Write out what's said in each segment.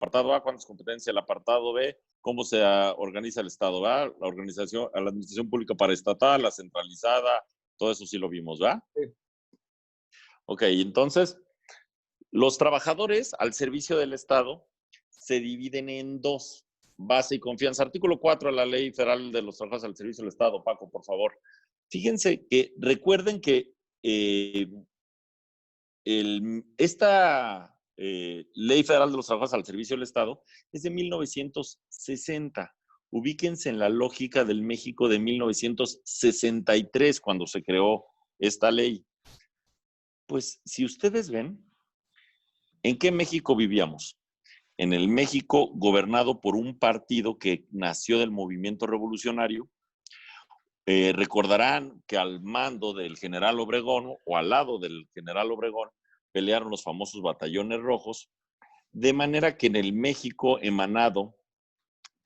apartado A, cuántas competencias el apartado B, cómo se organiza el Estado, ¿verdad? La administración pública paraestatal, la centralizada, todo eso sí lo vimos, ¿verdad? Sí. Ok, entonces, los trabajadores al servicio del Estado se dividen en dos, base y confianza. Artículo 4 de la Ley Federal de los Trabajadores al Servicio del Estado, Paco, por favor. Fíjense que recuerden que esta Ley Federal de los Trabajadores al Servicio del Estado es de 1960. Ubíquense en la lógica del México de 1963, cuando se creó esta ley. Pues, si ustedes ven, ¿en qué México vivíamos? En el México gobernado por un partido que nació del movimiento revolucionario. Recordarán que al mando del general Obregón o al lado del general Obregón pelearon los famosos batallones rojos, de manera que en el México emanado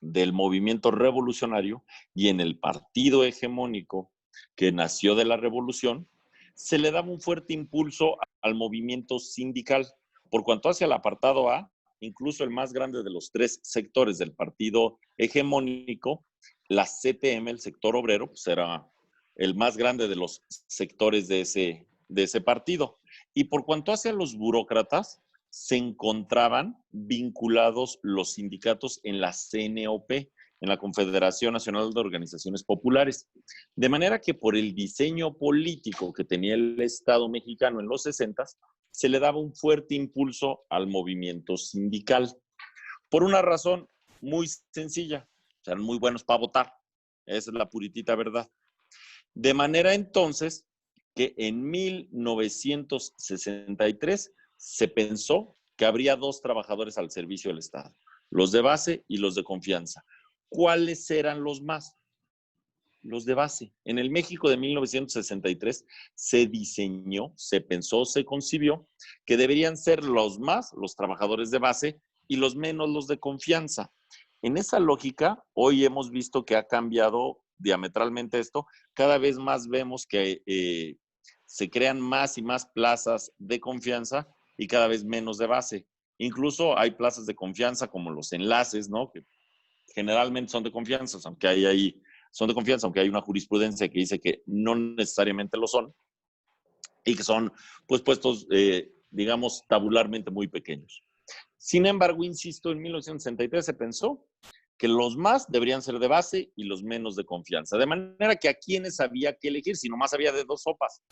del movimiento revolucionario y en el partido hegemónico que nació de la revolución, se le daba un fuerte impulso al movimiento sindical. Por cuanto hacia el apartado A, incluso el más grande de los tres sectores del partido hegemónico, la CTM, el sector obrero, pues era el más grande de los sectores de ese partido. Y por cuanto hacia los burócratas, se encontraban vinculados los sindicatos en la CNOP, en la Confederación Nacional de Organizaciones Populares. De manera que por el diseño político que tenía el Estado mexicano en los 60, se le daba un fuerte impulso al movimiento sindical. Por una razón muy sencilla, eran muy buenos para votar. Esa es la puritita verdad. De manera entonces que en 1963 se pensó que habría dos trabajadores al servicio del Estado, los de base y los de confianza. ¿Cuáles eran los más? Los de base. En el México de 1963 se diseñó, se pensó, se concibió que deberían ser los más los trabajadores de base y los menos los de confianza. En esa lógica, hoy hemos visto que ha cambiado diametralmente esto. Cada vez más vemos que se crean más y más plazas de confianza y cada vez menos de base. Incluso hay plazas de confianza como los enlaces, ¿no? Que generalmente son de confianza, aunque hay una jurisprudencia que dice que no necesariamente lo son y que son pues puestos, digamos, tabularmente muy pequeños. Sin embargo, insisto, en 1963 se pensó que los más deberían ser de base y los menos de confianza. De manera que a quienes había que elegir, si nomás había de dos sopas,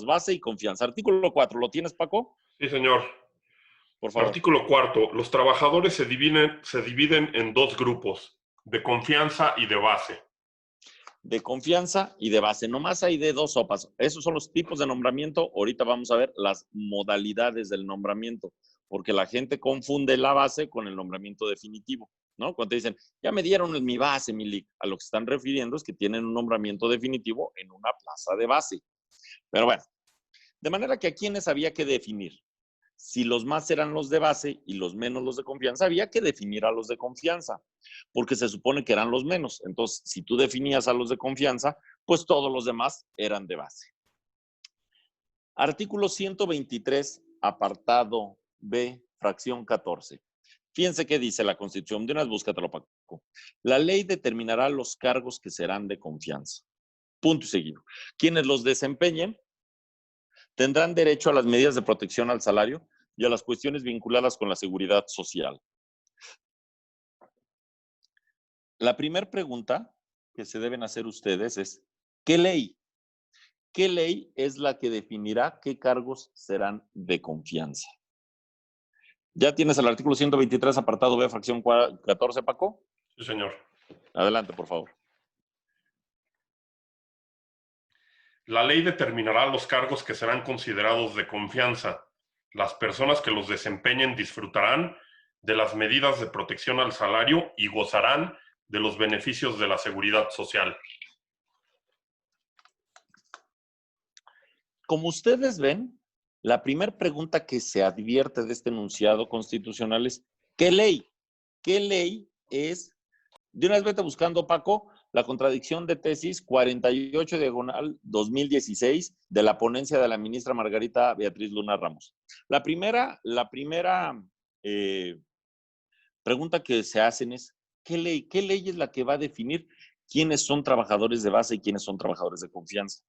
base y confianza. Artículo 4, ¿lo tienes, Paco? Sí, señor. Por favor. Artículo 4. Los trabajadores se dividen en dos grupos, de confianza y de base. De confianza y de base. Nomás hay de dos sopas. Esos son los tipos de nombramiento. Ahorita vamos a ver las modalidades del nombramiento, porque la gente confunde la base con el nombramiento definitivo, ¿no? Cuando te dicen, ya me dieron mi base, mi LIC, a lo que están refiriendo es que tienen un nombramiento definitivo en una plaza de base. Pero bueno, de manera que a quienes había que definir. Si los más eran los de base y los menos los de confianza, había que definir a los de confianza, porque se supone que eran los menos. Entonces, si tú definías a los de confianza, pues todos los demás eran de base. Artículo 123, apartado B, fracción 14. Fíjense qué dice la Constitución. De una vez búscatelo, Paco. La ley determinará los cargos que serán de confianza. Punto y seguido. Quienes los desempeñen tendrán derecho a las medidas de protección al salario y a las cuestiones vinculadas con la seguridad social. La primera pregunta que se deben hacer ustedes es, ¿qué ley? ¿Qué ley es la que definirá qué cargos serán de confianza? ¿Ya tienes el artículo 123, apartado B, fracción 14, Paco? Sí, señor. Adelante, por favor. La ley determinará los cargos que serán considerados de confianza. Las personas que los desempeñen disfrutarán de las medidas de protección al salario y gozarán de los beneficios de la seguridad social. Como ustedes ven, la primera pregunta que se advierte de este enunciado constitucional es, ¿qué ley? ¿Qué ley es? De una vez vete buscando, Paco, la contradicción de tesis 48 diagonal 2016 de la ponencia de la ministra Margarita Beatriz Luna Ramos. La primera pregunta que se hacen es, ¿qué ley es la que va a definir quiénes son trabajadores de base y quiénes son trabajadores de confianza?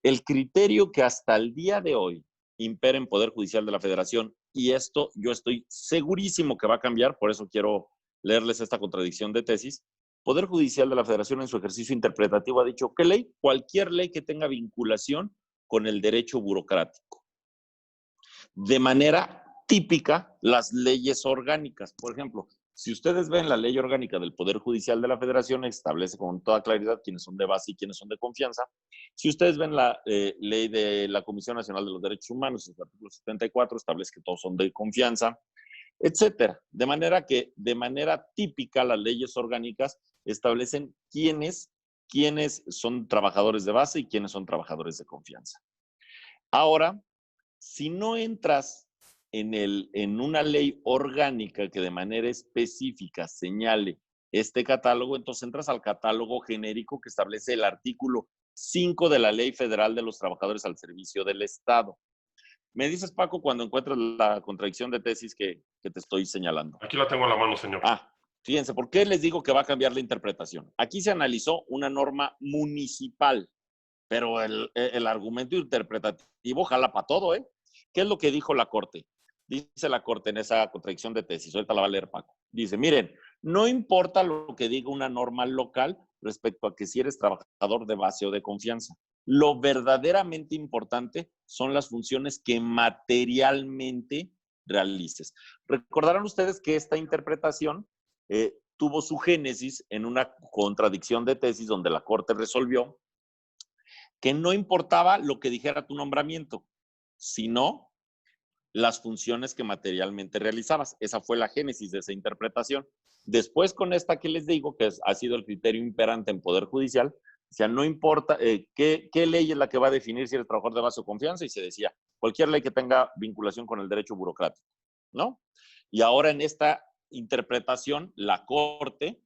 El criterio que hasta el día de hoy impera en Poder Judicial de la Federación, y esto yo estoy segurísimo que va a cambiar, por eso quiero leerles esta contradicción de tesis. Poder Judicial de la Federación en su ejercicio interpretativo ha dicho que ley, cualquier ley que tenga vinculación con el derecho burocrático. De manera típica, las leyes orgánicas, por ejemplo, si ustedes ven la ley orgánica del Poder Judicial de la Federación, establece con toda claridad quiénes son de base y quiénes son de confianza. Si ustedes ven la ley de la Comisión Nacional de los Derechos Humanos, el artículo 74 establece que todos son de confianza, etcétera. De manera que, de manera típica, las leyes orgánicas establecen quiénes son trabajadores de base y quiénes son trabajadores de confianza. Ahora, si no entras en una ley orgánica que de manera específica señale este catálogo, entonces entras al catálogo genérico que establece el artículo 5 de la Ley Federal de los Trabajadores al Servicio del Estado. Me dices, Paco, cuando encuentras la contradicción de tesis que te estoy señalando. Aquí la tengo a la mano, señor. Fíjense, ¿por qué les digo que va a cambiar la interpretación? Aquí se analizó una norma municipal, pero el argumento interpretativo jala para todo, ¿eh? ¿Qué es lo que dijo la Corte? Dice la Corte en esa contradicción de tesis, ahorita la va a leer Paco. Dice, miren, no importa lo que diga una norma local respecto a que si eres trabajador de base o de confianza. Lo verdaderamente importante son las funciones que materialmente realices. Recordarán ustedes que esta interpretación tuvo su génesis en una contradicción de tesis donde la Corte resolvió que no importaba lo que dijera tu nombramiento, sino las funciones que materialmente realizabas. Esa fue la génesis de esa interpretación. Después, con esta que les digo, que ha sido el criterio imperante en Poder Judicial, o sea, no importa qué ley es la que va a definir si eres trabajador de base o confianza, y se decía, cualquier ley que tenga vinculación con el derecho burocrático, ¿no? Y ahora en esta interpretación, la Corte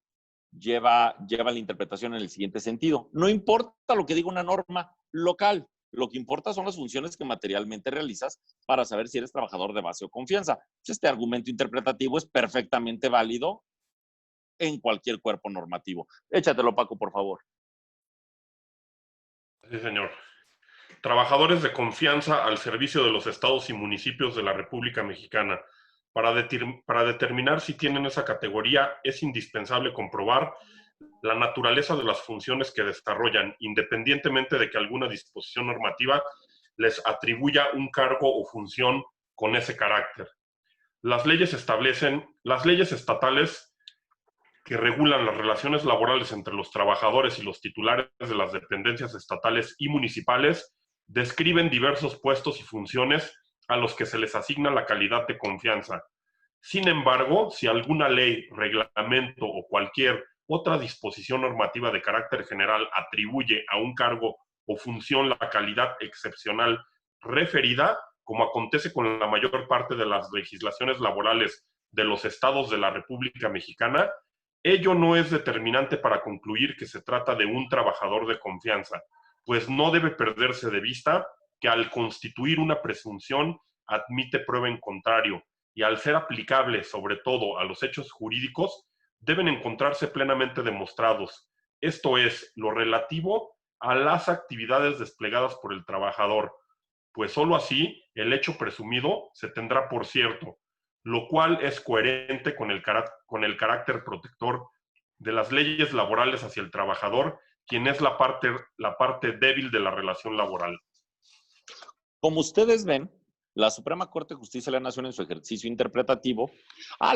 lleva la interpretación en el siguiente sentido. No importa lo que diga una norma local, lo que importa son las funciones que materialmente realizas para saber si eres trabajador de base o confianza. Este argumento interpretativo es perfectamente válido en cualquier cuerpo normativo. Échatelo, Paco, por favor. Sí, señor. Trabajadores de confianza al servicio de los estados y municipios de la República Mexicana. Para determinar si tienen esa categoría, es indispensable comprobar la naturaleza de las funciones que desarrollan, independientemente de que alguna disposición normativa les atribuya un cargo o función con ese carácter. Las leyes estatales que regulan las relaciones laborales entre los trabajadores y los titulares de las dependencias estatales y municipales describen diversos puestos y funciones a los que se les asigna la calidad de confianza. Sin embargo, si alguna ley, reglamento o cualquier otra disposición normativa de carácter general atribuye a un cargo o función la calidad excepcional referida, como acontece con la mayor parte de las legislaciones laborales de los estados de la República Mexicana, ello no es determinante para concluir que se trata de un trabajador de confianza, pues no debe perderse de vista que al constituir una presunción admite prueba en contrario y al ser aplicable sobre todo a los hechos jurídicos, deben encontrarse plenamente demostrados, esto es, lo relativo a las actividades desplegadas por el trabajador, pues sólo así el hecho presumido se tendrá por cierto, lo cual es coherente con el carácter protector de las leyes laborales hacia el trabajador, quien es la parte débil de la relación laboral. Como ustedes ven, la Suprema Corte de Justicia de la Nación en su ejercicio interpretativo,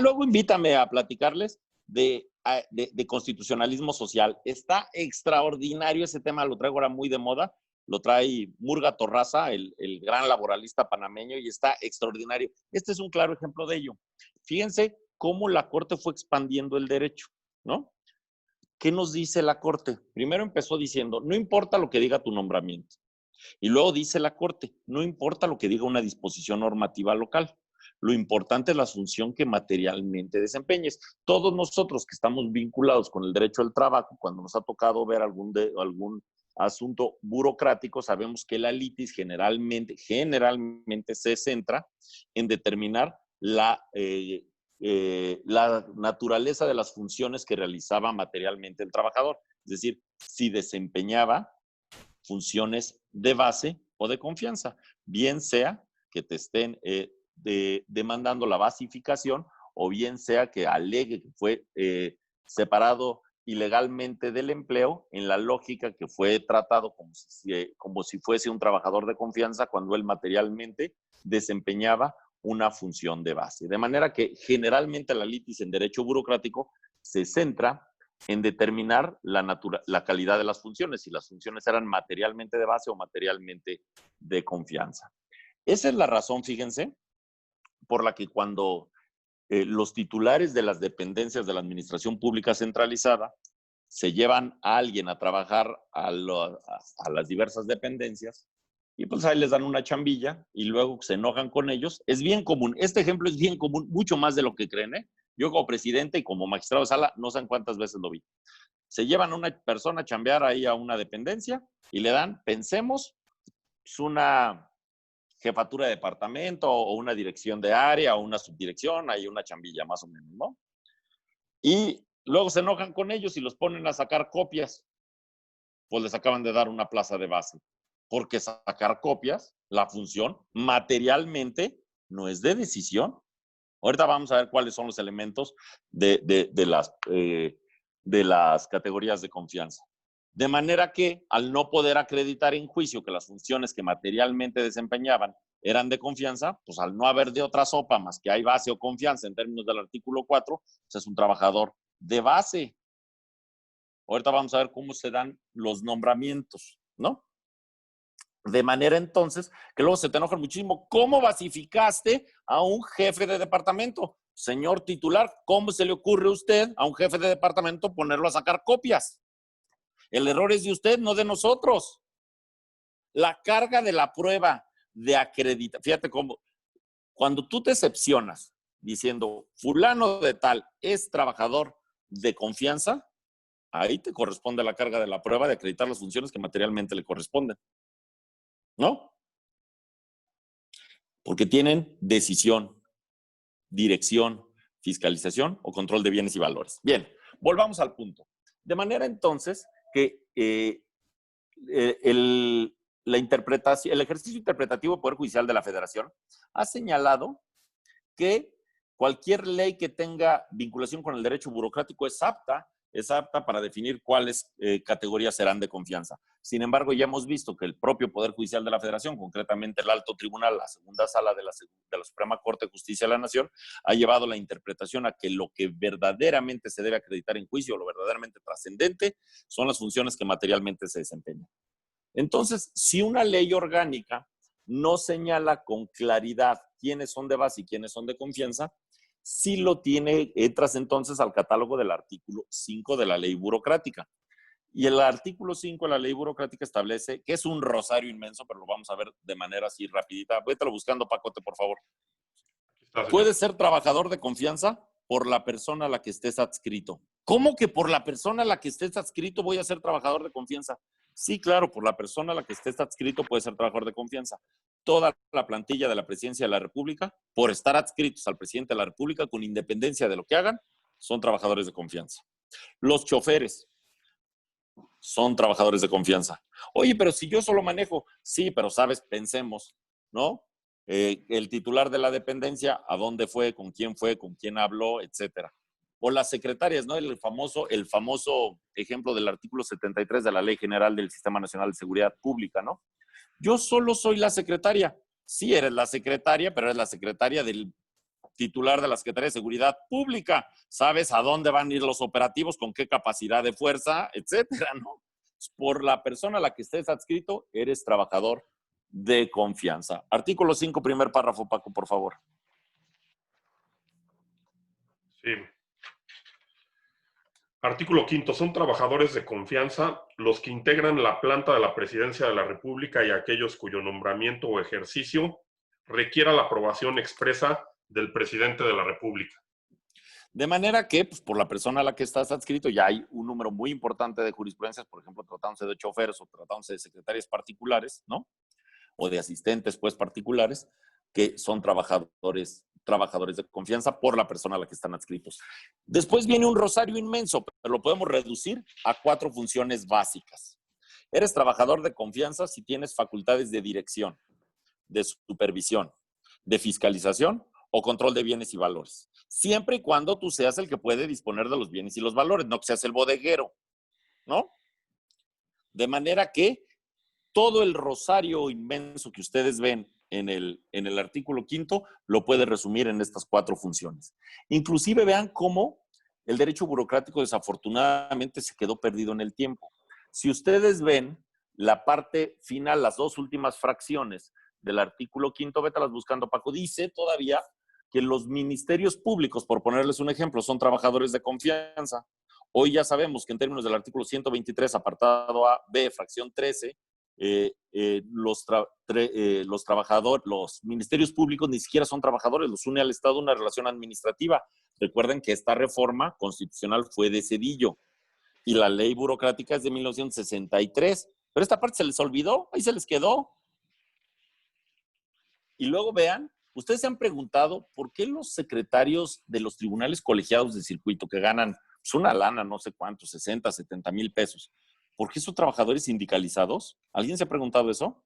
luego invítame a platicarles de constitucionalismo social. Está extraordinario ese tema, lo traigo ahora muy de moda, lo trae Murga Torraza, el gran laboralista panameño, y está extraordinario. Este es un claro ejemplo de ello. Fíjense cómo la Corte fue expandiendo el derecho, ¿no? ¿Qué nos dice la Corte? Primero empezó diciendo, no importa lo que diga tu nombramiento. Y luego dice la Corte, no importa lo que diga una disposición normativa local, lo importante es la función que materialmente desempeñes. Todos nosotros que estamos vinculados con el derecho al trabajo, cuando nos ha tocado ver algún asunto burocrático, sabemos que la litis generalmente se centra en determinar la naturaleza de las funciones que realizaba materialmente el trabajador. Es decir, si desempeñaba funciones de base o de confianza, bien sea que te estén demandando la basificación o bien sea que alegue que fue separado ilegalmente del empleo en la lógica que fue tratado como si fuese un trabajador de confianza cuando él materialmente desempeñaba una función de base. De manera que generalmente la litis en derecho burocrático se centra en determinar la calidad de las funciones, si las funciones eran materialmente de base o materialmente de confianza. Esa es la razón, fíjense, por la que cuando los titulares de las dependencias de la administración pública centralizada se llevan a alguien a trabajar a las diversas dependencias y pues ahí les dan una chambilla y luego se enojan con ellos. Es bien común, este ejemplo es bien común, mucho más de lo que creen, ¿eh? Yo como presidente y como magistrado de sala, no sé cuántas veces lo vi. Se llevan a una persona a chambear ahí a una dependencia y le dan, pensemos, una jefatura de departamento o una dirección de área o una subdirección, hay una chambilla más o menos, ¿no? Y luego se enojan con ellos y los ponen a sacar copias. Pues les acaban de dar una plaza de base. Porque sacar copias, la función, materialmente, no es de decisión. Ahorita vamos a ver cuáles son los elementos de las categorías de confianza. De manera que, al no poder acreditar en juicio que las funciones que materialmente desempeñaban eran de confianza, pues al no haber de otra sopa más que hay base o confianza en términos del artículo 4, pues es un trabajador de base. Ahorita vamos a ver cómo se dan los nombramientos, ¿no? De manera entonces que luego se te enojan muchísimo. ¿Cómo basificaste a un jefe de departamento? Señor titular, ¿cómo se le ocurre a usted a un jefe de departamento ponerlo a sacar copias? El error es de usted, no de nosotros. La carga de la prueba de acreditar, fíjate cómo, cuando tú te excepcionas diciendo fulano de tal es trabajador de confianza, ahí te corresponde la carga de la prueba de acreditar las funciones que materialmente le corresponden, ¿no? Porque tienen decisión, dirección, fiscalización o control de bienes y valores. Bien, volvamos al punto. De manera entonces que el ejercicio interpretativo del Poder Judicial de la Federación ha señalado que cualquier ley que tenga vinculación con el derecho burocrático es apta para definir cuáles categorías serán de confianza. Sin embargo, ya hemos visto que el propio Poder Judicial de la Federación, concretamente el Alto Tribunal, la segunda sala de la Suprema Corte de Justicia de la Nación, ha llevado la interpretación a que lo que verdaderamente se debe acreditar en juicio, lo verdaderamente trascendente, son las funciones que materialmente se desempeñan. Entonces, si una ley orgánica no señala con claridad quiénes son de base y quiénes son de confianza, sí lo tiene, entras entonces al catálogo del artículo 5 de la ley burocrática. Y el artículo 5 de la ley burocrática establece, que es un rosario inmenso, pero lo vamos a ver de manera así rapidita. Vételo buscando, Pacote, por favor. Puedes ser trabajador de confianza por la persona a la que estés adscrito. ¿Cómo que por la persona a la que estés adscrito voy a ser trabajador de confianza? Sí, claro, por la persona a la que estés adscrito puede ser trabajador de confianza. Toda la plantilla de la Presidencia de la República, por estar adscritos al Presidente de la República, con independencia de lo que hagan, son trabajadores de confianza. Los choferes son trabajadores de confianza. Oye, pero si yo solo manejo, sí, pero sabes, pensemos, ¿no? El titular de la dependencia, a dónde fue, con quién habló, etcétera. O las secretarias, ¿no? El famoso ejemplo del artículo 73 de la Ley General del Sistema Nacional de Seguridad Pública, ¿no? Yo solo soy la secretaria. Sí, eres la secretaria, pero eres la secretaria del titular de la Secretaría de Seguridad Pública. Sabes a dónde van a ir los operativos, con qué capacidad de fuerza, etcétera, ¿no? Por la persona a la que estés adscrito, eres trabajador de confianza. Artículo 5, primer párrafo, Paco, por favor. Sí. Artículo 5. Son trabajadores de confianza los que integran la planta de la Presidencia de la República y aquellos cuyo nombramiento o ejercicio requiera la aprobación expresa del Presidente de la República. De manera que, pues, por la persona a la que estás adscrito, ya hay un número muy importante de jurisprudencias, por ejemplo, tratándose de choferes o tratándose de secretarias particulares, ¿no? O de asistentes, pues, particulares, que son trabajadores trabajadores de confianza por la persona a la que están adscritos. Después viene un rosario inmenso, pero lo podemos reducir a 4 funciones básicas. Eres trabajador de confianza si tienes facultades de dirección, de supervisión, de fiscalización o control de bienes y valores. Siempre y cuando tú seas el que puede disponer de los bienes y los valores, no que seas el bodeguero, ¿no? De manera que todo el rosario inmenso que ustedes ven en el artículo 5 lo puede resumir en estas 4 funciones. Inclusive vean cómo el derecho burocrático desafortunadamente se quedó perdido en el tiempo. Si ustedes ven la parte final, las 2 últimas fracciones del artículo 5, vétalas buscando, Paco, dice todavía que los ministerios públicos, por ponerles un ejemplo, son trabajadores de confianza. Hoy ya sabemos que en términos del artículo 123, apartado A, B, fracción 13, los ministerios públicos ni siquiera son trabajadores, los une al Estado una relación administrativa. Recuerden que esta reforma constitucional fue de Zedillo y la ley burocrática es de 1963, pero esta parte se les olvidó, ahí se les quedó. Y luego vean, ustedes se han preguntado por qué los secretarios de los tribunales colegiados de circuito que ganan pues, una lana, no sé cuánto, 60, 70 mil pesos, ¿por qué son trabajadores sindicalizados? ¿Alguien se ha preguntado eso?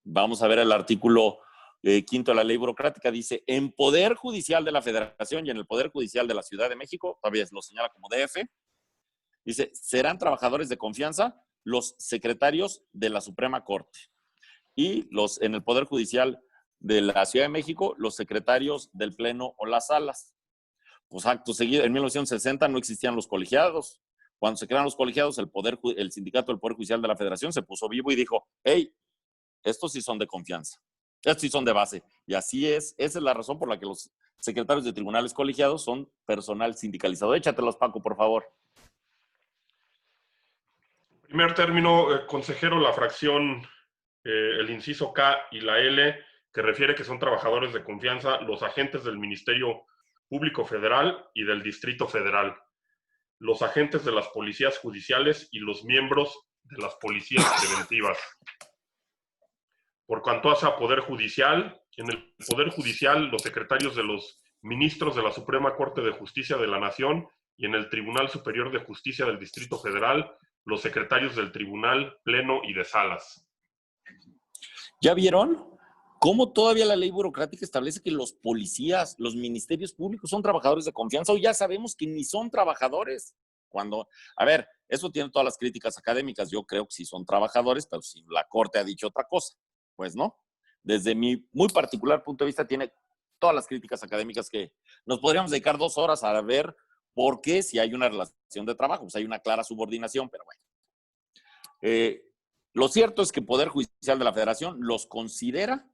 Vamos a ver el artículo 5 de la ley burocrática. Dice, en Poder Judicial de la Federación y en el Poder Judicial de la Ciudad de México, todavía lo señala como DF, dice, serán trabajadores de confianza los secretarios de la Suprema Corte. Y en el Poder Judicial de la Ciudad de México, los secretarios del Pleno o las salas. Pues acto seguido, en 1960 no existían los colegiados. Cuando se crearon los colegiados, el sindicato del Poder Judicial de la Federación se puso vivo y dijo, hey, estos sí son de confianza, estos sí son de base. Y así es, esa es la razón por la que los secretarios de tribunales colegiados son personal sindicalizado. Échatelos, Paco, por favor. Primer término, consejero, la fracción, el inciso K y la L, que refiere que son trabajadores de confianza los agentes del Ministerio Público Federal y del Distrito Federal, los agentes de las policías judiciales y los miembros de las policías preventivas. Por cuanto hace a Poder Judicial, en el Poder Judicial, los secretarios de los ministros de la Suprema Corte de Justicia de la Nación y en el Tribunal Superior de Justicia del Distrito Federal, los secretarios del Tribunal, Pleno y de Salas. ¿Ya vieron cómo todavía la ley burocrática establece que los policías, los ministerios públicos son trabajadores de confianza? O ya sabemos que ni son trabajadores. Cuando, a ver, eso tiene todas las críticas académicas. Yo creo que sí son trabajadores, pero si la Corte ha dicho otra cosa, pues no. Desde mi muy particular punto de vista, tiene todas las críticas académicas que nos podríamos dedicar 2 horas a ver por qué si hay una relación de trabajo, pues hay una clara subordinación, pero bueno. Lo cierto es que el Poder Judicial de la Federación los considera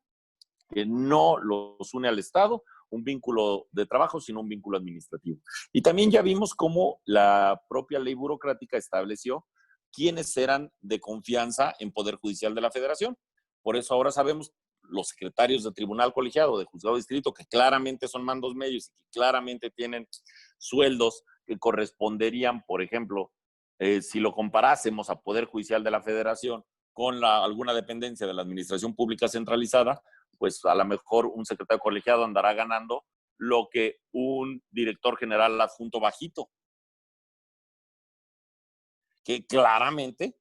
que no los une al Estado un vínculo de trabajo, sino un vínculo administrativo. Y también ya vimos cómo la propia ley burocrática estableció quiénes eran de confianza en Poder Judicial de la Federación. Por eso ahora sabemos los secretarios de tribunal colegiado, de juzgado de distrito, que claramente son mandos medios y que claramente tienen sueldos que corresponderían, por ejemplo, si lo comparásemos a Poder Judicial de la Federación con alguna dependencia de la administración pública centralizada, pues a lo mejor un secretario colegiado andará ganando lo que un director general adjunto bajito, que claramente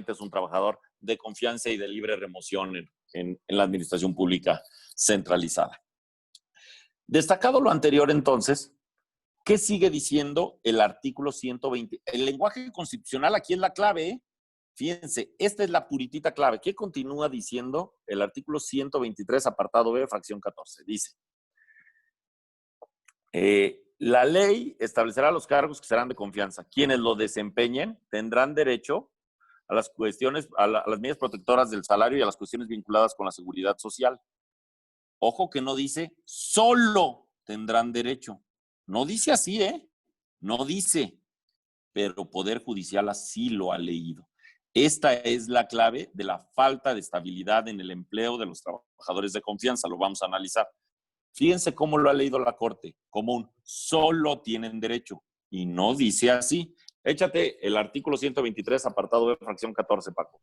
es un trabajador de confianza y de libre remoción en la administración pública centralizada. Destacado lo anterior, entonces, ¿qué sigue diciendo el artículo 120? El lenguaje constitucional aquí es la clave, ¿eh? Fíjense, esta es la puritita clave. ¿Qué continúa diciendo el artículo 123, apartado B, fracción 14? Dice, la ley establecerá los cargos que serán de confianza. Quienes lo desempeñen tendrán derecho a las cuestiones, a las medidas protectoras del salario y a las cuestiones vinculadas con la seguridad social. Ojo que no dice solo tendrán derecho. No dice así, ¿eh? No dice, pero Poder Judicial así lo ha leído. Esta es la clave de la falta de estabilidad en el empleo de los trabajadores de confianza. Lo vamos a analizar. Fíjense cómo lo ha leído la Corte, como un solo tienen derecho. Y no dice así. Échate el artículo 123, apartado B, fracción 14, Paco.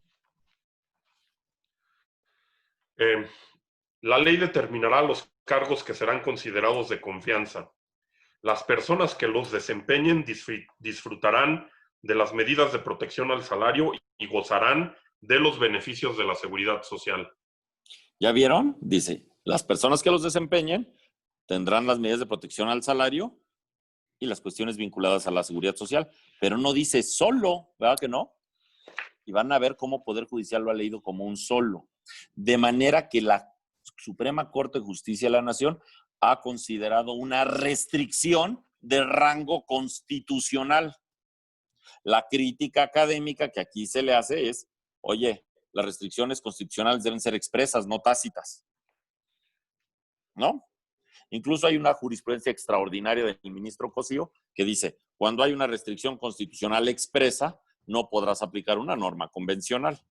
La ley determinará los cargos que serán considerados de confianza. Las personas que los desempeñen disfrutarán de las medidas de protección al salario y gozarán de los beneficios de la seguridad social. ¿Ya vieron? Dice, las personas que los desempeñen tendrán las medidas de protección al salario y las cuestiones vinculadas a la seguridad social, pero no dice solo, ¿verdad que no? Y van a ver cómo Poder Judicial lo ha leído como un solo. De manera que la Suprema Corte de Justicia de la Nación ha considerado una restricción de rango constitucional. La crítica académica que aquí se le hace es, oye, las restricciones constitucionales deben ser expresas, no tácitas. ¿No? Incluso hay una jurisprudencia extraordinaria del ministro Cosío que dice, cuando hay una restricción constitucional expresa, no podrás aplicar una norma convencional.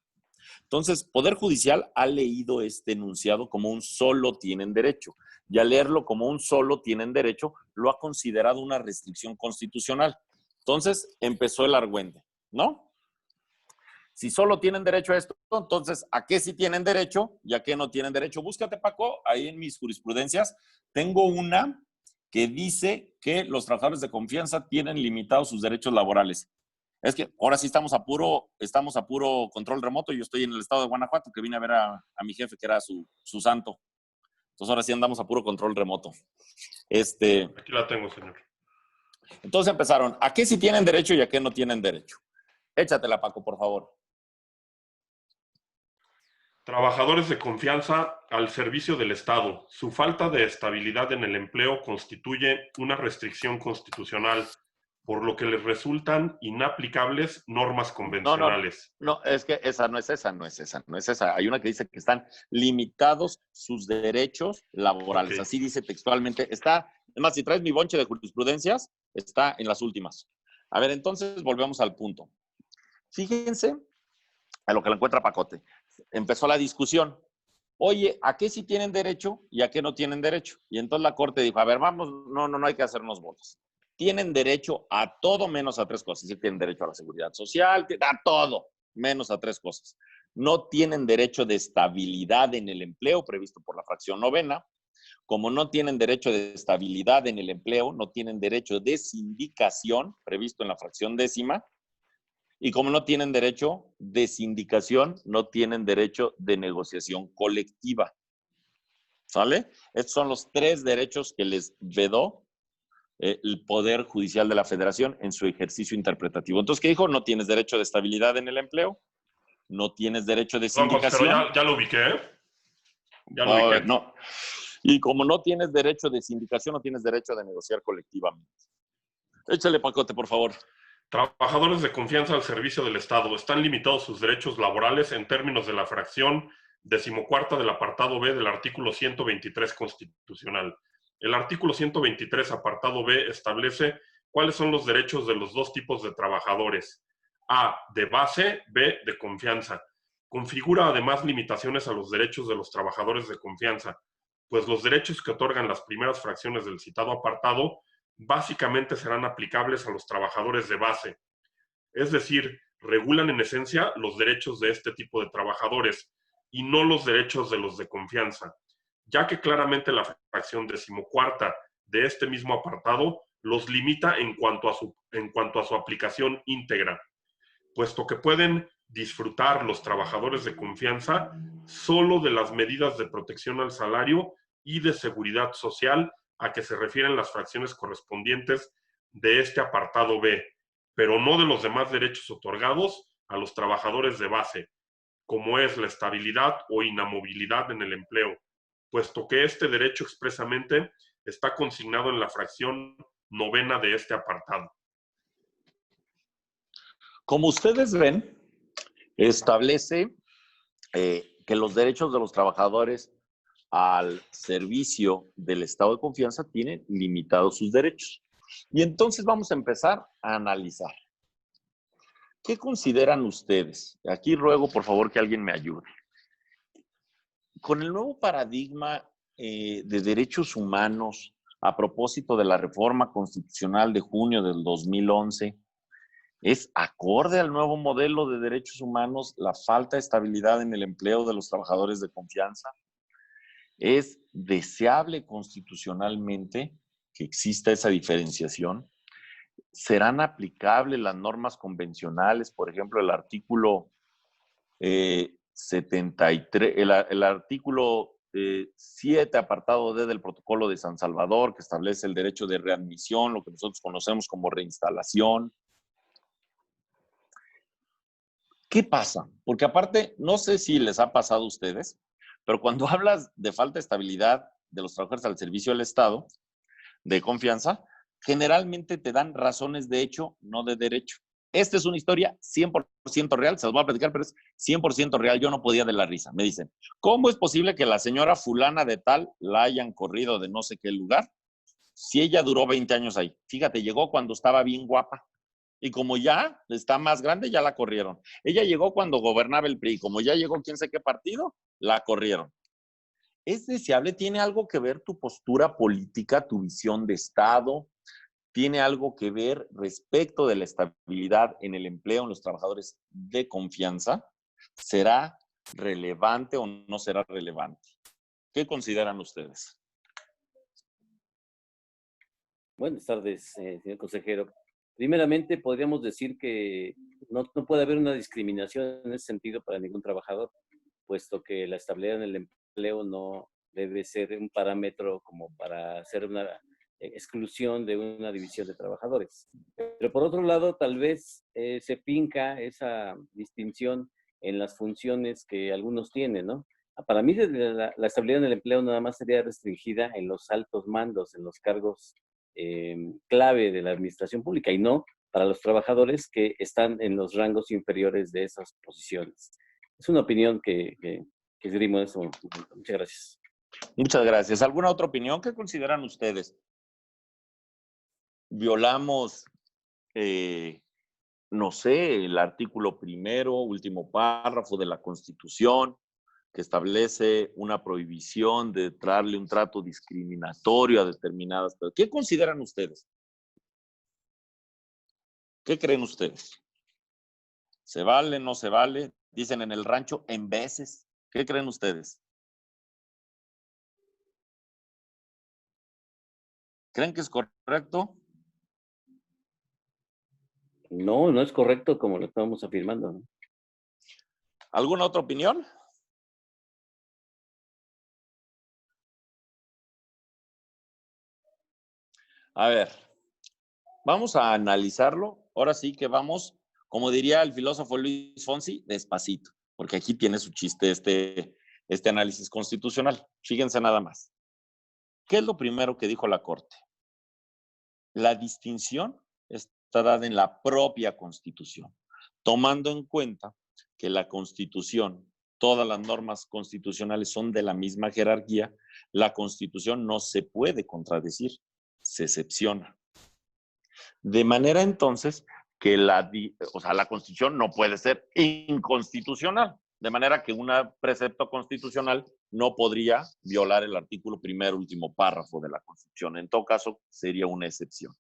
Entonces, Poder Judicial ha leído este enunciado como un solo tienen derecho, y al leerlo como un solo tienen derecho, lo ha considerado una restricción constitucional. Entonces, empezó el argüende, ¿no? Si solo tienen derecho a esto, entonces, ¿a qué sí tienen derecho y a qué no tienen derecho? Búscate, Paco, ahí en mis jurisprudencias. Tengo una que dice que los trabajadores de confianza tienen limitados sus derechos laborales. Es que ahora sí estamos a puro control remoto. Yo estoy en el estado de Guanajuato, que vine a ver a mi jefe, que era su santo. Entonces ahora sí andamos a puro control remoto. Aquí la tengo, señor. Entonces empezaron, ¿a qué sí tienen derecho y a qué no tienen derecho? Échatela, Paco, por favor. Trabajadores de confianza al servicio del Estado. Su falta de estabilidad en el empleo constituye una restricción constitucional, por lo que les resultan inaplicables normas convencionales. No, es que esa no es esa. Hay una que dice que están limitados sus derechos laborales. Okay. Así dice textualmente. Está, además, si traes mi bonche de jurisprudencias, está en las últimas. A ver, entonces volvemos al punto. Fíjense a lo que lo encuentra Pacote. Empezó la discusión. Oye, ¿a qué sí tienen derecho y a qué no tienen derecho? Y entonces la Corte dijo, a ver, vamos, no hay que hacernos bolas. Tienen derecho a todo menos a tres cosas. Es decir, tienen derecho a la seguridad social, a todo menos a tres cosas. No tienen derecho de estabilidad en el empleo previsto por la fracción 9ª. Como no tienen derecho de estabilidad en el empleo, no tienen derecho de sindicación previsto en la fracción 10ª. Y como no tienen derecho de sindicación, no tienen derecho de negociación colectiva. ¿Sale? Estos son los tres derechos que les vedó el Poder Judicial de la Federación en su ejercicio interpretativo. Entonces, ¿qué dijo? No tienes derecho de estabilidad en el empleo, no tienes derecho de sindicación. Pero ya lo ubiqué. Ya lo ubiqué. No. Y como no tienes derecho de sindicación, no tienes derecho de negociar colectivamente. Échale, Pacote, por favor. Trabajadores de confianza al servicio del Estado. Están limitados sus derechos laborales en términos de la fracción 14ª del apartado B del artículo 123 constitucional. El artículo 123, apartado B, establece cuáles son los derechos de los dos tipos de trabajadores. A, de base, B, de confianza. Configura además limitaciones a los derechos de los trabajadores de confianza, pues los derechos que otorgan las primeras fracciones del citado apartado básicamente serán aplicables a los trabajadores de base. Es decir, regulan en esencia los derechos de este tipo de trabajadores y no los derechos de los de confianza, ya que claramente la fracción 14ª de este mismo apartado los limita en cuanto a su aplicación íntegra, puesto que pueden disfrutar los trabajadores de confianza solo de las medidas de protección al salario y de seguridad social a que se refieren las fracciones correspondientes de este apartado B, pero no de los demás derechos otorgados a los trabajadores de base, como es la estabilidad o inamovilidad en el empleo, puesto que este derecho expresamente está consignado en la fracción 9ª de este apartado. Como ustedes ven, establece que los derechos de los trabajadores al servicio del estado de confianza tienen limitados sus derechos. Y entonces vamos a empezar a analizar. ¿Qué consideran ustedes? Aquí ruego, por favor, que alguien me ayude. Con el nuevo paradigma de derechos humanos, a propósito de la reforma constitucional de junio del 2011, ¿Es acorde al nuevo modelo de derechos humanos la falta de estabilidad en el empleo de los trabajadores de confianza? ¿Es deseable constitucionalmente que exista esa diferenciación? ¿Serán aplicables las normas convencionales? Por ejemplo, el artículo 73, el artículo 7, apartado D del Protocolo de San Salvador, que establece el derecho de readmisión, lo que nosotros conocemos como reinstalación. ¿Qué pasa? Porque aparte, no sé si les ha pasado a ustedes, pero cuando hablas de falta de estabilidad de los trabajadores al servicio del Estado, de confianza, generalmente te dan razones de hecho, no de derecho. Esta es una historia 100% real, se los voy a platicar, pero es 100% real. Yo no podía de la risa. Me dicen, ¿cómo es posible que la señora fulana de tal la hayan corrido de no sé qué lugar si ella duró 20 años ahí? Fíjate, llegó cuando estaba bien guapa. Y como ya está más grande, ya la corrieron. Ella llegó cuando gobernaba el PRI. Como ya llegó quién sé qué partido, la corrieron. ¿Es deseable? ¿Tiene algo que ver tu postura política, tu visión de Estado? ¿Tiene algo que ver respecto de la estabilidad en el empleo en los trabajadores de confianza? ¿Será relevante o no será relevante? ¿Qué consideran ustedes? Buenas tardes, señor consejero. Primeramente, podríamos decir que no puede haber una discriminación en ese sentido para ningún trabajador, puesto que la estabilidad en el empleo no debe ser un parámetro como para hacer una exclusión de una división de trabajadores. Pero por otro lado, tal vez se finca esa distinción en las funciones que algunos tienen, ¿no? Para mí, la estabilidad en el empleo nada más sería restringida en los altos mandos, en los cargos clave de la administración pública y no para los trabajadores que están en los rangos inferiores de esas posiciones. Es una opinión que esgrimo en este momento. Muchas gracias. Muchas gracias. ¿Alguna otra opinión? ¿Qué consideran ustedes? ¿Violamos, no sé, el artículo primero, último párrafo de la Constitución, que establece una prohibición de darle un trato discriminatorio a determinadas personas? ¿Qué consideran ustedes? ¿Qué creen ustedes? ¿Se vale, no se vale? Dicen en el rancho, en veces. ¿Qué creen ustedes? ¿Creen que es correcto? No, no es correcto como lo estamos afirmando, ¿no? ¿Alguna otra opinión? A ver, vamos a analizarlo. Ahora sí que vamos, como diría el filósofo Luis Fonsi, despacito, porque aquí tiene su chiste este análisis constitucional. Fíjense nada más. ¿Qué es lo primero que dijo la Corte? La distinción está dada en la propia Constitución, tomando en cuenta que la Constitución, todas las normas constitucionales son de la misma jerarquía, la Constitución no se puede contradecir, se excepciona. De manera entonces que la Constitución no puede ser inconstitucional, de manera que un precepto constitucional no podría violar el artículo primero, último párrafo de la Constitución. En todo caso, sería una excepción.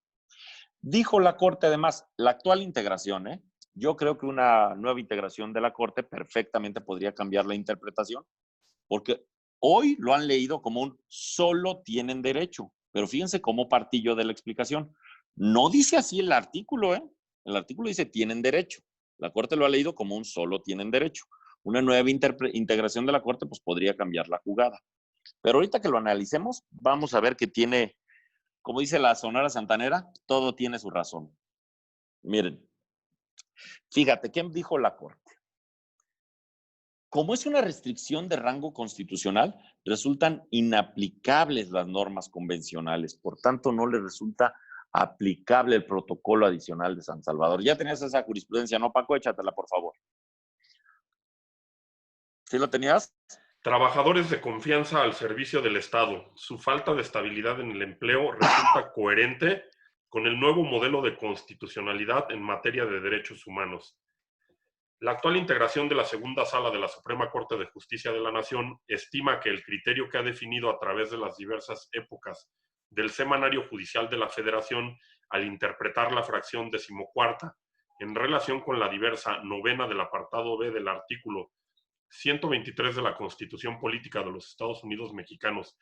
Dijo la Corte además, la actual integración, yo creo que una nueva integración de la Corte perfectamente podría cambiar la interpretación, porque hoy lo han leído como un solo tienen derecho, pero fíjense cómo partí yo de la explicación. No dice así el artículo, El artículo dice tienen derecho. La Corte lo ha leído como un solo tienen derecho. Una nueva integración de la Corte pues podría cambiar la jugada. Pero ahorita que lo analicemos, vamos a ver que tiene, como dice la Sonora Santanera, todo tiene su razón. Miren, fíjate, ¿qué dijo la Corte? Como es una restricción de rango constitucional, resultan inaplicables las normas convencionales, por tanto no le resulta aplicable el protocolo adicional de San Salvador. Ya tenías esa jurisprudencia, ¿no, Paco? Échatela, por favor. ¿Sí lo tenías? Trabajadores de confianza al servicio del Estado. Su falta de estabilidad en el empleo resulta coherente con el nuevo modelo de constitucionalidad en materia de derechos humanos. La actual integración de la segunda sala de la Suprema Corte de Justicia de la Nación estima que el criterio que ha definido a través de las diversas épocas del Semanario Judicial de la Federación al interpretar la fracción 14ª en relación con la diversa novena del apartado B del artículo 123 de la Constitución Política de los Estados Unidos Mexicanos,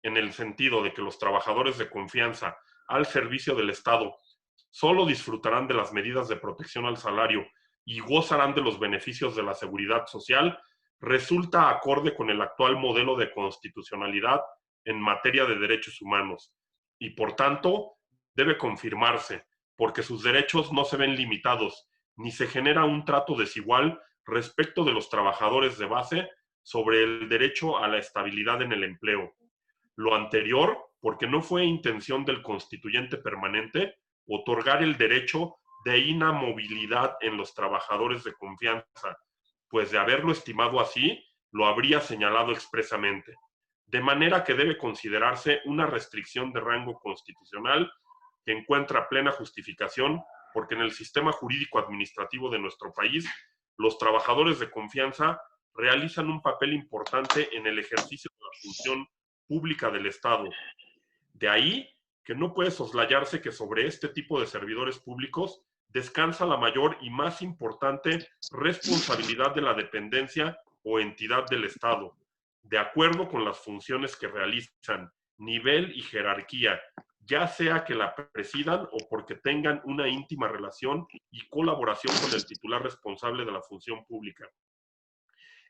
en el sentido de que los trabajadores de confianza al servicio del Estado solo disfrutarán de las medidas de protección al salario y gozarán de los beneficios de la seguridad social, resulta acorde con el actual modelo de constitucionalidad en materia de derechos humanos y, por tanto, debe confirmarse, porque sus derechos no se ven limitados, ni se genera un trato desigual respecto de los trabajadores de base sobre el derecho a la estabilidad en el empleo. Lo anterior, porque no fue intención del constituyente permanente otorgar el derecho de inamovilidad en los trabajadores de confianza, pues de haberlo estimado así, lo habría señalado expresamente. De manera que debe considerarse una restricción de rango constitucional que encuentra plena justificación, porque en el sistema jurídico administrativo de nuestro país, los trabajadores de confianza realizan un papel importante en el ejercicio de la función pública del Estado. De ahí que no puede soslayarse que sobre este tipo de servidores públicos descansa la mayor y más importante responsabilidad de la dependencia o entidad del Estado, de acuerdo con las funciones que realizan, nivel y jerarquía, ya sea que la presidan o porque tengan una íntima relación y colaboración con el titular responsable de la función pública,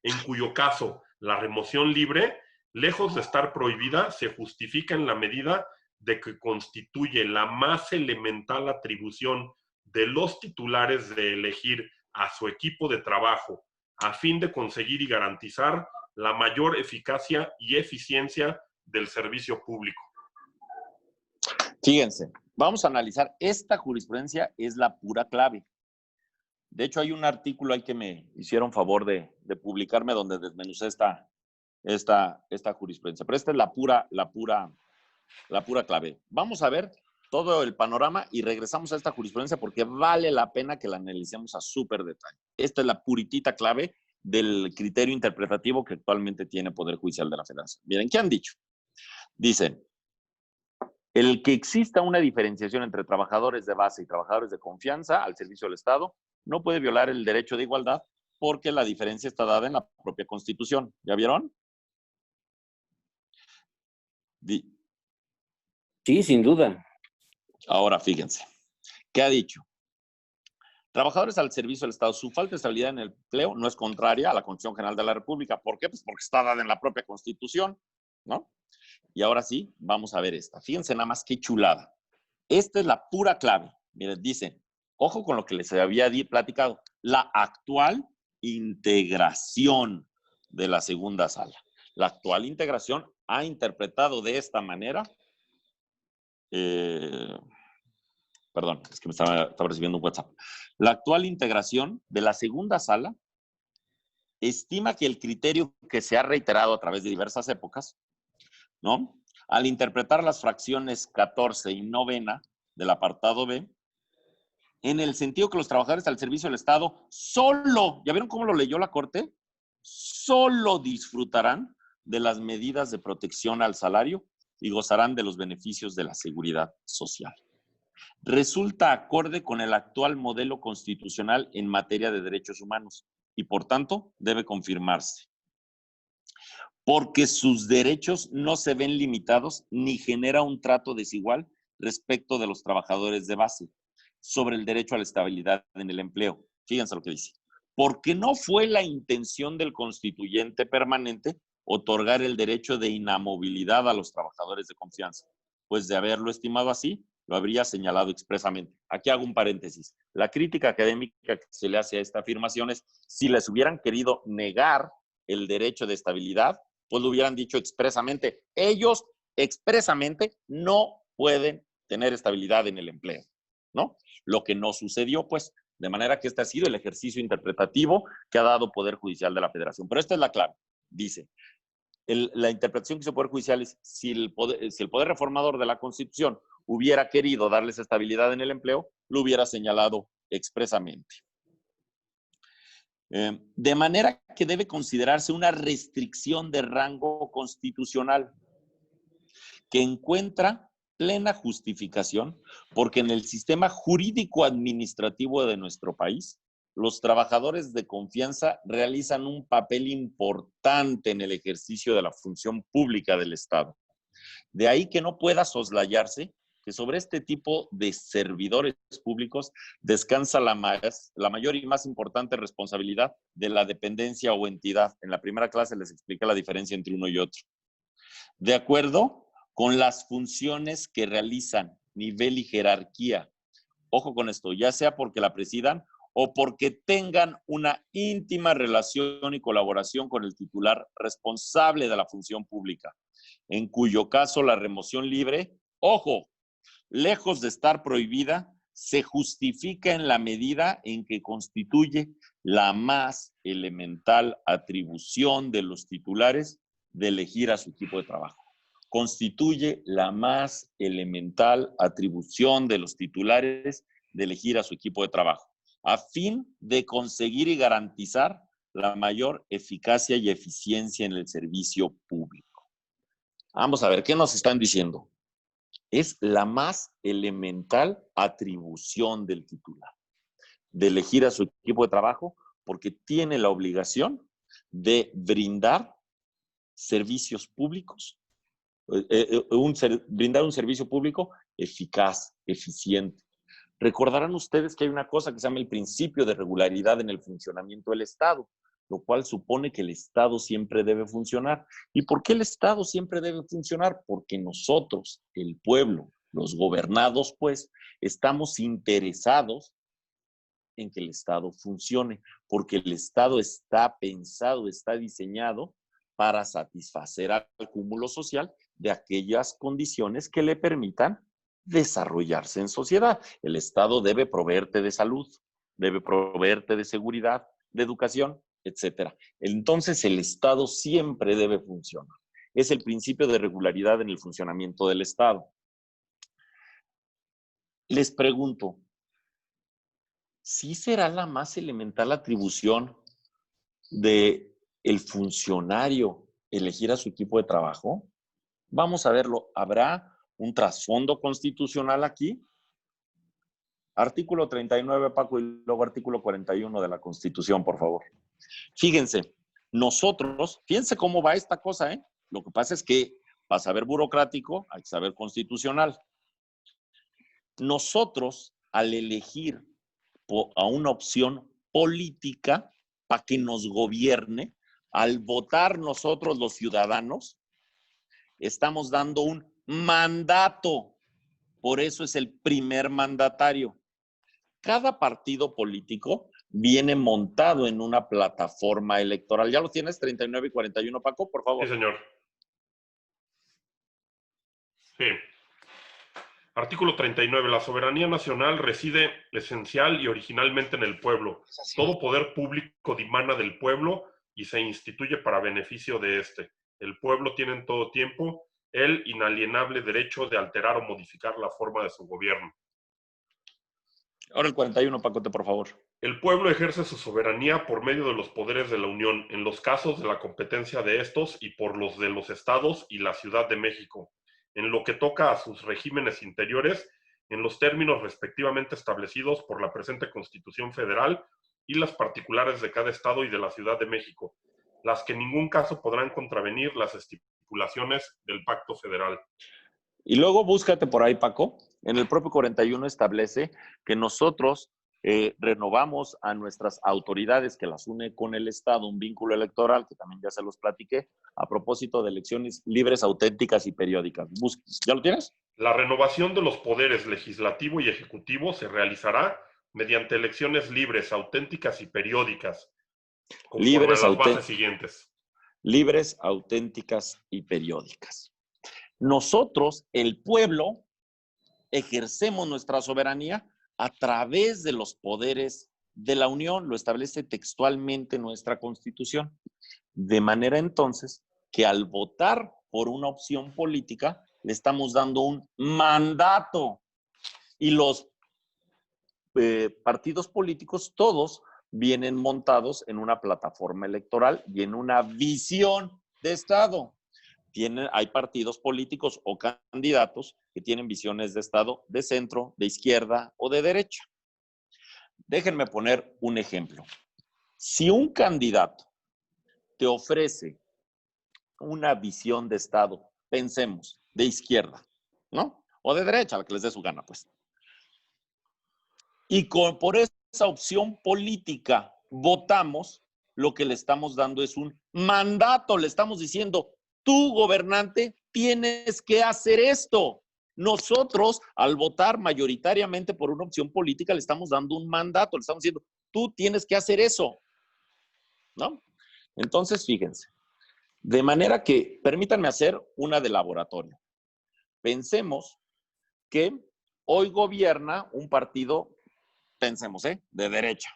en cuyo caso la remoción libre, lejos de estar prohibida, se justifica en la medida de que constituye la más elemental atribución de los titulares de elegir a su equipo de trabajo a fin de conseguir y garantizar la mayor eficacia y eficiencia del servicio público. Fíjense, vamos a analizar, esta jurisprudencia es la pura clave. De hecho, hay un artículo ahí que me hicieron favor de publicarme donde desmenucé esta jurisprudencia. Pero esta es la pura clave. Vamos a ver todo el panorama y regresamos a esta jurisprudencia porque vale la pena que la analicemos a súper detalle. Esta es la puritita clave del criterio interpretativo que actualmente tiene Poder Judicial de la Federación. Miren, ¿qué han dicho? Dicen, el que exista una diferenciación entre trabajadores de base y trabajadores de confianza al servicio del Estado no puede violar el derecho de igualdad porque la diferencia está dada en la propia Constitución. ¿Ya vieron? Sí, sin duda. Ahora, fíjense. ¿Qué ha dicho? Trabajadores al servicio del Estado, su falta de estabilidad en el empleo no es contraria a la Constitución General de la República. ¿Por qué? Pues porque está dada en la propia Constitución, ¿no? Y ahora sí, vamos a ver esta. Fíjense nada más qué chulada. Esta es la pura clave. Miren, dicen, ojo con lo que les había platicado, la actual integración de la segunda sala. La actual integración ha interpretado de esta manera, perdón, es que me estaba recibiendo un WhatsApp. La actual integración de la segunda sala estima que el criterio que se ha reiterado a través de diversas épocas, ¿no? Al interpretar las fracciones 14 y novena del apartado B, en el sentido que los trabajadores al servicio del Estado solo, ¿ya vieron cómo lo leyó la Corte? Solo disfrutarán de las medidas de protección al salario y gozarán de los beneficios de la seguridad social. Resulta acorde con el actual modelo constitucional en materia de derechos humanos y, por tanto, debe confirmarse. Porque sus derechos no se ven limitados ni genera un trato desigual respecto de los trabajadores de base sobre el derecho a la estabilidad en el empleo. Fíjense lo que dice. Porque no fue la intención del constituyente permanente otorgar el derecho de inamovilidad a los trabajadores de confianza, pues de haberlo estimado así, lo habría señalado expresamente. Aquí hago un paréntesis. La crítica académica que se le hace a esta afirmación es, si les hubieran querido negar el derecho de estabilidad, pues lo hubieran dicho expresamente. Ellos expresamente no pueden tener estabilidad en el empleo, ¿no? Lo que no sucedió, pues, de manera que este ha sido el ejercicio interpretativo que ha dado Poder Judicial de la Federación. Pero esta es la clave. Dice, la interpretación que hizo Poder Judicial es, si el poder reformador de la Constitución hubiera querido darles estabilidad en el empleo, lo hubiera señalado expresamente. De manera que debe considerarse una restricción de rango constitucional que encuentra plena justificación porque en el sistema jurídico administrativo de nuestro país, los trabajadores de confianza realizan un papel importante en el ejercicio de la función pública del Estado. De ahí que no pueda soslayarse que sobre este tipo de servidores públicos descansa la mayor y más importante responsabilidad de la dependencia o entidad. En la primera clase les expliqué la diferencia entre uno y otro. De acuerdo con las funciones que realizan, nivel y jerarquía. Ojo con esto, ya sea porque la presidan o porque tengan una íntima relación y colaboración con el titular responsable de la función pública, en cuyo caso la remoción libre, ojo, lejos de estar prohibida, se justifica en la medida en que constituye la más elemental atribución de los titulares de elegir a su equipo de trabajo. Constituye la más elemental atribución de los titulares de elegir a su equipo de trabajo, a fin de conseguir y garantizar la mayor eficacia y eficiencia en el servicio público. Vamos a ver, ¿qué nos están diciendo? Es la más elemental atribución del titular de elegir a su equipo de trabajo porque tiene la obligación de brindar servicios públicos, brindar un servicio público eficaz, eficiente. Recordarán ustedes que hay una cosa que se llama el principio de regularidad en el funcionamiento del Estado, lo cual supone que el Estado siempre debe funcionar. ¿Y por qué el Estado siempre debe funcionar? Porque nosotros, el pueblo, los gobernados, pues, estamos interesados en que el Estado funcione, porque el Estado está pensado, está diseñado para satisfacer al cúmulo social de aquellas condiciones que le permitan desarrollarse en sociedad. El Estado debe proveerte de salud, debe proveerte de seguridad, de educación, etcétera. Entonces el Estado siempre debe funcionar. Es el principio de regularidad en el funcionamiento del Estado. Les pregunto, ¿sí será la más elemental atribución de el funcionario elegir a su equipo de trabajo? Vamos a verlo. ¿Habrá un trasfondo constitucional aquí? Artículo 39, Paco, y luego artículo 41 de la Constitución, por favor. Fíjense, fíjense cómo va esta cosa, ¿eh? Lo que pasa es que para saber burocrático hay que saber constitucional. Nosotros, al elegir a una opción política para que nos gobierne, al votar nosotros los ciudadanos, estamos dando un mandato. Por eso es el primer mandatario. Cada partido político viene montado en una plataforma electoral. ¿Ya lo tienes? 39 y 41, Paco, por favor. Sí, señor. Sí. Artículo 39. La soberanía nacional reside esencial y originalmente en el pueblo. Todo poder público dimana del pueblo y se instituye para beneficio de éste. El pueblo tiene en todo tiempo el inalienable derecho de alterar o modificar la forma de su gobierno. Ahora el 41, Pacote, por favor. El pueblo ejerce su soberanía por medio de los poderes de la Unión, en los casos de la competencia de estos y por los de los estados y la Ciudad de México, en lo que toca a sus regímenes interiores, en los términos respectivamente establecidos por la presente Constitución Federal y las particulares de cada estado y de la Ciudad de México, las que en ningún caso podrán contravenir las estipulaciones del Pacto Federal. Y luego búscate por ahí, Paco. En el propio 41 establece que nosotros renovamos a nuestras autoridades que las une con el Estado un vínculo electoral, que también ya se los platiqué, a propósito de elecciones libres, auténticas y periódicas. ¿Ya lo tienes? La renovación de los poderes legislativo y ejecutivo se realizará mediante elecciones libres, auténticas y periódicas, conforme a las bases siguientes. Libres, auténticas y periódicas. Nosotros, el pueblo, ejercemos nuestra soberanía a través de los poderes de la Unión, lo establece textualmente nuestra Constitución. De manera entonces que al votar por una opción política, le estamos dando un mandato. Y los partidos políticos, todos vienen montados en una plataforma electoral y en una visión de Estado. hay partidos políticos o candidatos que tienen visiones de Estado de centro, de izquierda o de derecha. Déjenme poner un ejemplo. Si un candidato te ofrece una visión de Estado, pensemos, de izquierda, ¿no? O de derecha, la que les dé su gana, pues. Y por esa opción política votamos, lo que le estamos dando es un mandato, le estamos diciendo, tú, gobernante, tienes que hacer esto. Nosotros, al votar mayoritariamente por una opción política, le estamos dando un mandato, le estamos diciendo, tú tienes que hacer eso, ¿no? Entonces, fíjense, de manera que, permítanme hacer una de laboratorio. Pensemos que hoy gobierna un partido, pensemos, de derecha.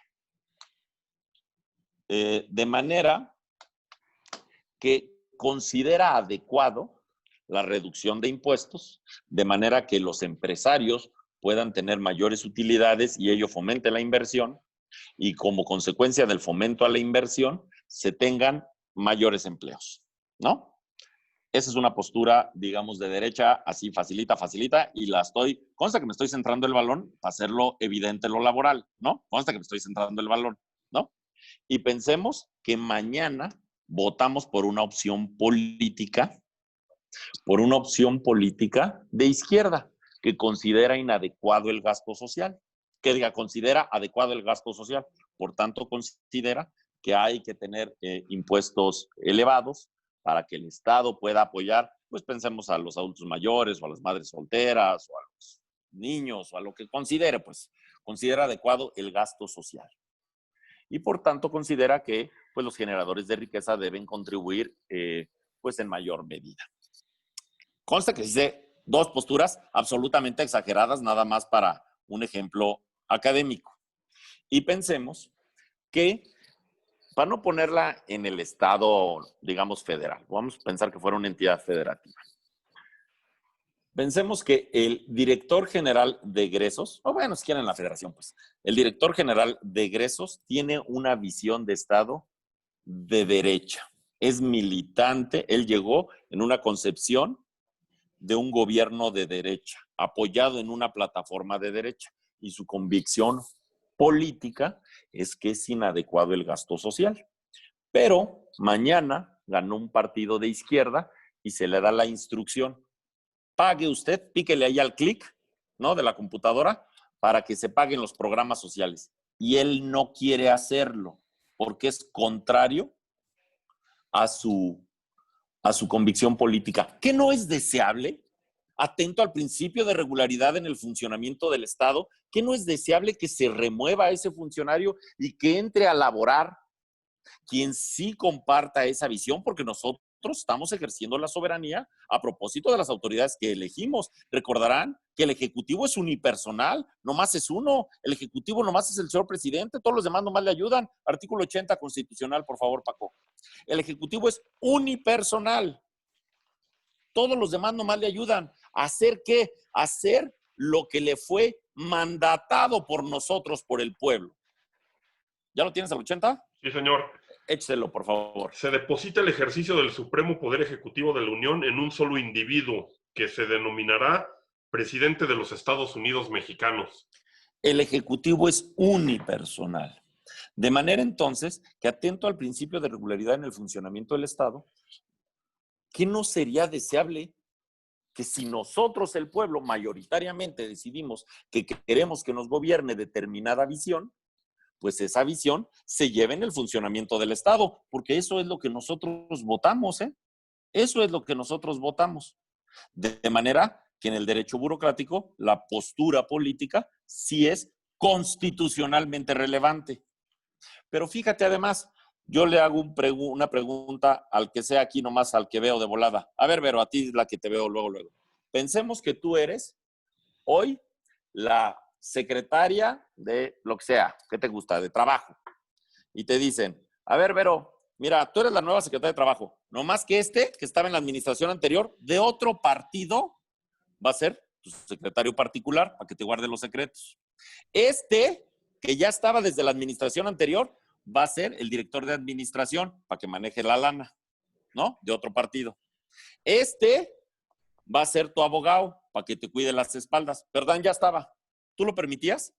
De manera que considera adecuado la reducción de impuestos, de manera que los empresarios puedan tener mayores utilidades y ello fomente la inversión, y como consecuencia del fomento a la inversión, se tengan mayores empleos, ¿no? Esa es una postura, digamos, de derecha, así facilita, y consta que me estoy centrando el balón para hacerlo evidente lo laboral, ¿no? Consta que me estoy centrando el balón, ¿no? Y pensemos que mañana votamos por una opción política de izquierda, que considera inadecuado el gasto social, considera adecuado el gasto social, por tanto considera que hay que tener impuestos elevados para que el Estado pueda apoyar, pues pensemos a los adultos mayores o a las madres solteras o a los niños o a lo que considere, pues considera adecuado el gasto social. Y por tanto considera que pues, los generadores de riqueza deben contribuir pues en mayor medida. Consta que dice dos posturas absolutamente exageradas, nada más para un ejemplo académico. Y pensemos que, para no ponerla en el Estado, digamos, federal, vamos a pensar que fuera una entidad federativa. Pensemos que el director general de egresos, o bueno, si quieren la federación, pues, el director general de egresos tiene una visión de Estado de derecha. Es militante, él llegó en una concepción de un gobierno de derecha, apoyado en una plataforma de derecha, y su convicción política es que es inadecuado el gasto social. Pero mañana ganó un partido de izquierda y se le da la instrucción, pague usted, píquele ahí al clic, ¿no?, de la computadora para que se paguen los programas sociales. Y él no quiere hacerlo porque es contrario a su convicción política, que no es deseable, atento al principio de regularidad en el funcionamiento del Estado, que no es deseable que se remueva a ese funcionario y que entre a laborar quien sí comparta esa visión, porque nosotros estamos ejerciendo la soberanía a propósito de las autoridades que elegimos. Recordarán que el Ejecutivo es unipersonal, nomás es uno. El Ejecutivo nomás es el señor presidente, todos los demás nomás le ayudan. Artículo 80 constitucional, por favor, Paco. El Ejecutivo es unipersonal. Todos los demás nomás le ayudan. ¿A hacer qué? A hacer lo que le fue mandatado por nosotros, por el pueblo. ¿Ya lo tienes al 80? Sí, señor. Échelo, por favor. Se deposita el ejercicio del Supremo Poder Ejecutivo de la Unión en un solo individuo, que se denominará presidente de los Estados Unidos mexicanos. El Ejecutivo es unipersonal. De manera entonces que, atento al principio de regularidad en el funcionamiento del Estado, ¿qué no sería deseable que si nosotros, el pueblo, mayoritariamente decidimos que queremos que nos gobierne determinada visión, pues esa visión se lleve en el funcionamiento del Estado? Porque eso es lo que nosotros votamos, ¿eh? Eso es lo que nosotros votamos. De manera que en el derecho burocrático la postura política sí es constitucionalmente relevante. Pero fíjate, además, yo le hago una pregunta al que sea aquí nomás, al que veo de volada. A ver, Vero, a ti es la que te veo luego. Pensemos que tú eres hoy la secretaria de lo que sea, ¿qué te gusta? De trabajo. Y te dicen, a ver, Vero, mira, tú eres la nueva secretaria de trabajo. No más que que estaba en la administración anterior, de otro partido, va a ser tu secretario particular para que te guarde los secretos. Que ya estaba desde la administración anterior, va a ser el director de administración para que maneje la lana, ¿no? De otro partido. Va a ser tu abogado para que te cuide las espaldas. Perdón, ya estaba. ¿Tú lo permitías?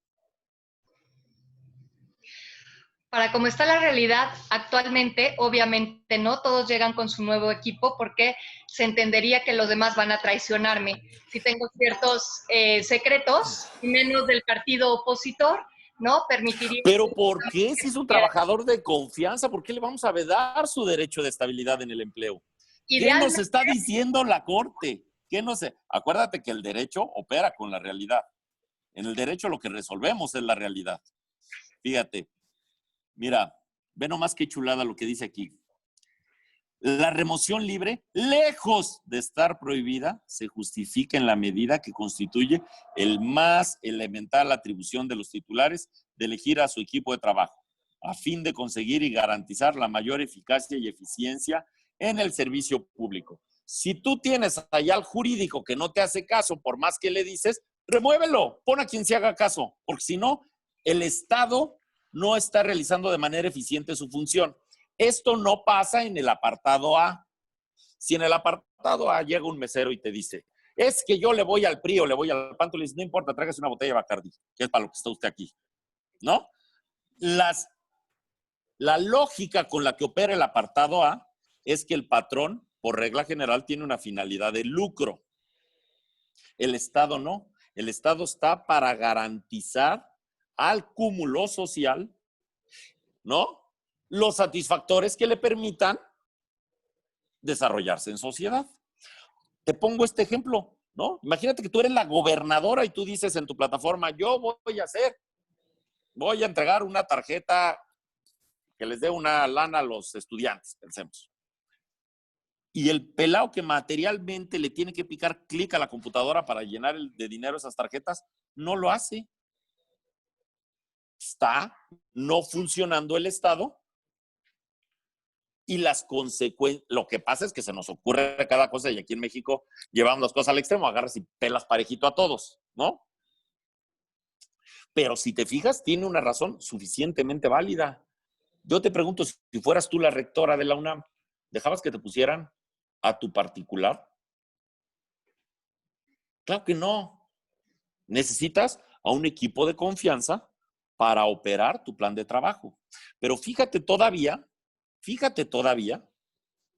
Para cómo está la realidad actualmente, obviamente no todos llegan con su nuevo equipo porque se entendería que los demás van a traicionarme. Si tengo ciertos secretos, y menos del partido opositor, ¿no? Permitiría... ¿Pero por qué? Si es un trabajador de confianza, ¿por qué le vamos a vedar su derecho de estabilidad en el empleo? ¿Qué nos está diciendo la Corte? ¿Qué no sé? Acuérdate que el derecho opera con la realidad. En el derecho lo que resolvemos es la realidad. Fíjate. Mira, ve nomás qué chulada lo que dice aquí. La remoción libre, lejos de estar prohibida, se justifica en la medida que constituye el más elemental atribución de los titulares de elegir a su equipo de trabajo, a fin de conseguir y garantizar la mayor eficacia y eficiencia en el servicio público. Si tú tienes allá al jurídico que no te hace caso, por más que le dices, remuévelo, pon a quien se haga caso, porque si no, el Estado no está realizando de manera eficiente su función. Esto no pasa en el apartado A. Si en el apartado A llega un mesero y te dice, es que yo le voy al PRI o le voy al PAN, tú le dices, no importa, tráigase una botella de Bacardi, que es para lo que está usted aquí, ¿no? La lógica con la que opera el apartado A es que el patrón, por regla general, tiene una finalidad de lucro. El Estado no. El Estado está para garantizar al cúmulo social, ¿no?, los satisfactores que le permitan desarrollarse en sociedad. Te pongo este ejemplo, ¿no? Imagínate que tú eres la gobernadora y tú dices en tu plataforma, yo voy a entregar una tarjeta que les dé una lana a los estudiantes, pensemos. Y el pelado que materialmente le tiene que picar clic a la computadora para llenar de dinero esas tarjetas, no lo hace. Está no funcionando el Estado y las consecuencias. Lo que pasa es que se nos ocurre cada cosa y aquí en México llevamos las cosas al extremo, agarras y pelas parejito a todos, ¿no? Pero si te fijas, tiene una razón suficientemente válida. Yo te pregunto, si fueras tú la rectora de la UNAM, ¿dejabas que te pusieran a tu particular? Claro que no. Necesitas a un equipo de confianza para operar tu plan de trabajo. Pero fíjate todavía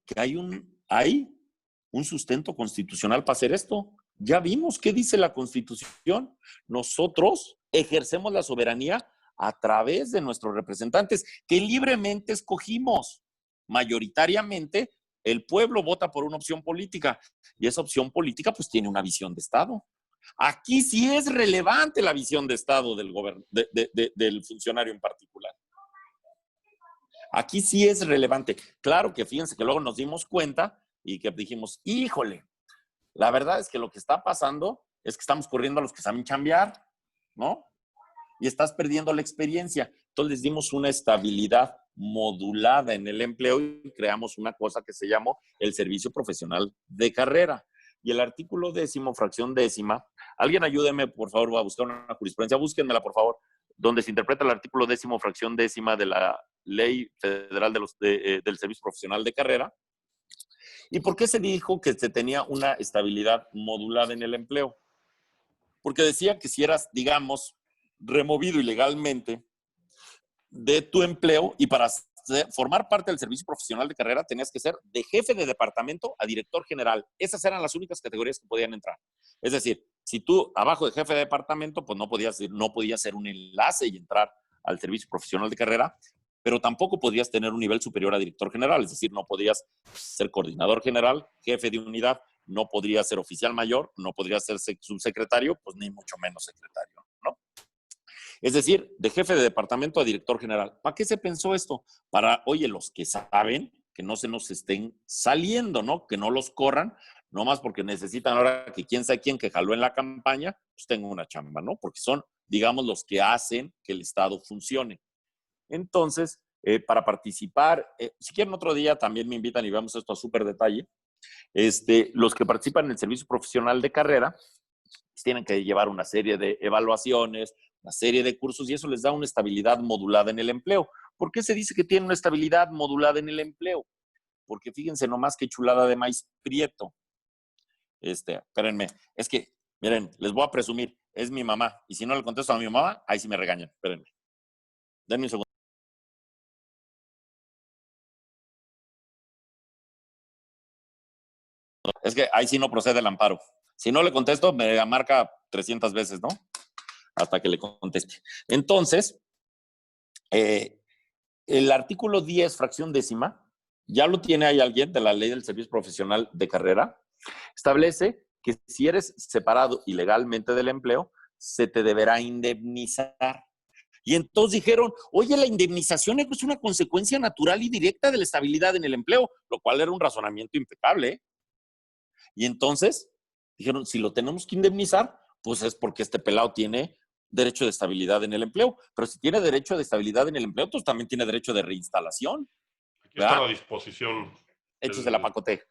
que hay un sustento constitucional para hacer esto. Ya vimos qué dice la Constitución. Nosotros ejercemos la soberanía a través de nuestros representantes que libremente escogimos. Mayoritariamente, el pueblo vota por una opción política y esa opción política pues tiene una visión de Estado. Aquí sí es relevante la visión de Estado del funcionario en particular. Aquí sí es relevante. Claro que fíjense que luego nos dimos cuenta y que dijimos, híjole, la verdad es que lo que está pasando es que estamos corriendo a los que saben chambear, ¿no? Y estás perdiendo la experiencia. Entonces les dimos una estabilidad modulada en el empleo y creamos una cosa que se llamó el servicio profesional de carrera. Y el artículo 10º, fracción 10ª, alguien ayúdeme, por favor, a buscar una jurisprudencia, búsquenmela, por favor, donde se interpreta el artículo 10º, fracción 10ª de la Ley Federal del Servicio Profesional de Carrera. ¿Y por qué se dijo que se tenía una estabilidad modulada en el empleo? Porque decía que si eras, digamos, removido ilegalmente de tu empleo y para formar parte del servicio profesional de carrera tenías que ser de jefe de departamento a director general. Esas eran las únicas categorías que podían entrar. Es decir, si tú abajo de jefe de departamento, pues no podías ser un enlace y entrar al servicio profesional de carrera, pero tampoco podías tener un nivel superior a director general. Es decir, no podías ser coordinador general, jefe de unidad, no podrías ser oficial mayor, no podrías ser subsecretario, pues ni mucho menos secretario, ¿no? Es decir, de jefe de departamento a director general. ¿Para qué se pensó esto? Para, oye, los que saben, que no se nos estén saliendo, ¿no? Que no los corran, no más porque necesitan ahora que quién sabe quién que jaló en la campaña, pues tenga una chamba, ¿no? Porque son, digamos, los que hacen que el Estado funcione. Entonces, para participar, si quieren otro día también me invitan y vemos esto a súper detalle, los que participan en el servicio profesional de carrera, pues tienen que llevar una serie de evaluaciones, una serie de cursos y eso les da una estabilidad modulada en el empleo. ¿Por qué se dice que tiene una estabilidad modulada en el empleo? porque fíjense nomás qué chulada de maíz prieto. Espérenme, es que, miren, les voy a presumir, es mi mamá, y si no le contesto a mi mamá, ahí sí me regañan, espérenme. Denme un segundo. Es que ahí sí no procede el amparo. Si no le contesto, me marca 300 veces, ¿no? Hasta que le conteste. Entonces, el artículo 10, fracción décima, ya lo tiene ahí alguien de la ley del servicio profesional de carrera, establece que si eres separado ilegalmente del empleo, se te deberá indemnizar. Y entonces dijeron, oye, la indemnización es una consecuencia natural y directa de la estabilidad en el empleo, lo cual era un razonamiento impecable, ¿eh? Y entonces dijeron, si lo tenemos que indemnizar, pues es porque este pelado tiene derecho de estabilidad en el empleo. Pero si tiene derecho de estabilidad en el empleo, pues también tiene derecho de reinstalación. Aquí está la disposición. Échese la pacote.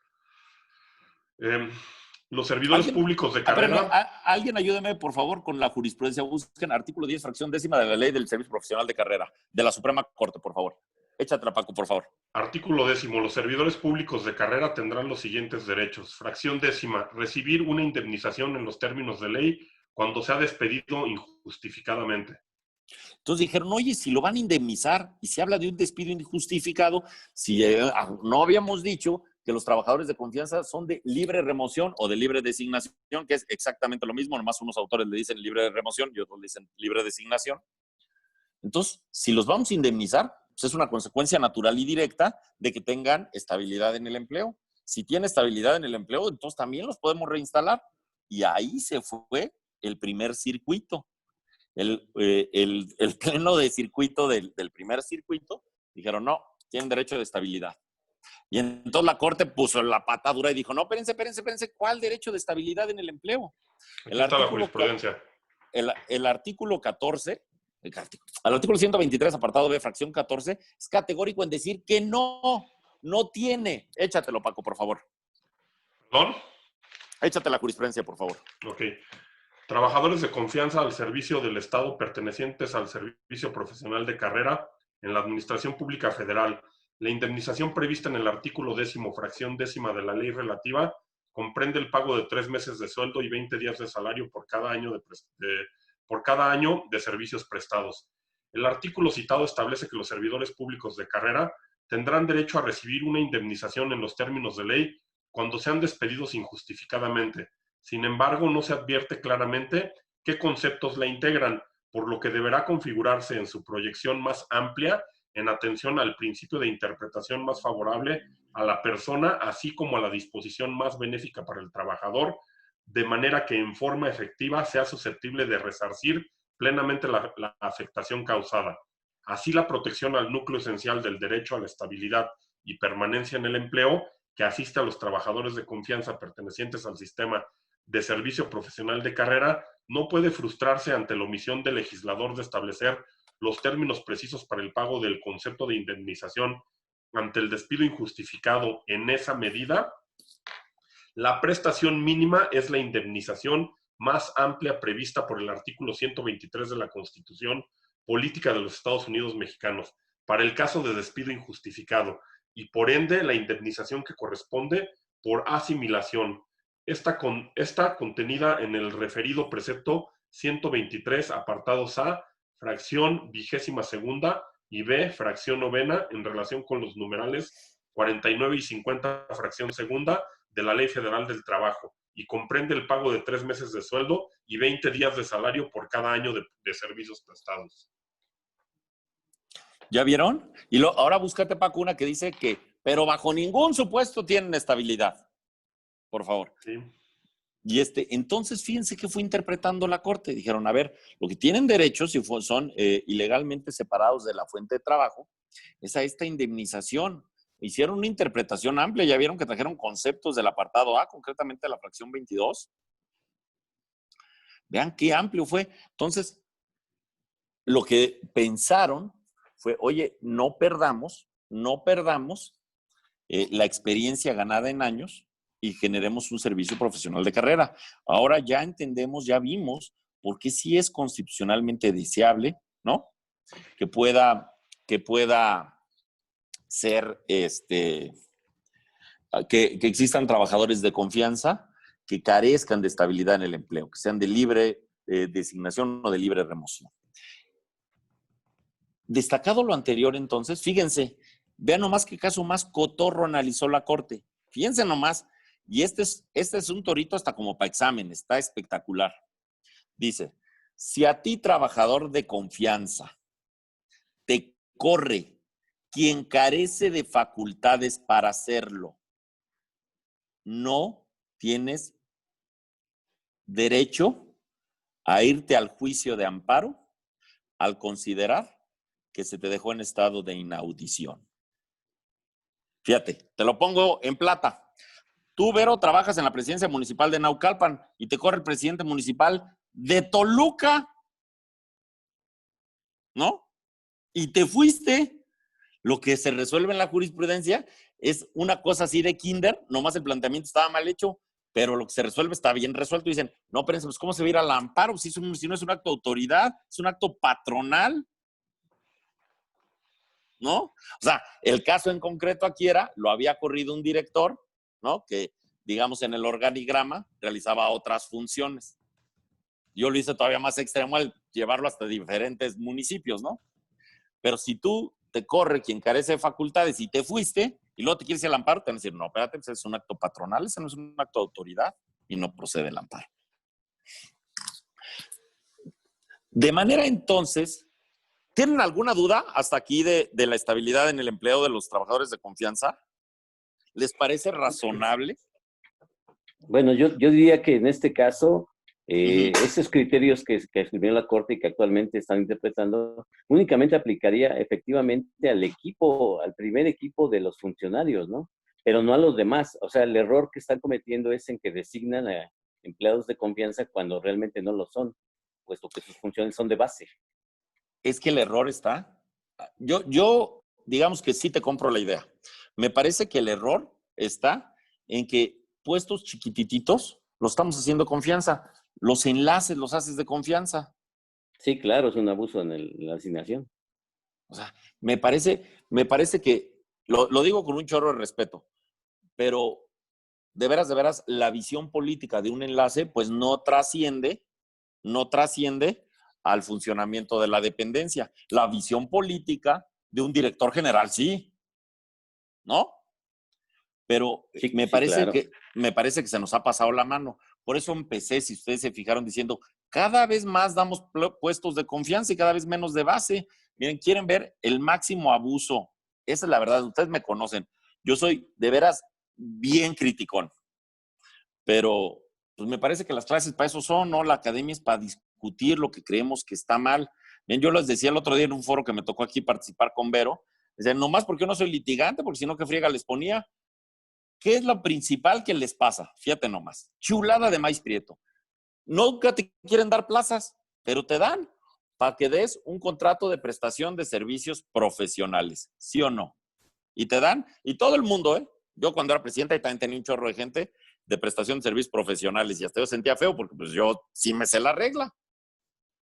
Los servidores públicos de carrera. Alguien ayúdeme, por favor, con la jurisprudencia. Busquen artículo 10, fracción décima de la ley del servicio profesional de carrera, de la Suprema Corte, por favor. Échatela, Paco, por favor. Artículo 10. Los servidores públicos de carrera tendrán los siguientes derechos. Fracción décima. Recibir una indemnización en los términos de ley cuando se ha despedido injustificadamente. Entonces dijeron, oye, si lo van a indemnizar y se habla de un despido injustificado, si no habíamos dicho que los trabajadores de confianza son de libre remoción o de libre designación, que es exactamente lo mismo, nomás unos autores le dicen libre remoción y otros le dicen libre designación. Entonces, si los vamos a indemnizar, pues es una consecuencia natural y directa de que tengan estabilidad en el empleo. Si tiene estabilidad en el empleo, entonces también los podemos reinstalar. Y ahí se fue el primer circuito. El pleno de circuito del primer circuito, dijeron, no, tienen derecho de estabilidad. Y entonces la Corte puso la pata dura y dijo, no, espérense, ¿cuál derecho de estabilidad en el empleo? Aquí está la jurisprudencia. El artículo 14, el artículo 123, apartado B, fracción 14, es categórico en decir que no tiene. Échatelo, Paco, por favor. ¿Perdón? Échate la jurisprudencia, por favor. Ok. Trabajadores de confianza al servicio del Estado pertenecientes al servicio profesional de carrera en la Administración Pública Federal. La indemnización prevista en el artículo 10, fracción décima de la ley relativa, comprende el pago de 3 meses de sueldo y 20 días de salario por cada año de servicios prestados. El artículo citado establece que los servidores públicos de carrera tendrán derecho a recibir una indemnización en los términos de ley cuando sean despedidos injustificadamente. Sin embargo, no se advierte claramente qué conceptos la integran, por lo que deberá configurarse en su proyección más amplia en atención al principio de interpretación más favorable a la persona, así como a la disposición más benéfica para el trabajador, de manera que en forma efectiva sea susceptible de resarcir plenamente la afectación causada. Así, la protección al núcleo esencial del derecho a la estabilidad y permanencia en el empleo, que asiste a los trabajadores de confianza pertenecientes al sistema de servicio profesional de carrera, no puede frustrarse ante la omisión del legislador de establecer los términos precisos para el pago del concepto de indemnización ante el despido injustificado. En esa medida, la prestación mínima es la indemnización más amplia prevista por el artículo 123 de la Constitución Política de los Estados Unidos Mexicanos para el caso de despido injustificado y por ende la indemnización que corresponde por asimilación. Esta contenida en el referido precepto 123, apartados A, fracción 22ª y B, fracción 9ª, en relación con los numerales 49 y 50, fracción 2ª, de la Ley Federal del Trabajo, y comprende el pago de 3 meses de sueldo y 20 días de salario por cada año de servicios prestados. ¿Ya vieron? Y ahora búscate, Paco, una que dice que, pero bajo ningún supuesto tienen estabilidad. Por favor. Sí. Y entonces fíjense que fue interpretando la Corte. Dijeron, a ver, lo que tienen derecho, si son ilegalmente separados de la fuente de trabajo, es a esta indemnización. Hicieron una interpretación amplia, ya vieron que trajeron conceptos del apartado A, concretamente la fracción 22. Vean qué amplio fue. Entonces, lo que pensaron fue, oye, no perdamos la experiencia ganada en años y generemos un servicio profesional de carrera. Ahora ya entendemos, ya vimos por qué sí es constitucionalmente deseable, ¿no? Que pueda ser que existan trabajadores de confianza que carezcan de estabilidad en el empleo, que sean de libre designación o de libre remoción. Destacado lo anterior, entonces, fíjense, vean nomás qué caso más cotorro analizó la Corte. Fíjense nomás, y este es un torito hasta como para examen, está espectacular. Dice, si a ti, trabajador de confianza, te corre quien carece de facultades para hacerlo, no tienes derecho a irte al juicio de amparo al considerar que se te dejó en estado de inaudición. Fíjate, te lo pongo en plata. Tú, Vero, trabajas en la presidencia municipal de Naucalpan y te corre el presidente municipal de Toluca, ¿no? Y te fuiste. Lo que se resuelve en la jurisprudencia es una cosa así de kinder, nomás el planteamiento estaba mal hecho, pero lo que se resuelve está bien resuelto. Y dicen, no, pero pues ¿cómo se va a ir al amparo? Si no es un acto de autoridad, es un acto patronal, ¿no? O sea, el caso en concreto aquí lo había corrido un director, ¿no? Que, digamos, en el organigrama realizaba otras funciones. Yo lo hice todavía más extremo al llevarlo hasta diferentes municipios, ¿no? Pero si tú te corre quien carece de facultades y te fuiste, y luego te quieres ir al amparo, te van a decir, no, espérate, pues es un acto patronal, ese no es un acto de autoridad, y no procede el amparo. De manera entonces, ¿tienen alguna duda hasta aquí de la estabilidad en el empleo de los trabajadores de confianza? ¿Les parece razonable? Bueno, yo diría que en este caso, esos criterios que escribió la Corte y que actualmente están interpretando, únicamente aplicaría efectivamente al equipo, al primer equipo de los funcionarios, ¿no? Pero no a los demás. O sea, el error que están cometiendo es en que designan a empleados de confianza cuando realmente no lo son, puesto que sus funciones son de base. Es que el error está. Yo digamos que sí te compro la idea. Me parece que el error está en que puestos chiquitititos los estamos haciendo confianza. Los enlaces los haces de confianza. Sí, claro, es un abuso en la asignación. O sea, me parece que, lo digo con un chorro de respeto, pero de veras, la visión política de un enlace, pues no trasciende al funcionamiento de la dependencia. La visión política de un director general, sí, ¿no? Pero Sí, me sí, parece claro. me parece que se nos ha pasado la mano. Por eso empecé, si ustedes se fijaron, diciendo, cada vez más damos puestos de confianza y cada vez menos de base. Miren, quieren ver el máximo abuso. Esa es la verdad, ustedes me conocen. Yo soy, de veras, bien criticón. Pero pues me parece que las clases para eso son, ¿no? La academia es para discutir lo que creemos que está mal. Bien, yo les decía el otro día en un foro que me tocó aquí participar con Vero, decía, nomás porque yo no soy litigante, porque si no, ¿qué friega les ponía? ¿Qué es lo principal que les pasa? Fíjate nomás, chulada de maíz prieto. Nunca te quieren dar plazas, pero te dan para que des un contrato de prestación de servicios profesionales, ¿sí o no? Y te dan, y todo el mundo, ¿eh? Yo cuando era presidenta y también tenía un chorro de gente de prestación de servicios profesionales y hasta yo sentía feo porque pues yo sí me sé la regla.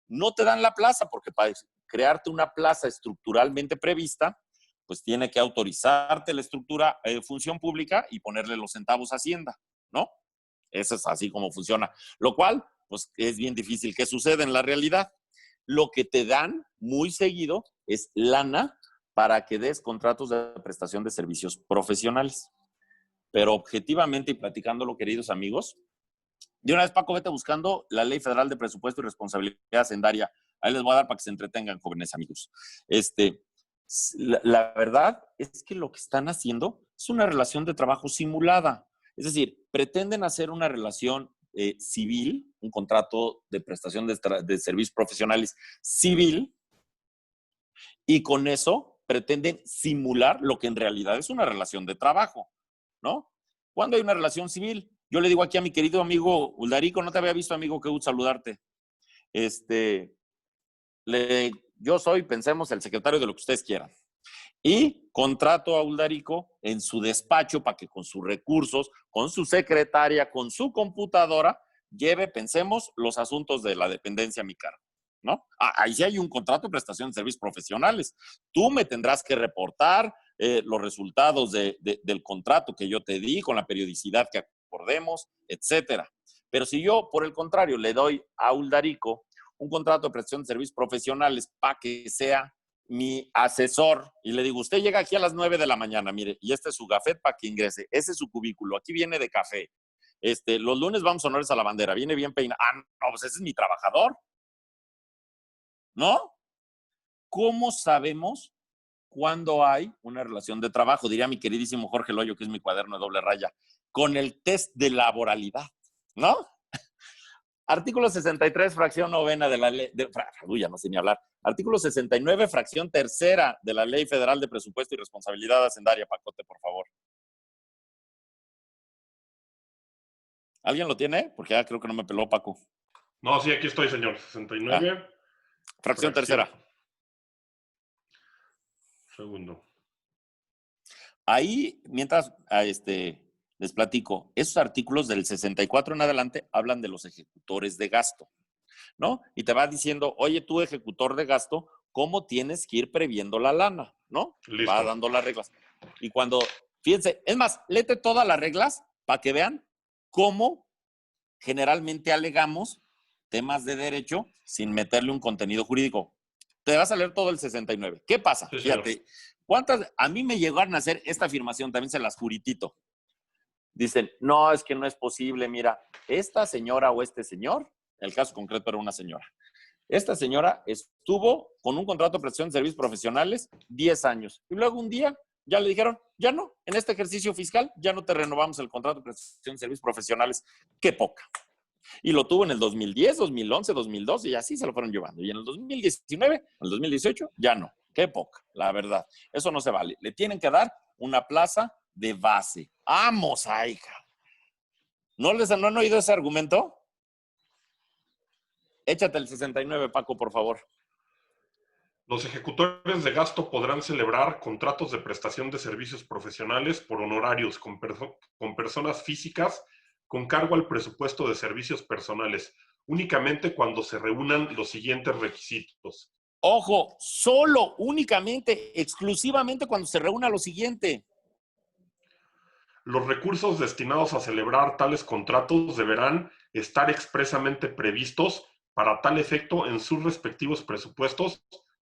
No te dan la plaza porque para crearte una plaza estructuralmente prevista, pues tiene que autorizarte la estructura función pública y ponerle los centavos a Hacienda, ¿no? Eso es así como funciona. Lo cual, pues es bien difícil que suceda en la realidad. Lo que te dan muy seguido es lana para que des contratos de prestación de servicios profesionales. Pero objetivamente y platicándolo, queridos amigos, de una vez, Paco, vete buscando la Ley Federal de Presupuesto y Responsabilidad Hacendaria. Ahí les voy a dar para que se entretengan, jóvenes amigos. La verdad es que lo que están haciendo es una relación de trabajo simulada. Es decir, pretenden hacer una relación civil, un contrato de prestación de servicios profesionales civil, y con eso pretenden simular lo que en realidad es una relación de trabajo, ¿no? ¿Cuándo hay una relación civil? Yo le digo aquí a mi querido amigo Uldarico, no te había visto, amigo, qué gusto saludarte. Yo soy, pensemos, el secretario de lo que ustedes quieran. Y contrato a Uldarico en su despacho para que con sus recursos, con su secretaria, con su computadora, lleve, pensemos, los asuntos de la dependencia a mi cargo, ¿no? Ahí sí hay un contrato de prestación de servicios profesionales. Tú me tendrás que reportar, los resultados del contrato que yo te di, con la periodicidad que acordemos, etcétera. Pero si yo, por el contrario, le doy a Uldarico un contrato de prestación de servicios profesionales para que sea mi asesor y le digo, usted llega aquí a las 9 de la mañana, mire, y este es su gafet para que ingrese, ese es su cubículo, aquí viene de café, los lunes vamos a honores a la bandera, viene bien peinado, no, pues ese es mi trabajador, ¿no? ¿Cómo sabemos cuándo hay una relación de trabajo? Diría mi queridísimo Jorge Loyo, que es mi cuaderno de doble raya, con el test de laboralidad, ¿no? Artículo 63, fracción novena de la ley, ya no sé ni hablar. Artículo 69, fracción tercera de la Ley Federal de Presupuesto y Responsabilidad Hacendaria. Pacote, por favor. ¿Alguien lo tiene? Porque ya creo que no me peló, Paco. No, sí, aquí estoy, señor. 69. Fracción tercera. Segundo. Ahí, mientras les platico, esos artículos del 64 en adelante hablan de los ejecutores de gasto, ¿no? Y te va diciendo, oye, tú ejecutor de gasto, ¿cómo tienes que ir previendo la lana? ¿No? Listo. Va dando las reglas. Y cuando, fíjense, es más, léete todas las reglas para que vean cómo generalmente alegamos temas de derecho sin meterle un contenido jurídico. Te vas a leer todo el 69. ¿Qué pasa? Sí, fíjate, ¿cuántas? A mí me llegaron a hacer esta afirmación, también se las juritito. Dicen, no, es que no es posible, mira, esta señora o este señor, el caso concreto era una señora, esta señora estuvo con un contrato de prestación de servicios profesionales 10 años y luego un día ya le dijeron, ya no, en este ejercicio fiscal ya no te renovamos el contrato de prestación de servicios profesionales. ¡Qué poca! Y lo tuvo en el 2010, 2011, 2012 y así se lo fueron llevando. Y en el 2019, en el 2018, ya no. ¡Qué poca! La verdad, eso no se vale. Le tienen que dar una plaza de base. ¡Vamos, hija! ¿No han oído ese argumento? Échate el 69, Paco, por favor. Los ejecutores de gasto podrán celebrar contratos de prestación de servicios profesionales por honorarios con personas físicas con cargo al presupuesto de servicios personales, únicamente cuando se reúnan los siguientes requisitos. Ojo, solo, únicamente, exclusivamente cuando se reúna lo siguiente. Los recursos destinados a celebrar tales contratos deberán estar expresamente previstos para tal efecto en sus respectivos presupuestos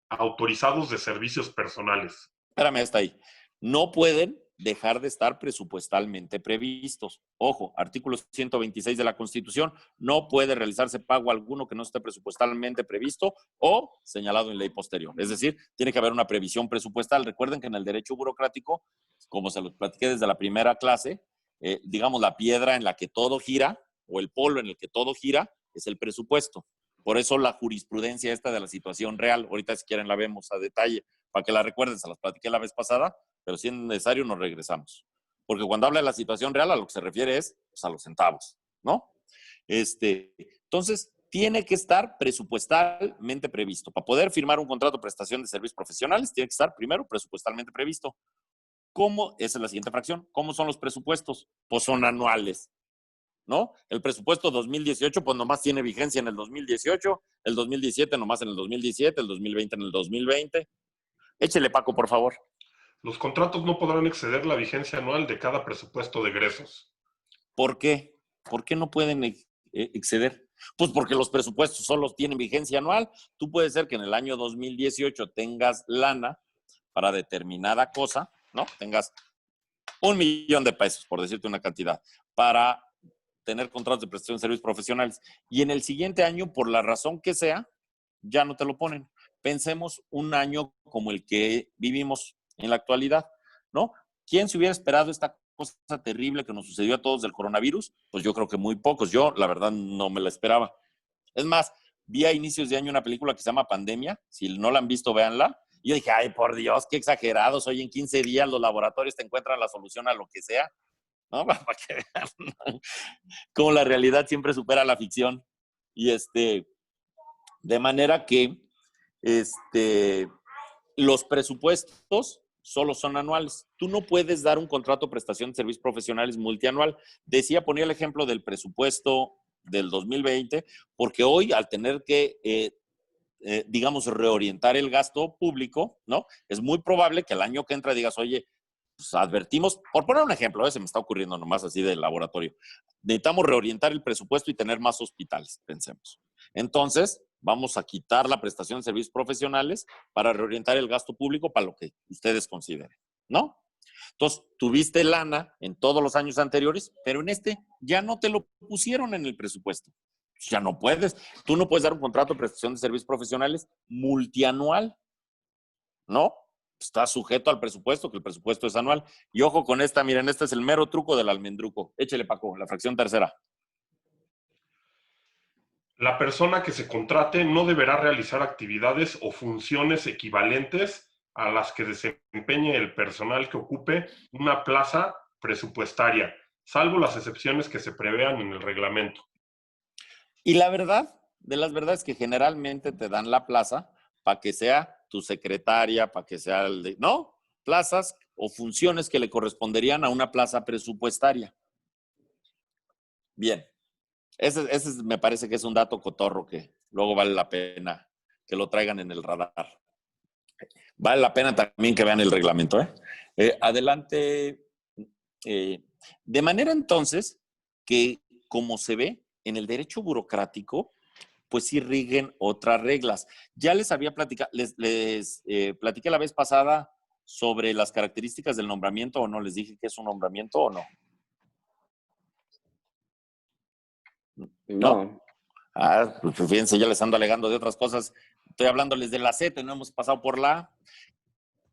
autorizados de servicios personales. Espérame, hasta ahí. No pueden dejar de estar presupuestalmente previstos. Ojo, artículo 126 de la Constitución, no puede realizarse pago alguno que no esté presupuestalmente previsto o señalado en ley posterior. Es decir, tiene que haber una previsión presupuestal. Recuerden que en el derecho burocrático, como se los platiqué desde la primera clase, digamos, la piedra en la que todo gira o el polo en el que todo gira es el presupuesto. Por eso la jurisprudencia esta de la situación real, ahorita si quieren la vemos a detalle, para que la recuerden, se las platiqué la vez pasada, pero si es necesario nos regresamos. Porque cuando habla de la situación real, a lo que se refiere es pues, a los centavos, ¿no? Entonces, tiene que estar presupuestalmente previsto. Para poder firmar un contrato de prestación de servicios profesionales, tiene que estar primero presupuestalmente previsto. ¿Cómo? Esa es la siguiente fracción. ¿Cómo son los presupuestos? Pues son anuales, ¿no? El presupuesto 2018, pues nomás tiene vigencia en el 2018, el 2017 nomás en el 2017, el 2020 en el 2020. Échele, Paco, por favor. Los contratos no podrán exceder la vigencia anual de cada presupuesto de egresos. ¿Por qué? ¿Por qué no pueden exceder? Pues porque los presupuestos solo tienen vigencia anual. Tú puedes ser que en el año 2018 tengas lana para determinada cosa, ¿no? Tengas $1,000,000, por decirte una cantidad, para tener contratos de prestación de servicios profesionales. Y en el siguiente año, por la razón que sea, ya no te lo ponen. Pensemos un año como el que vivimos en la actualidad, ¿no? ¿Quién se hubiera esperado esta cosa terrible que nos sucedió a todos del coronavirus? Pues yo creo que muy pocos. Yo, la verdad, no me la esperaba. Es más, vi a inicios de año una película que se llama Pandemia. Si no la han visto, véanla. Y yo dije, ay, por Dios, qué exagerados. Hoy en 15 días los laboratorios te encuentran la solución a lo que sea, ¿no? Para que vean cómo la realidad siempre supera la ficción. Y de manera que los presupuestos solo son anuales. Tú no puedes dar un contrato de prestación de servicios profesionales multianual. Ponía el ejemplo del presupuesto del 2020, porque hoy al tener que digamos, reorientar el gasto público, ¿no? Es muy probable que el año que entra digas, oye, pues advertimos, por poner un ejemplo, se me está ocurriendo nomás así del laboratorio, necesitamos reorientar el presupuesto y tener más hospitales, pensemos. Entonces, vamos a quitar la prestación de servicios profesionales para reorientar el gasto público para lo que ustedes consideren, ¿no? Entonces, tuviste lana en todos los años anteriores, pero en este ya no te lo pusieron en el presupuesto. Ya no puedes. Tú no puedes dar un contrato de prestación de servicios profesionales multianual, ¿no? Está sujeto al presupuesto, que el presupuesto es anual. Y ojo con esta, miren, este es el mero truco del almendruco. Échele, Paco, la fracción tercera. La persona que se contrate no deberá realizar actividades o funciones equivalentes a las que desempeñe el personal que ocupe una plaza presupuestaria, salvo las excepciones que se prevean en el reglamento. Y la verdad, de las verdades que generalmente te dan la plaza para que sea tu secretaria, para que sea el de, ¿no? Plazas o funciones que le corresponderían a una plaza presupuestaria. Bien. Ese me parece que es un dato cotorro que luego vale la pena que lo traigan en el radar. Vale la pena también que vean el reglamento, ¿eh? Adelante. De manera entonces que, como se ve, en el derecho burocrático, pues sí rigen otras reglas. Ya les había platicado, les platiqué la vez pasada sobre las características del nombramiento, o no, les dije que es un nombramiento o no. No. Pues fíjense, ya les ando alegando de otras cosas. Estoy hablándoles de la Z y no hemos pasado por la A.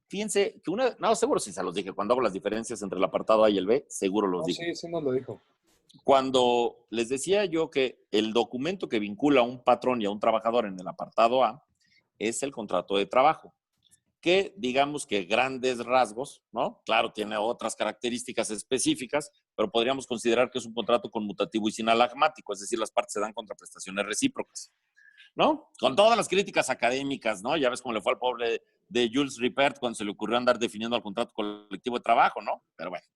Fíjense que seguro sí se los dije, cuando hago las diferencias entre el apartado A y el B, seguro los digo. Sí nos lo dijo. Cuando les decía yo que el documento que vincula a un patrón y a un trabajador en el apartado A es el contrato de trabajo, que digamos que grandes rasgos, ¿no? Claro, tiene otras características específicas, pero podríamos considerar que es un contrato conmutativo y sinalagmático, es decir, las partes se dan contraprestaciones recíprocas, ¿no? Con todas las críticas académicas, ¿no? Ya ves cómo le fue al pobre de Jules Ripert cuando se le ocurrió andar definiendo el contrato colectivo de trabajo, ¿no? Pero bueno,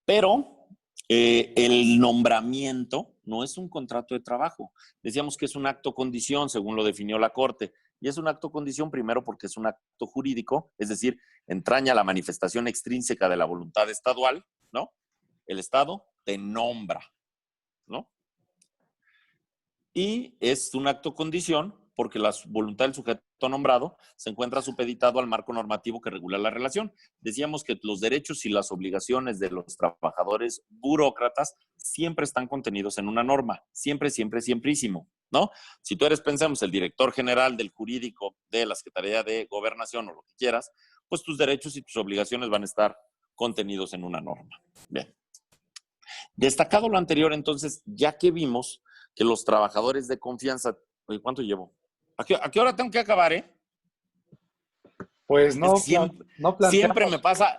pero el nombramiento no es un contrato de trabajo. Decíamos que es un acto condición, según lo definió la Corte. Y es un acto condición primero porque es un acto jurídico, es decir, entraña la manifestación extrínseca de la voluntad estadual, ¿no? El Estado te nombra, ¿no? Y es un acto condición porque la voluntad del sujeto nombrado se encuentra supeditado al marco normativo que regula la relación. Decíamos que los derechos y las obligaciones de los trabajadores burócratas siempre están contenidos en una norma, siempre, siempre, siemprísimo, ¿no? Si tú eres, pensemos, el director general del jurídico de la Secretaría de Gobernación o lo que quieras, pues tus derechos y tus obligaciones van a estar contenidos en una norma. Bien. Destacado lo anterior, entonces, ya que vimos que los trabajadores de confianza, oye, ¿cuánto llevo? ¿A qué hora tengo que acabar, Pues no, es que siempre me pasa,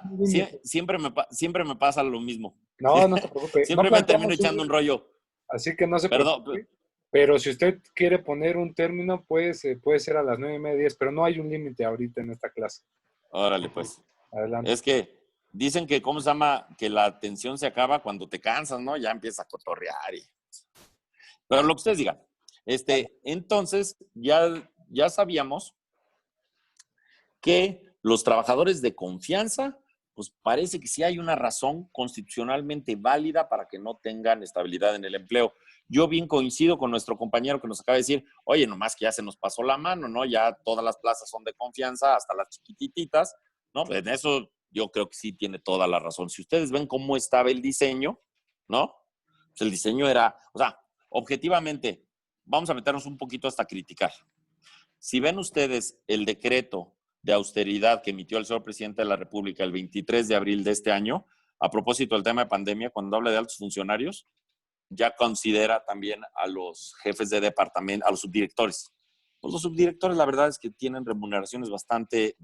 siempre me pasa lo mismo. No se preocupe. Siempre me termino echando un rollo. Así que no se preocupe. Pero si usted quiere poner un término, pues puede ser a las 9:30, pero no hay un límite ahorita en esta clase. Órale, pues. Adelante. Es que dicen que, ¿cómo se llama? Que la atención se acaba cuando te cansas, ¿no? Ya empiezas a cotorrear. Pero lo que ustedes digan. Entonces, ya sabíamos que los trabajadores de confianza, pues parece que sí hay una razón constitucionalmente válida para que no tengan estabilidad en el empleo. Yo bien coincido con nuestro compañero que nos acaba de decir, oye, nomás que ya se nos pasó la mano, ¿no? Ya todas las plazas son de confianza, hasta las chiquititas, ¿no? En eso yo creo que sí tiene toda la razón. Si ustedes ven cómo estaba el diseño, ¿no? Pues el diseño era, o sea, objetivamente, vamos a meternos un poquito hasta criticar. Si ven ustedes el decreto de austeridad que emitió el señor presidente de la República el 23 de abril de este año, a propósito del tema de pandemia, cuando habla de altos funcionarios, ya considera también a los jefes de departamento, a los subdirectores. Pues los subdirectores, la verdad es que tienen remuneraciones bastante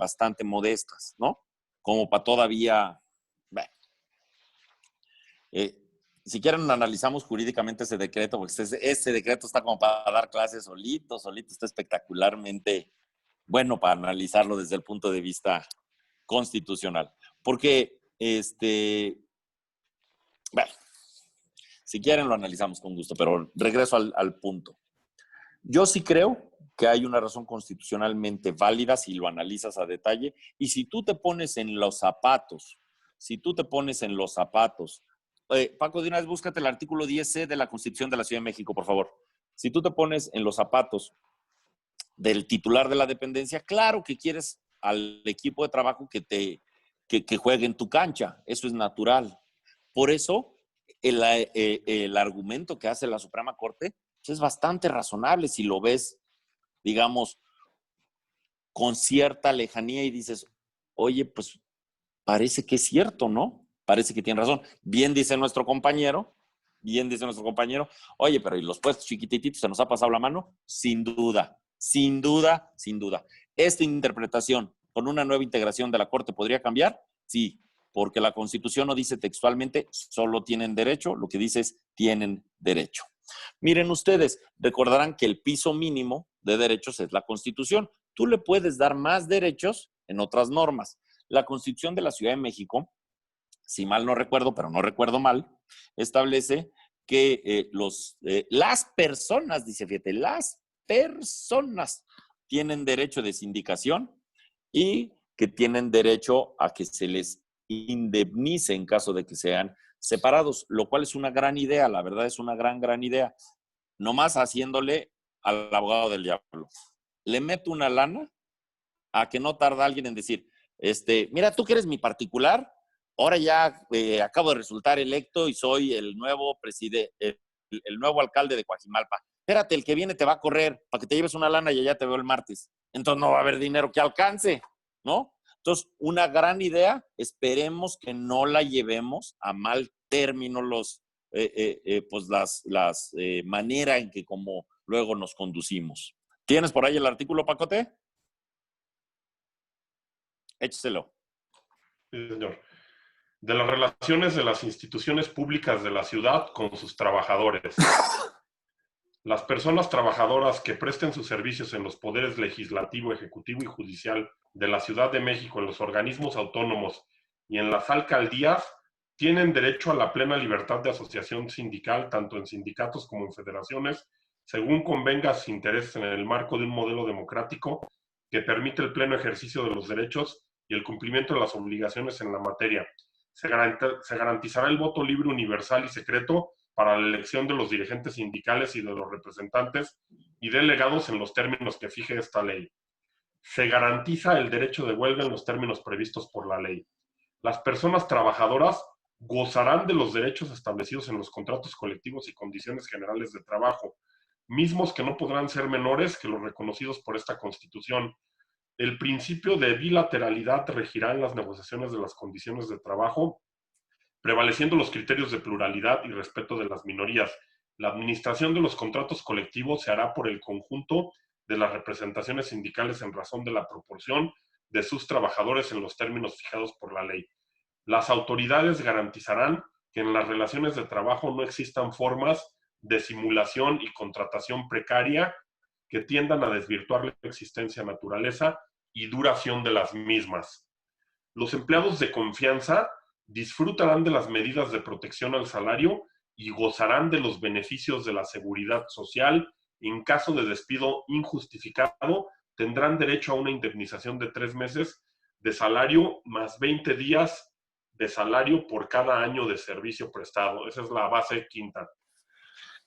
modestas, ¿no? Como para todavía... Bueno. Si quieren, analizamos jurídicamente ese decreto, porque ese decreto está como para dar clases solito, está espectacularmente bueno para analizarlo desde el punto de vista constitucional. Porque, bueno, si quieren lo analizamos con gusto, pero regreso al punto. Yo sí creo que hay una razón constitucionalmente válida si lo analizas a detalle, y si tú te pones en los zapatos, Paco, de una vez búscate el artículo 10C de la Constitución de la Ciudad de México, por favor. Si tú te pones en los zapatos del titular de la dependencia, claro que quieres al equipo de trabajo que juegue en tu cancha, eso es natural. Por eso, el argumento que hace la Suprema Corte es bastante razonable si lo ves, digamos, con cierta lejanía y dices, oye, pues parece que es cierto, ¿no? Parece que tiene razón. Bien dice nuestro compañero, oye, pero ¿y los puestos chiquititos se nos ha pasado la mano? Sin duda. ¿Esta interpretación con una nueva integración de la Corte podría cambiar? Sí, porque la Constitución no dice textualmente solo tienen derecho, lo que dice es tienen derecho. Miren ustedes, recordarán que el piso mínimo de derechos es la Constitución. Tú le puedes dar más derechos en otras normas. La Constitución de la Ciudad de México, si mal no recuerdo, pero no recuerdo mal, establece que las personas, dice, fíjate, las personas tienen derecho de sindicación y que tienen derecho a que se les indemnice en caso de que sean separados, lo cual es una gran idea, la verdad es una gran idea. Nomás haciéndole al abogado del diablo. Le meto una lana a que no tarda alguien en decir, mira, tú que eres mi particular, ahora ya acabo de resultar electo y soy el nuevo presidente, el nuevo alcalde de Coajimalpa. Espérate, el que viene te va a correr para que te lleves una lana y ya te veo el martes. Entonces no va a haber dinero que alcance, ¿no? Entonces, una gran idea, esperemos que no la llevemos a mal término pues las manera en que como luego nos conducimos. ¿Tienes por ahí el artículo, Pacote? Écheselo. Sí, señor. De las relaciones de las instituciones públicas de la ciudad con sus trabajadores. Las personas trabajadoras que presten sus servicios en los poderes legislativo, ejecutivo y judicial de la Ciudad de México, en los organismos autónomos y en las alcaldías, tienen derecho a la plena libertad de asociación sindical, tanto en sindicatos como en federaciones, según convenga sus intereses en el marco de un modelo democrático que permite el pleno ejercicio de los derechos y el cumplimiento de las obligaciones en la materia. Se garantizará el voto libre, universal y secreto para la elección de los dirigentes sindicales y de los representantes y delegados en los términos que fije esta ley. Se garantiza el derecho de huelga en los términos previstos por la ley. Las personas trabajadoras gozarán de los derechos establecidos en los contratos colectivos y condiciones generales de trabajo, mismos que no podrán ser menores que los reconocidos por esta Constitución. El principio de bilateralidad regirá en las negociaciones de las condiciones de trabajo, prevaleciendo los criterios de pluralidad y respeto de las minorías. La administración de los contratos colectivos se hará por el conjunto de las representaciones sindicales en razón de la proporción de sus trabajadores en los términos fijados por la ley. Las autoridades garantizarán que en las relaciones de trabajo no existan formas de simulación y contratación precaria que tiendan a desvirtuar la existencia, naturaleza y duración de las mismas. Los empleados de confianza disfrutarán de las medidas de protección al salario y gozarán de los beneficios de la seguridad social. En caso de despido injustificado, tendrán derecho a una indemnización de 3 meses de salario más 20 días de salario por cada año de servicio prestado. Esa es la base quinta.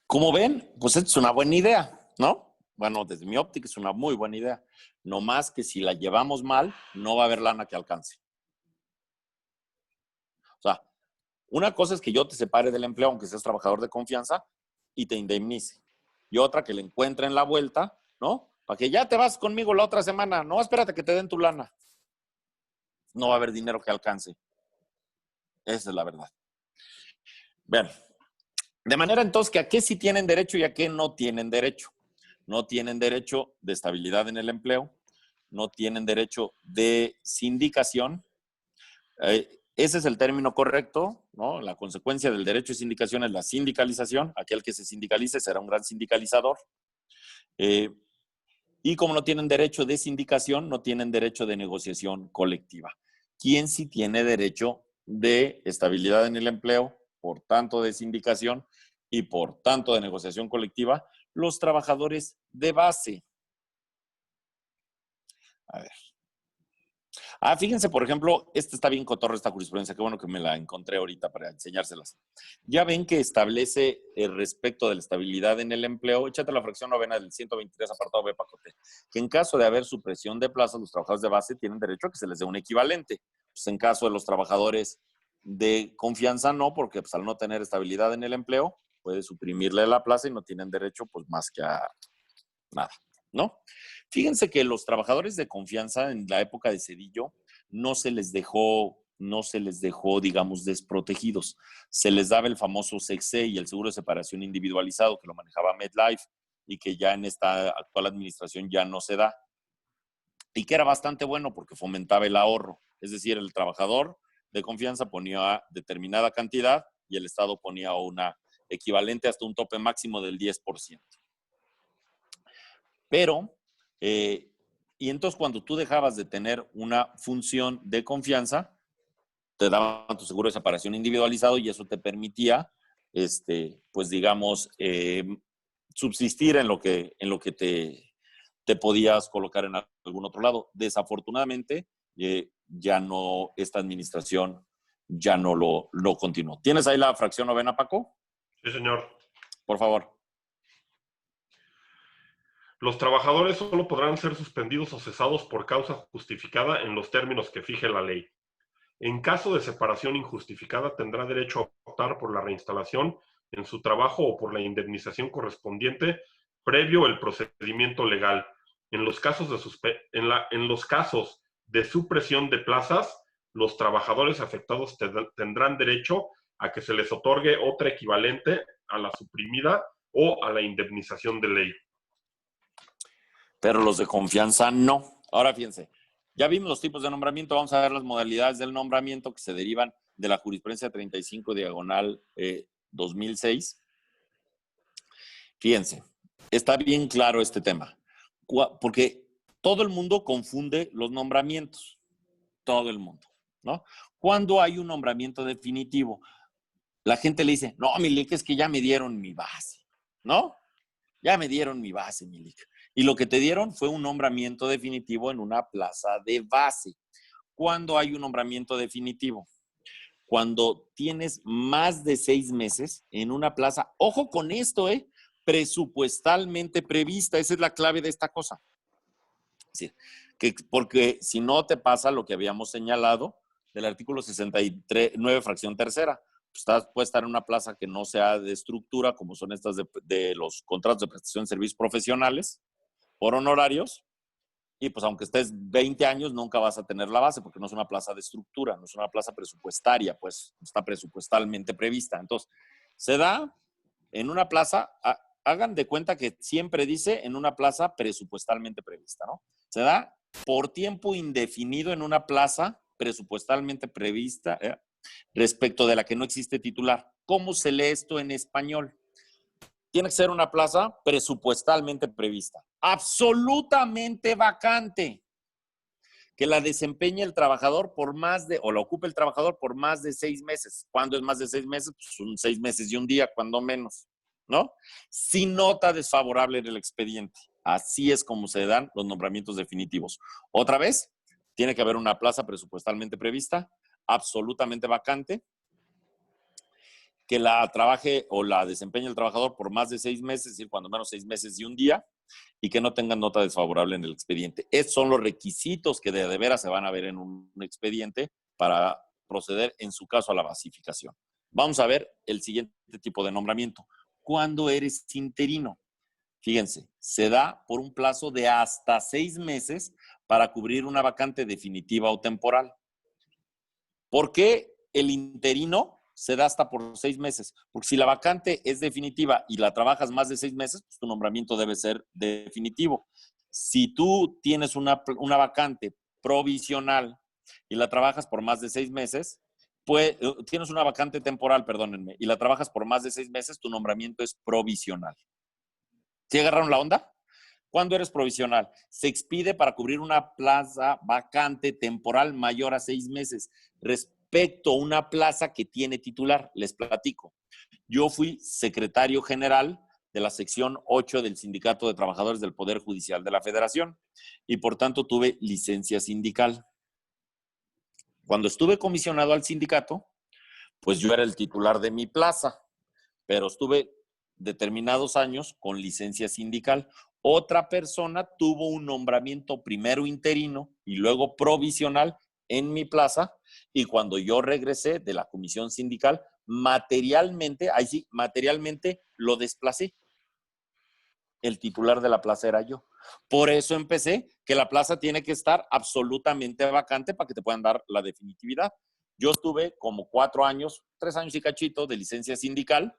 Como ven, pues es una buena idea, ¿no? Bueno, desde mi óptica es una muy buena idea. No más que si la llevamos mal, no va a haber lana que alcance. O sea, una cosa es que yo te separe del empleo, aunque seas trabajador de confianza, y te indemnice. Y otra que le encuentre en la vuelta, ¿no? Para que ya te vas conmigo la otra semana. No, espérate que te den tu lana. No va a haber dinero que alcance. Esa es la verdad. Bien. De manera entonces que a qué sí tienen derecho y a qué no tienen derecho. No tienen derecho de estabilidad en el empleo. No tienen derecho de sindicación. Ese es el término correcto, ¿no? La consecuencia del derecho de sindicación es la sindicalización. Aquel que se sindicalice será un gran sindicalizador. Y como no tienen derecho de sindicación, no tienen derecho de negociación colectiva. ¿Quién sí tiene derecho de estabilidad en el empleo, por tanto de sindicación y por tanto de negociación colectiva, los trabajadores de base. A ver. Fíjense, por ejemplo, está bien cotorra esta jurisprudencia, qué bueno que me la encontré ahorita para enseñárselas. Ya ven que establece respecto de la estabilidad en el empleo, échate la fracción novena del 123, apartado B, pacote, que en caso de haber supresión de plazas, los trabajadores de base tienen derecho a que se les dé un equivalente. Pues en caso de los trabajadores de confianza, no, porque pues, al no tener estabilidad en el empleo, puede suprimirle la plaza y no tienen derecho, pues más que a nada, ¿no? Fíjense que los trabajadores de confianza en la época de Zedillo no se les dejó, digamos, desprotegidos. Se les daba el famoso SEXE y el seguro de separación individualizado que lo manejaba MedLife y que ya en esta actual administración ya no se da. Y que era bastante bueno porque fomentaba el ahorro. Es decir, el trabajador de confianza ponía determinada cantidad y el Estado ponía una equivalente hasta un tope máximo del 10%. Pero, y entonces cuando tú dejabas de tener una función de confianza, te daban tu seguro de separación individualizado y eso te permitía, pues digamos, subsistir en lo que te podías colocar en algún otro lado. Desafortunadamente, ya no, esta administración ya no lo continuó. ¿Tienes ahí la fracción novena, Paco? Sí, señor. Por favor. Los trabajadores solo podrán ser suspendidos o cesados por causa justificada en los términos que fije la ley. En caso de separación injustificada, tendrá derecho a optar por la reinstalación en su trabajo o por la indemnización correspondiente previo el procedimiento legal. En los casos de supresión de plazas, los trabajadores afectados tendrán derecho a que se les otorgue otra equivalente a la suprimida o a la indemnización de ley. Pero los de confianza no. Ahora fíjense, ya vimos los tipos de nombramiento, vamos a ver las modalidades del nombramiento que se derivan de la jurisprudencia 35 diagonal 2006. Fíjense, está bien claro este tema, porque todo el mundo confunde los nombramientos, todo el mundo, ¿no? Cuando hay un nombramiento definitivo, la gente le dice, no, Milik, es que ya me dieron mi base, ¿no? Ya me dieron mi base, Milik. Y lo que te dieron fue un nombramiento definitivo en una plaza de base. ¿Cuándo hay un nombramiento definitivo? Cuando tienes más de 6 meses en una plaza, ojo con esto, presupuestalmente prevista. Esa es la clave de esta cosa. Es decir, porque si no te pasa lo que habíamos señalado del artículo 69, fracción tercera. Puede estar en una plaza que no sea de estructura, como son estas de los contratos de prestación de servicios profesionales, por honorarios, y pues aunque estés 20 años, nunca vas a tener la base, porque no es una plaza de estructura, no es una plaza presupuestaria, pues está presupuestalmente prevista. Entonces, se da en una plaza, hagan de cuenta que siempre dice en una plaza presupuestalmente prevista, ¿no? Se da por tiempo indefinido en una plaza presupuestalmente prevista, respecto de la que no existe titular. ¿Cómo se lee esto en español? Tiene que ser una plaza presupuestalmente prevista, absolutamente vacante, que la desempeñe el trabajador o la ocupe el trabajador por más de 6 meses. ¿Cuándo es más de 6 meses? Pues son 6 meses y un día, cuando menos, ¿no? Sin nota desfavorable en el expediente. Así es como se dan los nombramientos definitivos. Otra vez, tiene que haber una plaza presupuestalmente prevista, absolutamente vacante, que la trabaje o la desempeñe el trabajador por más de 6 meses, es decir, cuando menos 6 meses y un día, y que no tengan nota desfavorable en el expediente. Estos son los requisitos que de veras se van a ver en un expediente para proceder, en su caso, a la basificación. Vamos a ver el siguiente tipo de nombramiento. Cuando eres interino, fíjense, se da por un plazo de hasta 6 meses para cubrir una vacante definitiva o temporal. ¿Por qué el interino se da hasta por 6 meses? Porque si la vacante es definitiva y la trabajas más de 6 meses, pues tu nombramiento debe ser definitivo. Si tú tienes una vacante provisional y la trabajas por más de 6 meses, pues tienes una vacante temporal, perdónenme, y la trabajas por más de 6 meses, tu nombramiento es provisional. ¿Sí agarraron la onda? ¿Cuándo eres provisional? Se expide para cubrir una plaza vacante temporal mayor a 6 meses. respecto a una plaza que tiene titular. Les platico. Yo fui secretario general de la sección 8 del Sindicato de Trabajadores del Poder Judicial de la Federación y por tanto tuve licencia sindical. Cuando estuve comisionado al sindicato, pues yo era el titular de mi plaza, pero estuve determinados años con licencia sindical. Otra persona tuvo un nombramiento primero interino y luego provisional en mi plaza, y cuando yo regresé de la comisión sindical, materialmente, ahí sí, materialmente lo desplacé. El titular de la plaza era yo. Por eso empecé que la plaza tiene que estar absolutamente vacante para que te puedan dar la definitividad. Yo estuve como 4 años, 3 años y cachito de licencia sindical,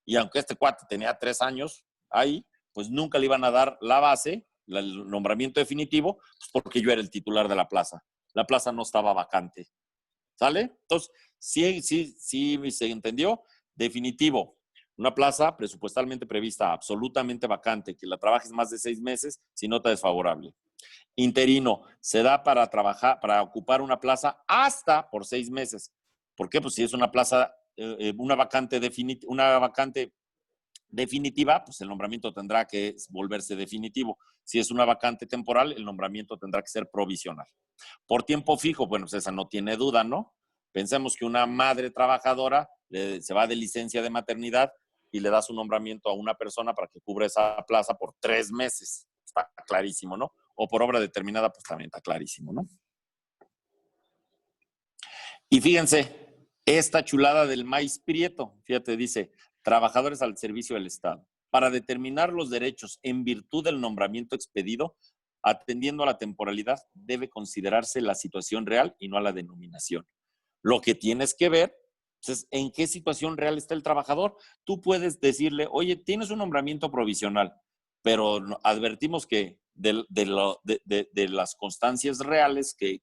y aunque este cuate tenía 3 años ahí, pues nunca le iban a dar la base, el nombramiento definitivo, pues porque yo era el titular de la plaza. La plaza no estaba vacante. ¿Sale? Entonces, sí se entendió. Definitivo. Una plaza presupuestalmente prevista, absolutamente vacante, que la trabajes más de 6 meses, si nota desfavorable. Interino, se da para trabajar, para ocupar una plaza hasta por 6 meses. ¿Por qué? Pues si es una plaza, una vacante definitiva, pues el nombramiento tendrá que volverse definitivo. Si es una vacante temporal, el nombramiento tendrá que ser provisional. Por tiempo fijo, bueno, pues esa no tiene duda, ¿no? Pensemos que una madre trabajadora se va de licencia de maternidad y le da su nombramiento a una persona para que cubra esa plaza por 3 meses. Está clarísimo, ¿no? O por obra determinada, pues también está clarísimo, ¿no? Y fíjense, esta chulada del maíz prieto, fíjate, dice, trabajadores al servicio del Estado. Para determinar los derechos en virtud del nombramiento expedido, atendiendo a la temporalidad, debe considerarse la situación real y no a la denominación. Lo que tienes que ver es en qué situación real está el trabajador. Tú puedes decirle, oye, tienes un nombramiento provisional, pero advertimos que de las constancias reales que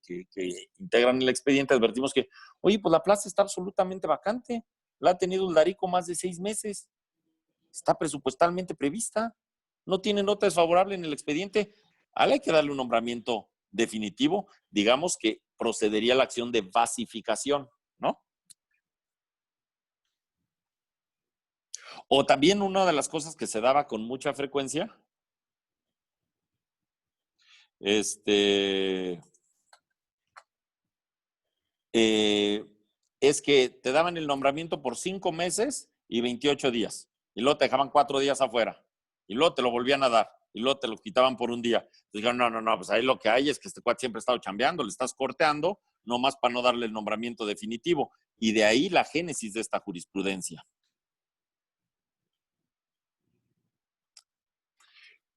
integran el expediente, advertimos que, oye, pues la plaza está absolutamente vacante, la ha tenido el Darico más de 6 meses, está presupuestalmente prevista, no tiene nota desfavorable en el expediente, hay que darle un nombramiento definitivo, digamos que procedería a la acción de basificación, ¿no? O también una de las cosas que se daba con mucha frecuencia, es que te daban el nombramiento por 5 meses y 28 días, y luego te dejaban 4 días afuera, y luego te lo volvían a dar, y luego te lo quitaban por un día. Dijeron, no, pues ahí lo que hay es que este cuate siempre ha estado chambeando, le estás corteando, nomás para no darle el nombramiento definitivo. Y de ahí la génesis de esta jurisprudencia.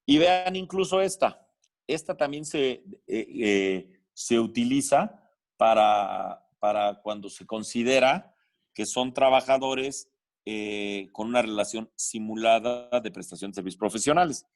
Y vean incluso esta. Esta también se utiliza para cuando se considera que son trabajadores con una relación simulada de prestación de servicios profesionales.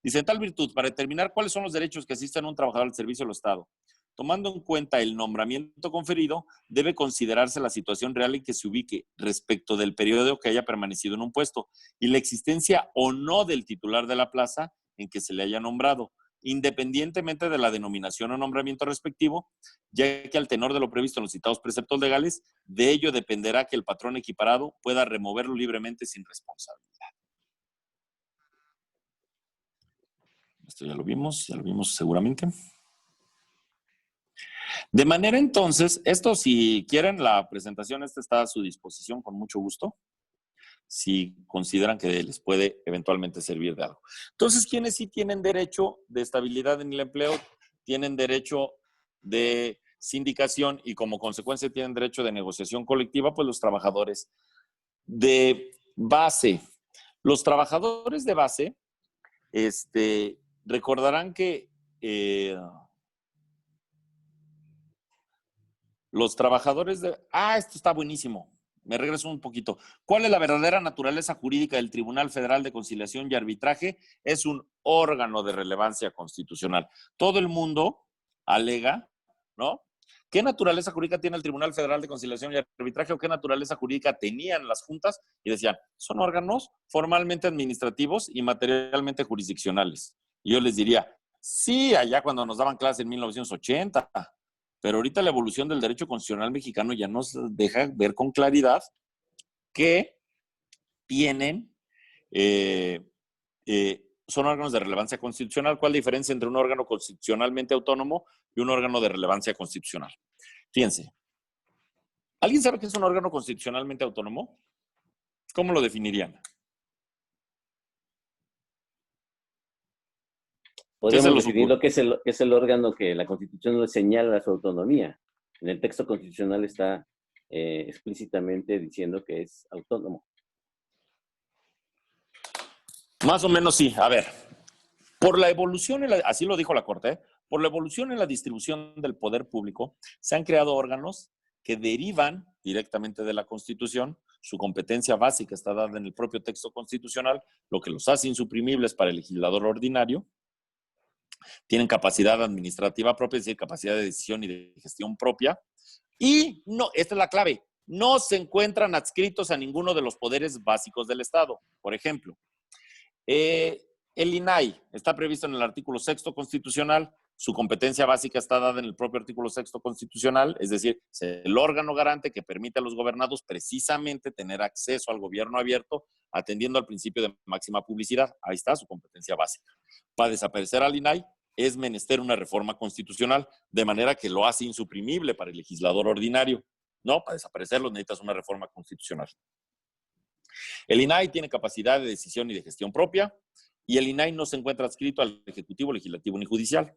Dice, en tal virtud, para determinar cuáles son los derechos que asisten a un trabajador al servicio del Estado, tomando en cuenta el nombramiento conferido, debe considerarse la situación real en que se ubique respecto del periodo que haya permanecido en un puesto y la existencia o no del titular de la plaza en que se le haya nombrado, independientemente de la denominación o nombramiento respectivo, ya que al tenor de lo previsto en los citados preceptos legales, de ello dependerá que el patrón equiparado pueda removerlo libremente sin responsabilidad. Esto ya lo vimos seguramente. De manera entonces, esto si quieren la presentación, esta está a su disposición con mucho gusto, si consideran que les puede eventualmente servir de algo. Entonces, ¿quiénes sí tienen derecho de estabilidad en el empleo? Tienen derecho de sindicación y como consecuencia tienen derecho de negociación colectiva, pues los trabajadores de base. Los trabajadores de base, recordarán que los trabajadores de... esto está buenísimo. Me regreso un poquito. ¿Cuál es la verdadera naturaleza jurídica del Tribunal Federal de Conciliación y Arbitraje? Es un órgano de relevancia constitucional. Todo el mundo alega, ¿no? ¿Qué naturaleza jurídica tiene el Tribunal Federal de Conciliación y Arbitraje o qué naturaleza jurídica tenían las juntas? Y decían, son órganos formalmente administrativos y materialmente jurisdiccionales. Y yo les diría, sí, allá cuando nos daban clase en 1980, Pero ahorita la evolución del derecho constitucional mexicano ya nos deja ver con claridad que tienen, son órganos de relevancia constitucional. ¿Cuál es la diferencia entre un órgano constitucionalmente autónomo y un órgano de relevancia constitucional? Fíjense, ¿alguien sabe qué es un órgano constitucionalmente autónomo? ¿Cómo lo definirían? Podríamos definir lo que es el órgano que la Constitución le señala su autonomía. En el texto constitucional está explícitamente diciendo que es autónomo. Más o menos sí. A ver, por la evolución, así lo dijo la Corte, por la evolución en la distribución del poder público, se han creado órganos que derivan directamente de la Constitución. Su competencia básica está dada en el propio texto constitucional, lo que los hace insuprimibles para el legislador ordinario. Tienen capacidad administrativa propia, es decir, capacidad de decisión y de gestión propia. Y no, esta es la clave, no se encuentran adscritos a ninguno de los poderes básicos del Estado. Por ejemplo, el INAI está previsto en el artículo 6º constitucional, su competencia básica está dada en el propio artículo 6º constitucional, es decir, es el órgano garante que permite a los gobernados precisamente tener acceso al gobierno abierto, atendiendo al principio de máxima publicidad. Ahí está su competencia básica. Para desaparecer al INAI es menester una reforma constitucional, de manera que lo hace insuprimible para el legislador ordinario. No, para desaparecerlo necesitas una reforma constitucional. El INAI tiene capacidad de decisión y de gestión propia, y el INAI no se encuentra adscrito al Ejecutivo, Legislativo ni Judicial.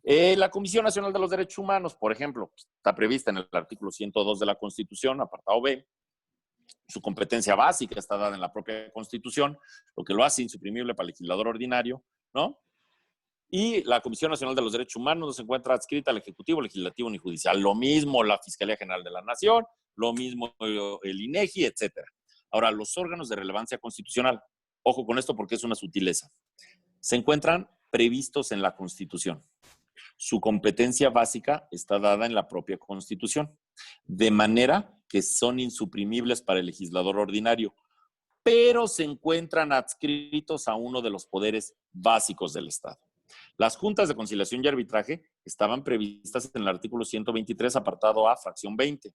La Comisión Nacional de los Derechos Humanos, por ejemplo, está prevista en el artículo 102 de la Constitución, apartado B. Su competencia básica está dada en la propia Constitución, lo que lo hace insuprimible para el legislador ordinario, ¿no? Y la Comisión Nacional de los Derechos Humanos no se encuentra adscrita al Ejecutivo, Legislativo ni Judicial. Lo mismo la Fiscalía General de la Nación, lo mismo el INEGI, etcétera. Ahora, los órganos de relevancia constitucional, ojo con esto porque es una sutileza, se encuentran previstos en la Constitución. Su competencia básica está dada en la propia Constitución, de manera que son insuprimibles para el legislador ordinario, pero se encuentran adscritos a uno de los poderes básicos del Estado. Las juntas de conciliación y arbitraje estaban previstas en el artículo 123, apartado A, fracción 20.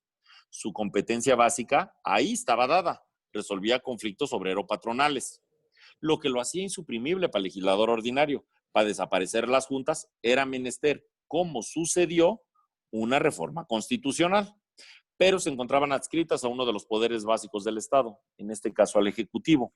Su competencia básica ahí estaba dada, resolvía conflictos obrero-patronales, lo que lo hacía insuprimible para el legislador ordinario. Para desaparecer las juntas era menester, como sucedió, una reforma constitucional, pero se encontraban adscritas a uno de los poderes básicos del Estado, en este caso al Ejecutivo.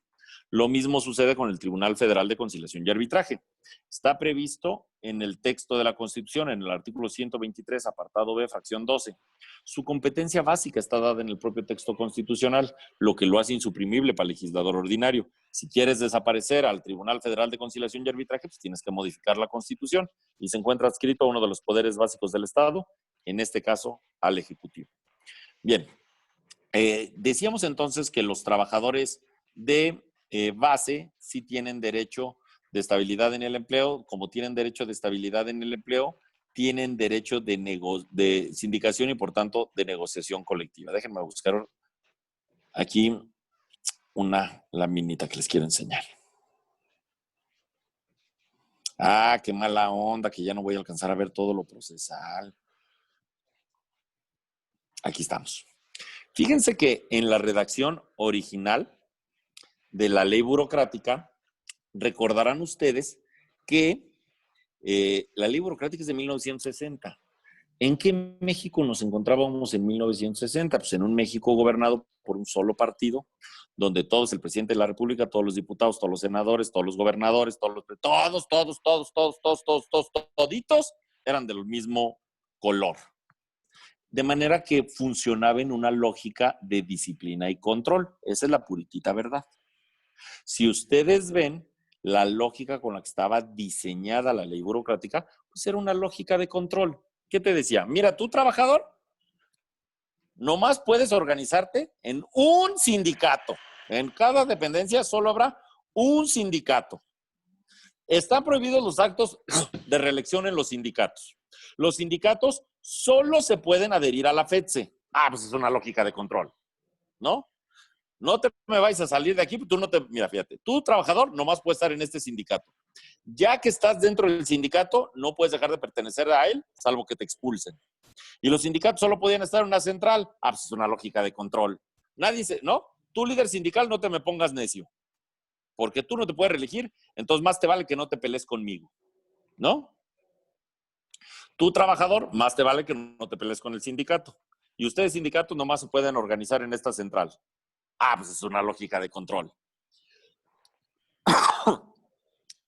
Lo mismo sucede con el Tribunal Federal de Conciliación y Arbitraje. Está previsto en el texto de la Constitución, en el artículo 123, apartado B, fracción 12. Su competencia básica está dada en el propio texto constitucional, lo que lo hace insuprimible para el legislador ordinario. Si quieres desaparecer al Tribunal Federal de Conciliación y Arbitraje, pues tienes que modificar la Constitución y se encuentra adscrito a uno de los poderes básicos del Estado, en este caso al Ejecutivo. Bien, decíamos entonces que los trabajadores de base sí tienen derecho de estabilidad en el empleo. Como tienen derecho de estabilidad en el empleo, tienen derecho de sindicación y por tanto de negociación colectiva. Déjenme buscar aquí una laminita que les quiero enseñar. Ah, qué mala onda, que ya no voy a alcanzar a ver todo lo procesal. Aquí estamos. Fíjense que en la redacción original de la ley burocrática, recordarán ustedes que la ley burocrática es de 1960. ¿En qué México nos encontrábamos en 1960? Pues en un México gobernado por un solo partido, donde todos, el presidente de la República, todos los diputados, todos los senadores, todos los gobernadores, toditos eran del mismo color. De manera que funcionaba en una lógica de disciplina y control. Esa es la puritita verdad. Si ustedes ven la lógica con la que estaba diseñada la ley burocrática, pues era una lógica de control. ¿Qué te decía? Mira, tú trabajador, nomás puedes organizarte en un sindicato. En cada dependencia solo habrá un sindicato. Están prohibidos los actos de reelección en los sindicatos. Los sindicatos solo se pueden adherir a la FETSE. Ah, pues es una lógica de control, ¿no? No te me vayas a salir de aquí, tú no te... Mira, fíjate, tú, trabajador, nomás puedes estar en este sindicato. Ya que estás dentro del sindicato, no puedes dejar de pertenecer a él, salvo que te expulsen. Y los sindicatos solo podían estar en una central. Ah, pues es una lógica de control. Nadie dice, no, tú líder sindical no te me pongas necio, porque tú no te puedes reelegir, entonces más te vale que no te pelees conmigo, ¿no? Tú trabajador, más te vale que no te pelees con el sindicato. Y ustedes sindicatos nomás se pueden organizar en esta central. Ah, pues es una lógica de control.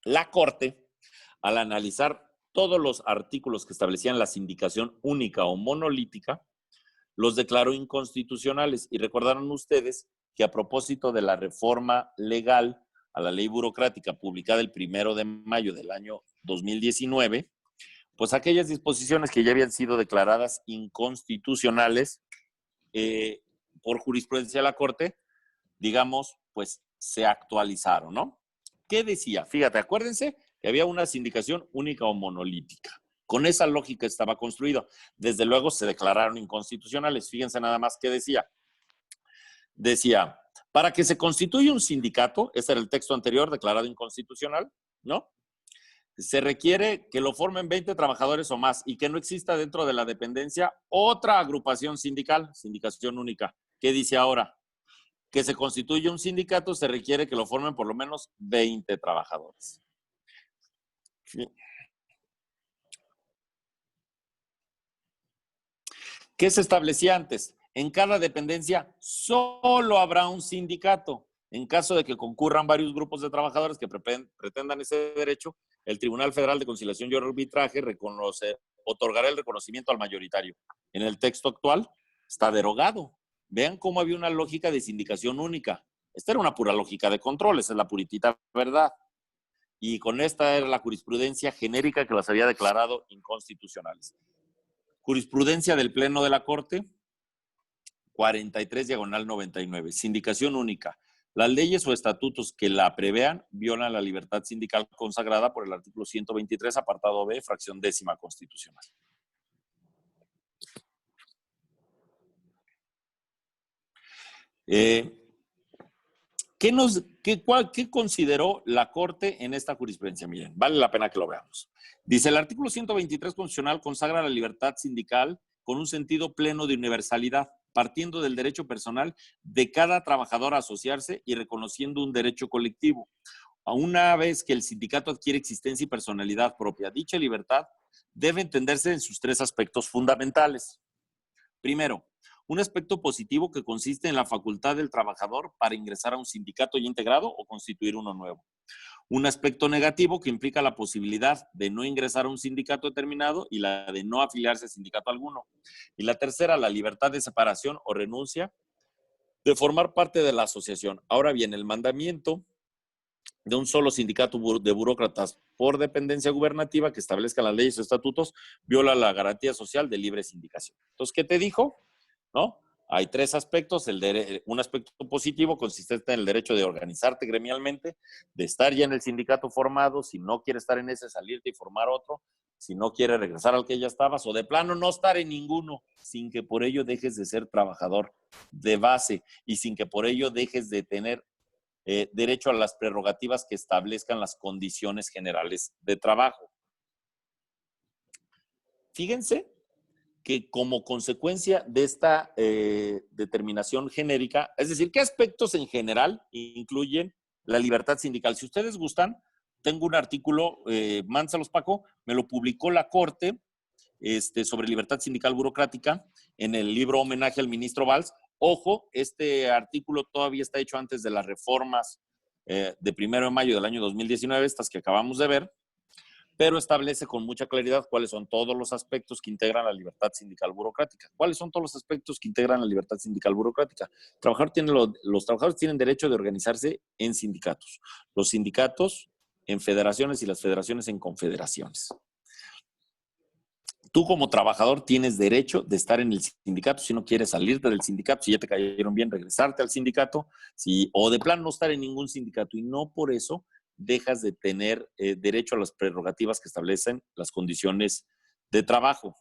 La Corte, al analizar todos los artículos que establecían la sindicación única o monolítica, los declaró inconstitucionales. Y recordaron ustedes que a propósito de la reforma legal a la ley burocrática publicada el 1 de mayo del año 2019, pues aquellas disposiciones que ya habían sido declaradas inconstitucionales por jurisprudencia de la Corte, digamos, pues se actualizaron, ¿no? ¿Qué decía? Fíjate, acuérdense que había una sindicación única o monolítica. Con esa lógica estaba construido. Desde luego se declararon inconstitucionales. Fíjense nada más qué decía. Decía, para que se constituya un sindicato, ese era el texto anterior declarado inconstitucional, ¿no? Se requiere que lo formen 20 trabajadores o más y que no exista dentro de la dependencia otra agrupación sindical, sindicación única. ¿Qué dice ahora? Que se constituya un sindicato, se requiere que lo formen por lo menos 20 trabajadores. Sí. ¿Qué se establecía antes? En cada dependencia solo habrá un sindicato. En caso de que concurran varios grupos de trabajadores que pretendan ese derecho, el Tribunal Federal de Conciliación y Arbitraje otorgará el reconocimiento al mayoritario. En el texto actual está derogado. Vean cómo había una lógica de sindicación única. Esta era una pura lógica de control, esa es la puritita verdad. Y con esta era la jurisprudencia genérica que las había declarado inconstitucionales. Jurisprudencia del Pleno de la Corte, 43/99. Sindicación única. Las leyes o estatutos que la prevean violan la libertad sindical consagrada por el artículo 123, apartado B, fracción 10ª constitucional. ¿Qué consideró la Corte en esta jurisprudencia? Miren, vale la pena que lo veamos. Dice, el artículo 123 constitucional consagra la libertad sindical con un sentido pleno de universalidad, partiendo del derecho personal de cada trabajador a asociarse y reconociendo un derecho colectivo. Una vez que el sindicato adquiere existencia y personalidad propia, dicha libertad debe entenderse en sus 3 aspectos fundamentales. Primero, un aspecto positivo que consiste en la facultad del trabajador para ingresar a un sindicato ya integrado o constituir uno nuevo. Un aspecto negativo que implica la posibilidad de no ingresar a un sindicato determinado y la de no afiliarse a sindicato alguno. Y la tercera, la libertad de separación o renuncia de formar parte de la asociación. Ahora bien, el mandamiento de un solo sindicato de burócratas por dependencia gubernativa que establezca las leyes o estatutos viola la garantía social de libre sindicación. Entonces, ¿qué te dijo? ¿No? Hay 3 aspectos. Un aspecto positivo consistente en el derecho de organizarte gremialmente, de estar ya en el sindicato formado, si no quieres estar en ese, salirte y formar otro, si no quieres regresar al que ya estabas, o de plano no estar en ninguno, sin que por ello dejes de ser trabajador de base y sin que por ello dejes de tener derecho a las prerrogativas que establezcan las condiciones generales de trabajo. Fíjense que como consecuencia de esta determinación genérica, es decir, ¿qué aspectos en general incluyen la libertad sindical? Si ustedes gustan, tengo un artículo, mándalos Paco, me lo publicó la Corte sobre libertad sindical burocrática en el libro Homenaje al ministro Valls. Ojo, este artículo todavía está hecho antes de las reformas de 1 de mayo del año 2019, estas que acabamos de ver, pero establece con mucha claridad cuáles son todos los aspectos que integran la libertad sindical burocrática. ¿Cuáles son todos los aspectos que integran la libertad sindical burocrática? Los trabajadores tienen derecho de organizarse en sindicatos, los sindicatos en federaciones y las federaciones en confederaciones. Tú como trabajador tienes derecho de estar en el sindicato si no quieres salirte del sindicato, si ya te cayeron bien, regresarte al sindicato, o de plano no estar en ningún sindicato, y no por eso dejas de tener derecho a las prerrogativas que establecen las condiciones de trabajo.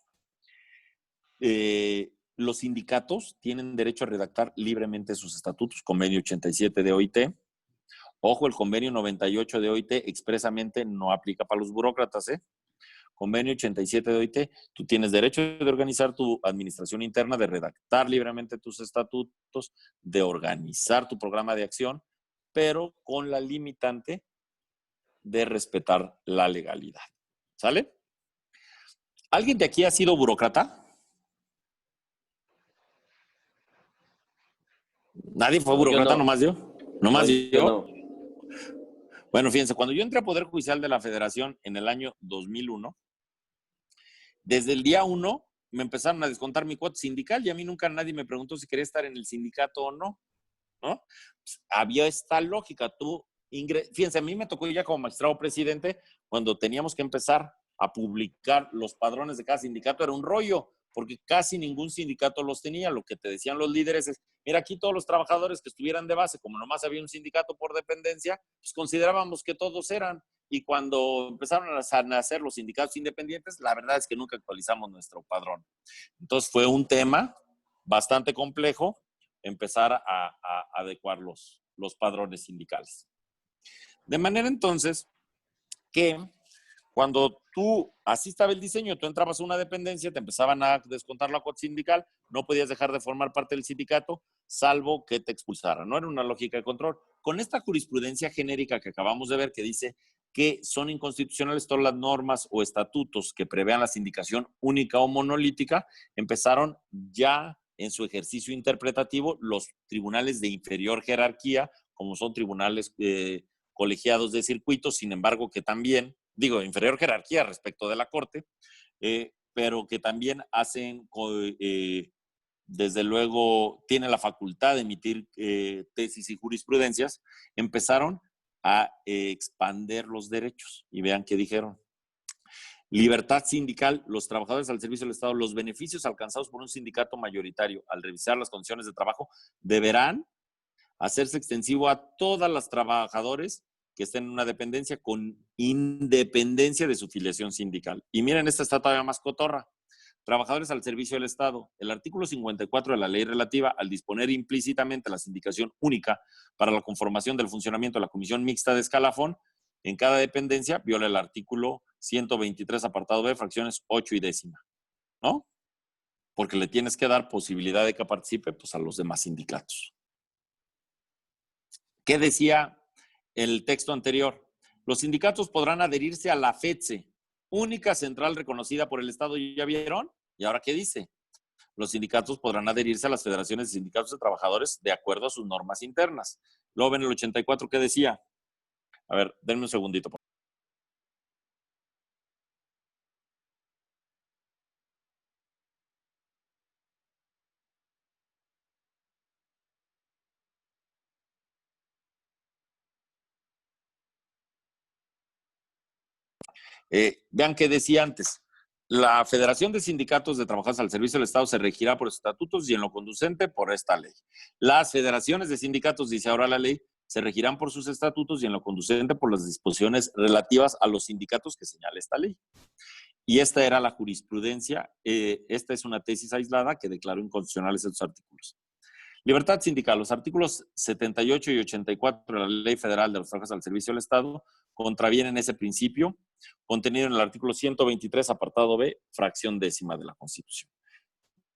Los sindicatos tienen derecho a redactar libremente sus estatutos, convenio 87 de OIT. Ojo, el convenio 98 de OIT expresamente no aplica para los burócratas, convenio 87 de OIT, tú tienes derecho de organizar tu administración interna, de redactar libremente tus estatutos, de organizar tu programa de acción, pero con la limitante de respetar la legalidad. ¿Sale? ¿Alguien de aquí ha sido burócrata? ¿Nadie fue burócrata? No. ¿Nomás yo? ¿Nomás yo? No. Bueno, fíjense, cuando yo entré a Poder Judicial de la Federación en el año 2001, desde el día 1 me empezaron a descontar mi cuota sindical y a mí nunca nadie me preguntó si quería estar en el sindicato o no, ¿no? Pues, había esta lógica. Fíjense, a mí me tocó ya como magistrado presidente cuando teníamos que empezar a publicar los padrones de cada sindicato. Era un rollo, porque casi ningún sindicato los tenía. Lo que te decían los líderes es, mira, aquí todos los trabajadores que estuvieran de base, como nomás había un sindicato por dependencia, pues considerábamos que todos eran. Y cuando empezaron a nacer los sindicatos independientes, la verdad es que nunca actualizamos nuestro padrón. Entonces fue un tema bastante complejo empezar a adecuar los padrones sindicales. De manera entonces que cuando así estaba el diseño, tú entrabas a una dependencia, te empezaban a descontar la cuota sindical, no podías dejar de formar parte del sindicato, salvo que te expulsaran. No era una lógica de control. Con esta jurisprudencia genérica que acabamos de ver, que dice que son inconstitucionales todas las normas o estatutos que prevean la sindicación única o monolítica, empezaron ya en su ejercicio interpretativo los tribunales de inferior jerarquía, como son tribunales colegiados de circuito, sin embargo que también, inferior jerarquía respecto de la Corte, pero que también hacen, desde luego, tienen la facultad de emitir tesis y jurisprudencias, empezaron a expander los derechos. Y vean qué dijeron. Libertad sindical, los trabajadores al servicio del Estado, los beneficios alcanzados por un sindicato mayoritario al revisar las condiciones de trabajo deberán hacerse extensivo a todas las trabajadores que estén en una dependencia con independencia de su filiación sindical. Y miren, esta está todavía más cotorra. Trabajadores al servicio del Estado. El artículo 54 de la ley relativa, al disponer implícitamente la sindicación única para la conformación del funcionamiento de la comisión mixta de escalafón en cada dependencia, viola el artículo 123, apartado B, fracciones 8 y décima, ¿no? Porque le tienes que dar posibilidad de que participe pues, a los demás sindicatos. ¿Qué decía el texto anterior? Los sindicatos podrán adherirse a la FETSE, única central reconocida por el Estado. ¿Ya vieron? ¿Y ahora qué dice? Los sindicatos podrán adherirse a las federaciones de sindicatos de trabajadores de acuerdo a sus normas internas. Luego ven el 84, ¿qué decía? A ver, denme un segundito. Vean qué decía antes. La Federación de Sindicatos de Trabajadores al Servicio del Estado se regirá por estatutos y en lo conducente por esta ley. Las federaciones de sindicatos, dice ahora la ley, se regirán por sus estatutos y en lo conducente por las disposiciones relativas a los sindicatos que señala esta ley. Y esta era la jurisprudencia. Esta es una tesis aislada que declaró inconstitucionales estos artículos. Libertad sindical. Los artículos 78 y 84 de la Ley Federal de los Trabajadores al Servicio del Estado contravienen ese principio contenido en el artículo 123, apartado B, fracción décima de la Constitución,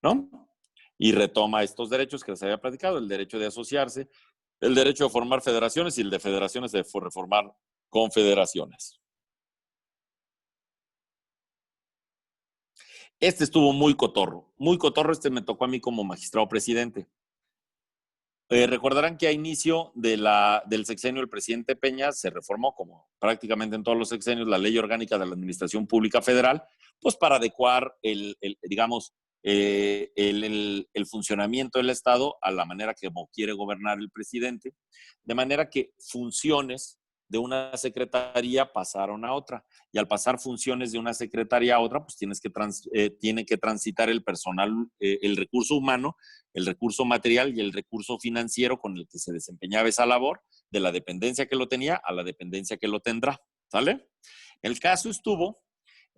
¿no? Y retoma estos derechos que les había platicado, el derecho de asociarse, el derecho de formar federaciones y el de federaciones de reformar confederaciones. Este estuvo muy cotorro, me tocó a mí como magistrado presidente. Recordarán que a inicio del sexenio del presidente Peña se reformó, como prácticamente en todos los sexenios, la Ley Orgánica de la Administración Pública Federal, pues para adecuar el funcionamiento del Estado a la manera que quiere gobernar el presidente, de manera que funciones de una secretaría pasaron a otra. Y al pasar funciones de una secretaría a otra, pues tiene que transitar el personal, el recurso humano, el recurso material y el recurso financiero con el que se desempeñaba esa labor, de la dependencia que lo tenía a la dependencia que lo tendrá. ¿Sale? El caso estuvo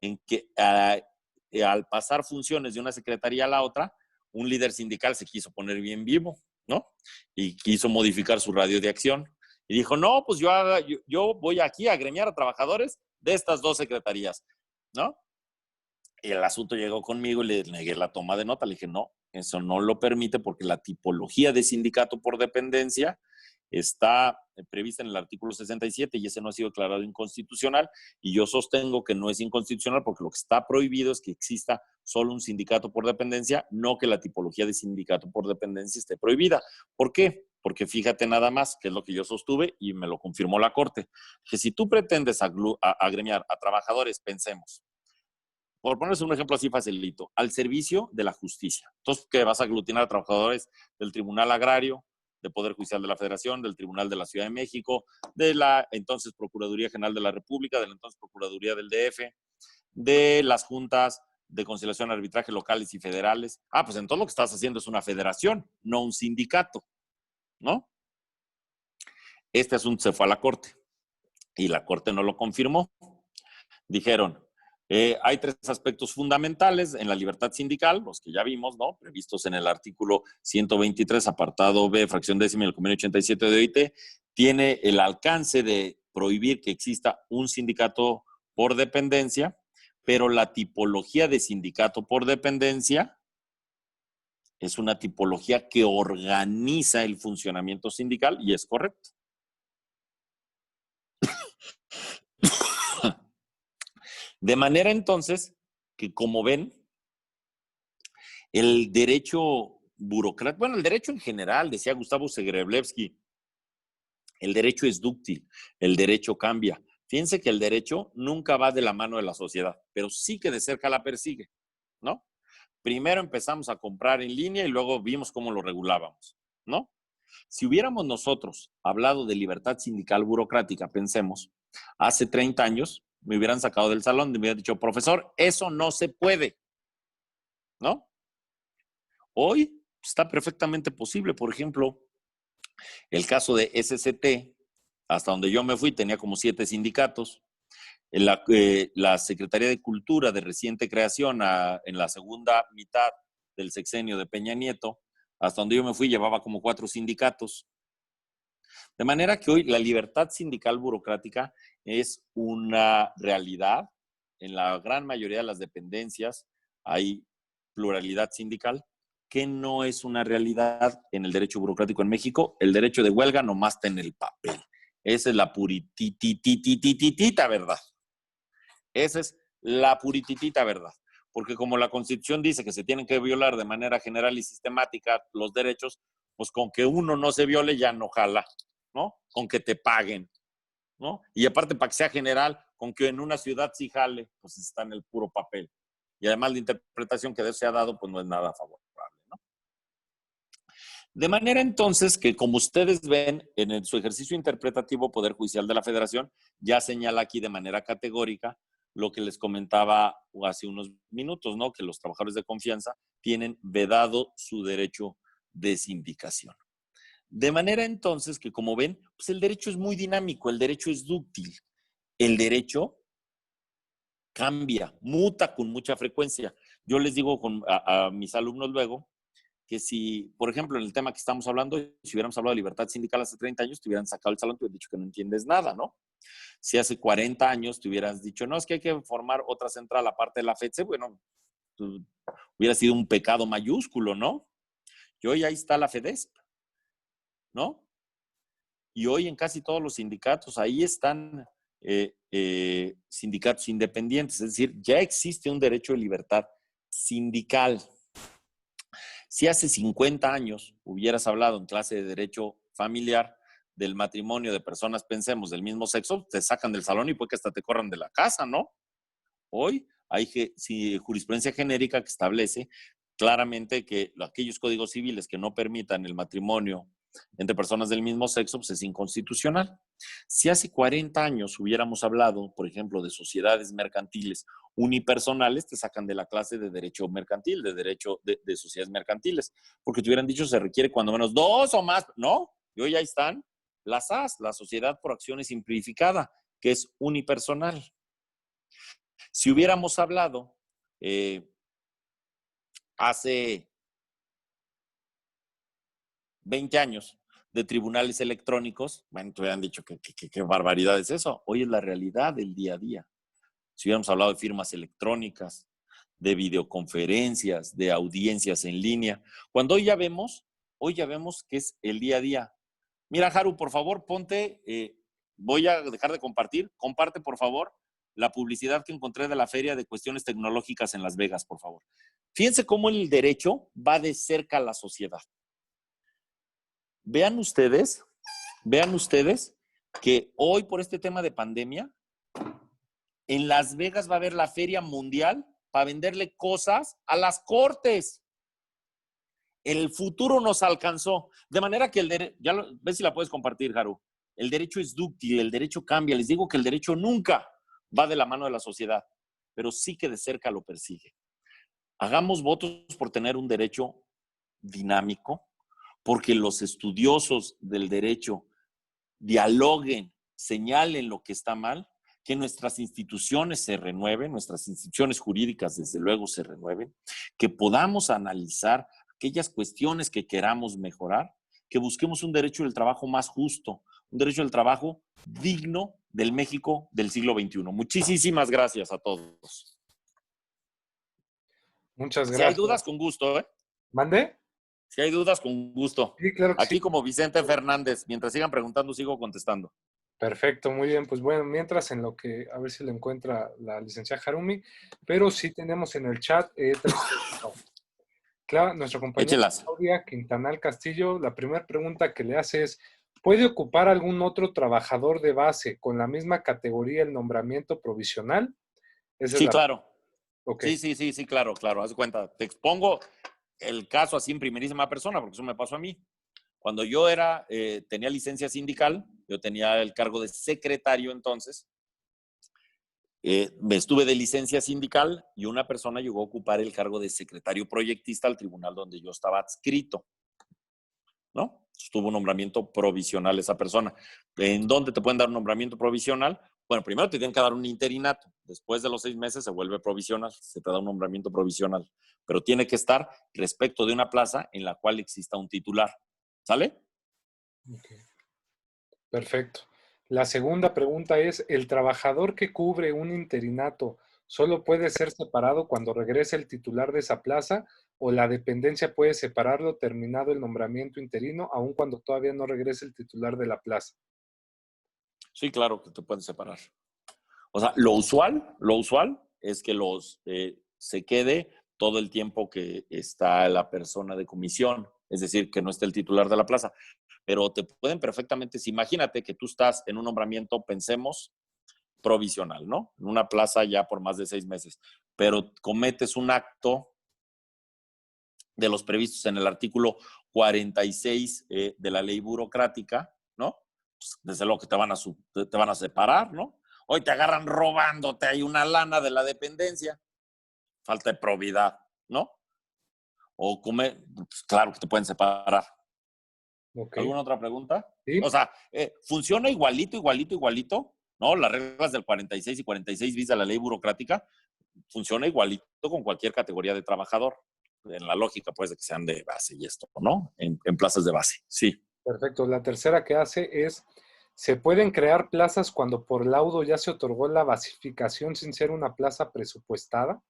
en que al pasar funciones de una secretaría a la otra, un líder sindical se quiso poner bien vivo, ¿no? Y quiso modificar su radio de acción. Y dijo, no, pues yo voy aquí a agremiar a trabajadores de estas dos secretarías, ¿no? el asunto llegó conmigo y le negué la toma de nota. Le dije, no, eso no lo permite porque la tipología de sindicato por dependencia está prevista en el artículo 67 y ese no ha sido declarado inconstitucional, y yo sostengo que no es inconstitucional porque lo que está prohibido es que exista solo un sindicato por dependencia, no que la tipología de sindicato por dependencia esté prohibida. ¿Por qué? Porque fíjate nada más, que es lo que yo sostuve y me lo confirmó la Corte, que si tú pretendes agremiar a trabajadores, pensemos, por ponerse un ejemplo así facilito, al servicio de la justicia. Entonces, ¿qué? Vas a aglutinar a trabajadores del Tribunal Agrario, del Poder Judicial de la Federación, del Tribunal de la Ciudad de México, de la entonces Procuraduría General de la República, de la entonces Procuraduría del DF, de las juntas de conciliación y arbitraje locales y federales. Ah, pues entonces lo que estás haciendo es una federación, no un sindicato, ¿no? Este asunto se fue a la Corte y la Corte no lo confirmó. Dijeron, hay tres aspectos fundamentales en la libertad sindical, los que ya vimos, ¿no? Previstos en el artículo 123, apartado B, fracción décima del convenio 87 de OIT. Tiene el alcance de prohibir que exista un sindicato por dependencia, pero la tipología de sindicato por dependencia es una tipología que organiza el funcionamiento sindical y es correcto. De manera entonces que, como ven, el derecho burocrático, bueno, el derecho en general, decía Gustavo Zegreblevsky, el derecho es dúctil, el derecho cambia. Fíjense que el derecho nunca va de la mano de la sociedad, pero sí que de cerca la persigue, ¿no? Primero empezamos a comprar en línea y luego vimos cómo lo regulábamos, ¿no? Si hubiéramos nosotros hablado de libertad sindical burocrática, pensemos, hace 30 años me hubieran sacado del salón y me hubieran dicho, profesor, eso no se puede, ¿no? Hoy está perfectamente posible. Por ejemplo, el caso de SCT, hasta donde yo me fui, tenía como 7 sindicatos. La Secretaría de Cultura de reciente creación en la segunda mitad del sexenio de Peña Nieto, hasta donde yo me fui, llevaba como 4 sindicatos. De manera que hoy la libertad sindical burocrática es una realidad. En la gran mayoría de las dependencias hay pluralidad sindical, que no es una realidad en el derecho burocrático en México. El derecho de huelga nomás está en el papel. Esa es la puritititititita verdad. Esa es la purititita verdad. Porque como la Constitución dice que se tienen que violar de manera general y sistemática los derechos, pues con que uno no se viole ya no jala, ¿no? Con que te paguen, ¿no? Y aparte, para que sea general, con que en una ciudad sí jale, pues está en el puro papel. Y además la interpretación que de eso se ha dado, pues no es nada favorable, ¿no? De manera entonces que, como ustedes ven, en su ejercicio interpretativo, Poder Judicial de la Federación ya señala aquí de manera categórica lo que les comentaba hace unos minutos, ¿no? Que los trabajadores de confianza tienen vedado su derecho de sindicación. De manera entonces que, como ven, pues el derecho es muy dinámico, el derecho es dúctil, el derecho cambia, muta con mucha frecuencia. Yo les digo a mis alumnos luego que si, por ejemplo, en el tema que estamos hablando, si hubiéramos hablado de libertad sindical hace 30 años, te hubieran sacado el salón, te hubieran dicho que no entiendes nada, ¿no? Si hace 40 años te hubieras dicho, no, es que hay que formar otra central aparte de la FEDSE, bueno, hubiera sido un pecado mayúsculo, ¿no? Y hoy ahí está la FEDESP, ¿no? Y hoy en casi todos los sindicatos, ahí están sindicatos independientes, es decir, ya existe un derecho de libertad sindical. Si hace 50 años hubieras hablado en clase de derecho familiar del matrimonio de personas, pensemos, del mismo sexo, te sacan del salón y puede que hasta te corran de la casa, ¿no? Hoy hay jurisprudencia genérica que establece claramente que aquellos códigos civiles que no permitan el matrimonio entre personas del mismo sexo, pues es inconstitucional. Si hace 40 años hubiéramos hablado, por ejemplo, de sociedades mercantiles unipersonales, te sacan de la clase de derecho mercantil, de derecho de sociedades mercantiles, porque te hubieran dicho se requiere cuando menos 2 o más, ¿no? Y hoy ya están las SAS, la sociedad por acciones simplificada, que es unipersonal. Si hubiéramos hablado hace 20 años de tribunales electrónicos, bueno, te hubieran dicho qué barbaridad es eso. Hoy es la realidad del día a día. Si hubiéramos hablado de firmas electrónicas, de videoconferencias, de audiencias en línea. Cuando hoy ya vemos que es el día a día. Mira, Haru, por favor, ponte, voy a dejar de compartir, comparte, por favor, la publicidad que encontré de la Feria de Cuestiones Tecnológicas en Las Vegas, por favor. Fíjense cómo el derecho va de cerca a la sociedad. Vean ustedes que hoy, por este tema de pandemia, en Las Vegas va a haber la Feria Mundial para venderle cosas a las cortes. El futuro nos alcanzó. De manera que el derecho, ves si la puedes compartir, Haru. El derecho es dúctil, el derecho cambia. Les digo que el derecho nunca va de la mano de la sociedad, pero sí que de cerca lo persigue. Hagamos votos por tener un derecho dinámico, porque los estudiosos del derecho dialoguen, señalen lo que está mal, que nuestras instituciones se renueven, nuestras instituciones jurídicas desde luego se renueven, que podamos analizar aquellas cuestiones que queramos mejorar, que busquemos un derecho del trabajo más justo, un derecho del trabajo digno del México del siglo XXI. Muchísimas gracias a todos. Muchas gracias. Si hay dudas, con gusto, ¿eh? ¿Mande? Si hay dudas, con gusto. Sí, claro que Aquí sí. como Vicente Fernández, mientras sigan preguntando, sigo contestando. Perfecto, muy bien. Pues bueno, mientras en lo que, a ver si lo encuentra la licenciada Harumi, pero sí tenemos en el chat, claro, nuestra compañera Claudia Quintanal Castillo, la primera pregunta que le hace es, ¿puede ocupar algún otro trabajador de base con la misma categoría el nombramiento provisional? Sí, claro. Okay. Sí, claro. Haz de cuenta, te expongo el caso así en primerísima persona, porque eso me pasó a mí. Cuando yo tenía licencia sindical, yo tenía el cargo de secretario entonces, me estuve de licencia sindical y una persona llegó a ocupar el cargo de secretario proyectista al tribunal donde yo estaba adscrito, ¿no? Tuvo un nombramiento provisional esa persona. ¿En dónde te pueden dar un nombramiento provisional? Bueno, primero te tienen que dar un interinato. Después de los 6 meses se vuelve provisional, se te da un nombramiento provisional. Pero tiene que estar respecto de una plaza en la cual exista un titular. ¿Sale? Okay. Perfecto. La segunda pregunta es, ¿el trabajador que cubre un interinato solo puede ser separado cuando regrese el titular de esa plaza o la dependencia puede separarlo terminado el nombramiento interino aun cuando todavía no regrese el titular de la plaza? Sí, claro que te pueden separar. O sea, lo usual es que se quede todo el tiempo que está la persona de comisión, es decir, que no esté el titular de la plaza. Pero te pueden perfectamente, imagínate que tú estás en un nombramiento, pensemos, provisional, ¿no? En una plaza ya por más de 6 meses, pero cometes un acto de los previstos en el artículo 46 de la ley burocrática, ¿no? Pues, desde luego que te van a separar, ¿no? Hoy te agarran robándote, hay una lana de la dependencia, falta de probidad, ¿no? O pues claro que te pueden separar. Okay. ¿Alguna otra pregunta? Sí. O sea, funciona igualito, ¿no? Las reglas del 46 y 46 bis de la ley burocrática funciona igualito con cualquier categoría de trabajador. En la lógica, pues, de que sean de base y esto, ¿no? En plazas de base, sí. Perfecto. La tercera que hace es, ¿se pueden crear plazas cuando por laudo ya se otorgó la basificación sin ser una plaza presupuestada?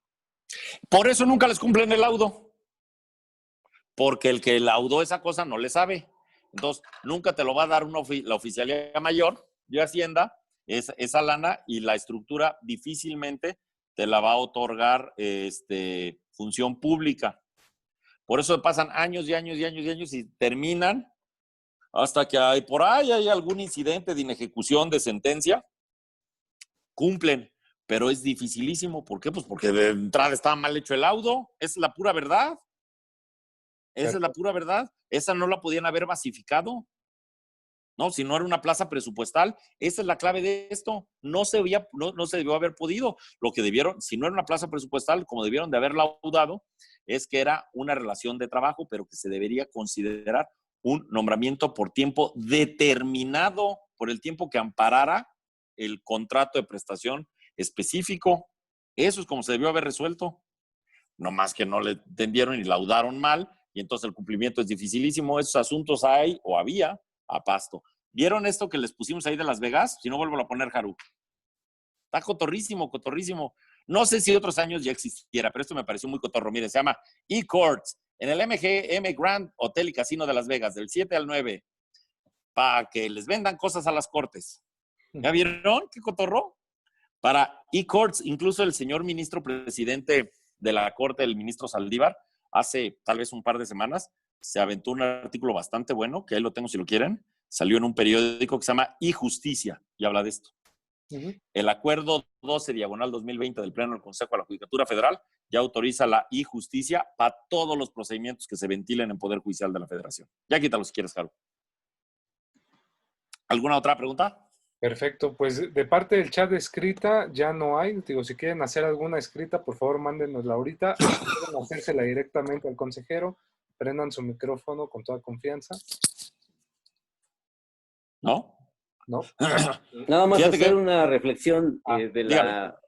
Por eso nunca les cumplen el laudo. Porque el que laudó esa cosa no le sabe. Entonces, nunca te lo va a dar la oficialía mayor de Hacienda, esa lana, y la estructura difícilmente te la va a otorgar función pública. Por eso pasan años y años y terminan hasta que por ahí hay algún incidente de inejecución de sentencia, cumplen, pero es dificilísimo. ¿Por qué? Pues porque de entrada estaba mal hecho el laudo, esa es la pura verdad. Esa es la pura verdad. Esa no la podían haber basificado. No, si no era una plaza presupuestal, esa es la clave de esto. No se debió haber podido. Lo que debieron, si no era una plaza presupuestal, como debieron de haber laudado, es que era una relación de trabajo, pero que se debería considerar un nombramiento por tiempo determinado, por el tiempo que amparara el contrato de prestación específico. Eso es como se debió haber resuelto. No más que no le entendieron y laudaron mal, y entonces el cumplimiento es dificilísimo. Esos asuntos hay o había a pasto. ¿Vieron esto que les pusimos ahí de Las Vegas? Si no, vuelvo a poner, Haru. Está cotorrísimo. No sé si otros años ya existiera, pero esto me pareció muy cotorro. Mire, se llama eCourts, en el MGM Grand Hotel y Casino de Las Vegas, del 7 al 9, para que les vendan cosas a las cortes. ¿Ya vieron qué cotorro? Para eCourts, incluso el señor ministro presidente de la corte, el ministro Saldívar, hace tal vez un par de semanas, se aventó un artículo bastante bueno, que ahí lo tengo si lo quieren, salió en un periódico que se llama eJusticia y habla de esto. El acuerdo 12/2020 del Pleno del Consejo de la Judicatura Federal ya autoriza la eJusticia para todos los procedimientos que se ventilen en Poder Judicial de la Federación. Ya quítalo si quieres, Jaro. ¿Alguna otra pregunta? Perfecto, pues de parte del chat escrita ya no hay. Digo, si quieren hacer alguna escrita, por favor mándenosla ahorita. Pueden hacérsela directamente al consejero. Prendan su micrófono con toda confianza. ¿No? No. Nada más Fíjate hacer que- una reflexión de dígale. la...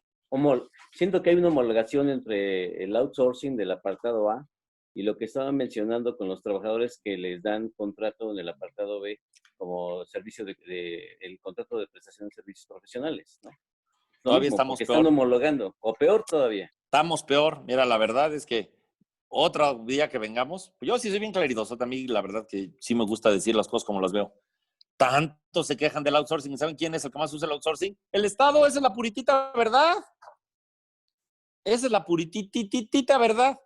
Siento que hay una homologación entre el outsourcing del apartado A y lo que estaban mencionando con los trabajadores que les dan contrato en el apartado B como servicio el contrato de prestación de servicios profesionales, ¿no? Lo Todavía mismo, estamos porque peor. están homologando, o peor todavía. Estamos peor. Mira, la verdad es que otro día que vengamos, yo sí soy bien claridoso, a mí la verdad que sí me gusta decir las cosas como las veo. Tanto se quejan del outsourcing. ¿Saben quién es el que más usa el outsourcing? El Estado. Esa es la puritita verdad. Esa es la purititita verdad.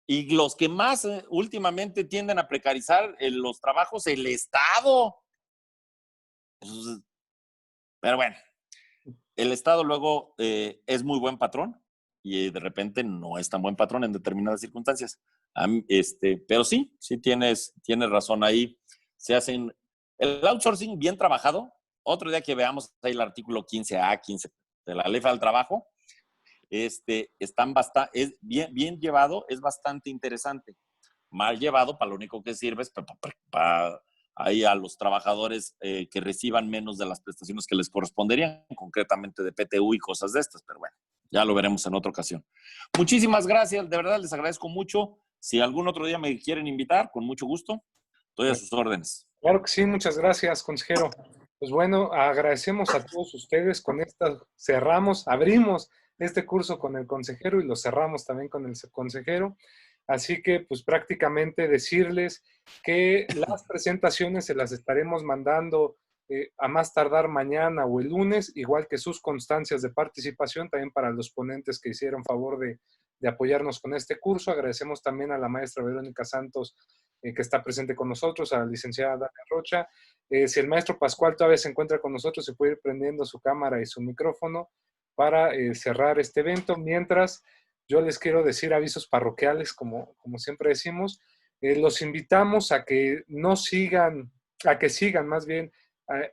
Y los que más últimamente tienden a precarizar los trabajos, el Estado. Pues, pero bueno, el Estado luego es muy buen patrón y de repente no es tan buen patrón en determinadas circunstancias. Pero sí tienes razón ahí. Se hacen el outsourcing bien trabajado. Otro día que veamos ahí el artículo 15A, 15 de la Ley Federal del Trabajo, es bien llevado, es bastante interesante. Mal llevado, para lo único que sirve es para ahí a los trabajadores que reciban menos de las prestaciones que les corresponderían, concretamente de PTU y cosas de estas, pero bueno, ya lo veremos en otra ocasión. Muchísimas gracias, de verdad les agradezco mucho. Si algún otro día me quieren invitar, con mucho gusto, estoy a sus órdenes. Claro que sí, muchas gracias, consejero. Pues bueno, agradecemos a todos ustedes. Con esta abrimos este curso con el consejero y lo cerramos también con el consejero. Así que, pues prácticamente decirles que las presentaciones se las estaremos mandando a más tardar mañana o el lunes, igual que sus constancias de participación, también para los ponentes que hicieron favor de apoyarnos con este curso. Agradecemos también a la maestra Verónica Santos, que está presente con nosotros, a la licenciada Dana Rocha. Si el maestro Pascual todavía se encuentra con nosotros, se puede ir prendiendo su cámara y su micrófono para cerrar este evento. Mientras, yo les quiero decir avisos parroquiales, como siempre decimos. Los invitamos a que sigan más bien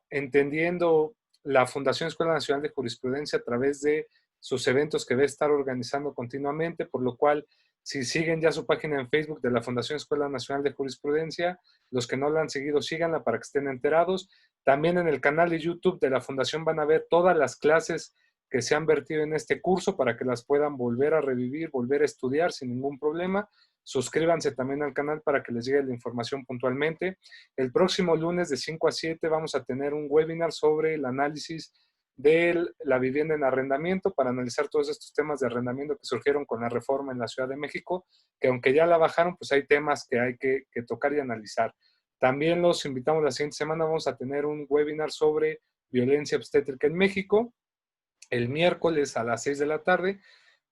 entendiendo la Fundación Escuela Nacional de Jurisprudencia a través de sus eventos que va a estar organizando continuamente, por lo cual, si siguen ya su página en Facebook de la Fundación Escuela Nacional de Jurisprudencia, los que no la han seguido, síganla para que estén enterados. También en el canal de YouTube de la Fundación van a ver todas las clases que se han vertido en este curso para que las puedan volver a revivir, volver a estudiar sin ningún problema. Suscríbanse también al canal para que les llegue la información puntualmente. El próximo lunes de 5 a 7 vamos a tener un webinar sobre el análisis de la vivienda en arrendamiento para analizar todos estos temas de arrendamiento que surgieron con la reforma en la Ciudad de México, que aunque ya la bajaron, pues hay temas que hay que tocar y analizar. También los invitamos la siguiente semana, vamos a tener un webinar sobre violencia obstétrica en México, el miércoles a las 6 de la tarde,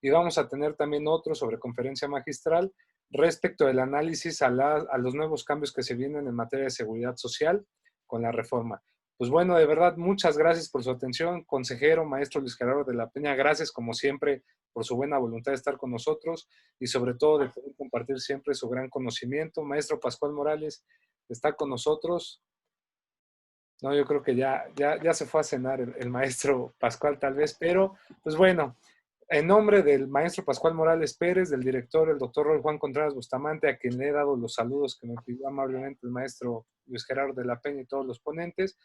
y vamos a tener también otro sobre conferencia magistral respecto del análisis a los nuevos cambios que se vienen en materia de seguridad social con la reforma. Pues bueno, de verdad, muchas gracias por su atención, consejero, maestro Luis Gerardo de la Peña. Gracias, como siempre, por su buena voluntad de estar con nosotros y sobre todo de poder compartir siempre su gran conocimiento. Maestro Pascual Morales está con nosotros. No, yo creo que ya se fue a cenar el maestro Pascual tal vez, pero pues bueno, en nombre del maestro Pascual Morales Pérez, del director, el doctor Roy Juan Contreras Bustamante, a quien le he dado los saludos que me pidió amablemente el maestro Luis Gerardo de la Peña y todos los ponentes,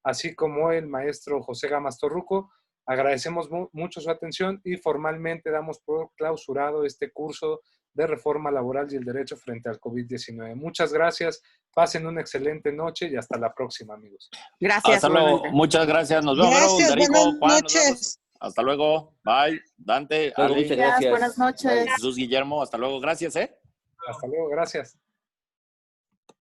así como el maestro José Gamas Torruco, agradecemos mucho su atención y formalmente damos por clausurado este curso de reforma laboral y el derecho frente al COVID-19. Muchas gracias, pasen una excelente noche y hasta la próxima, amigos. Gracias. Hasta luego, muchas gracias, nos vemos. Gracias, Darico, buenas Juan, nos vemos. noches. Hasta luego. Bye. Dante, Luego, Ale, muchas gracias. Buenas noches. Jesús, Guillermo. Hasta luego. Gracias, ¿eh? Hasta luego, gracias.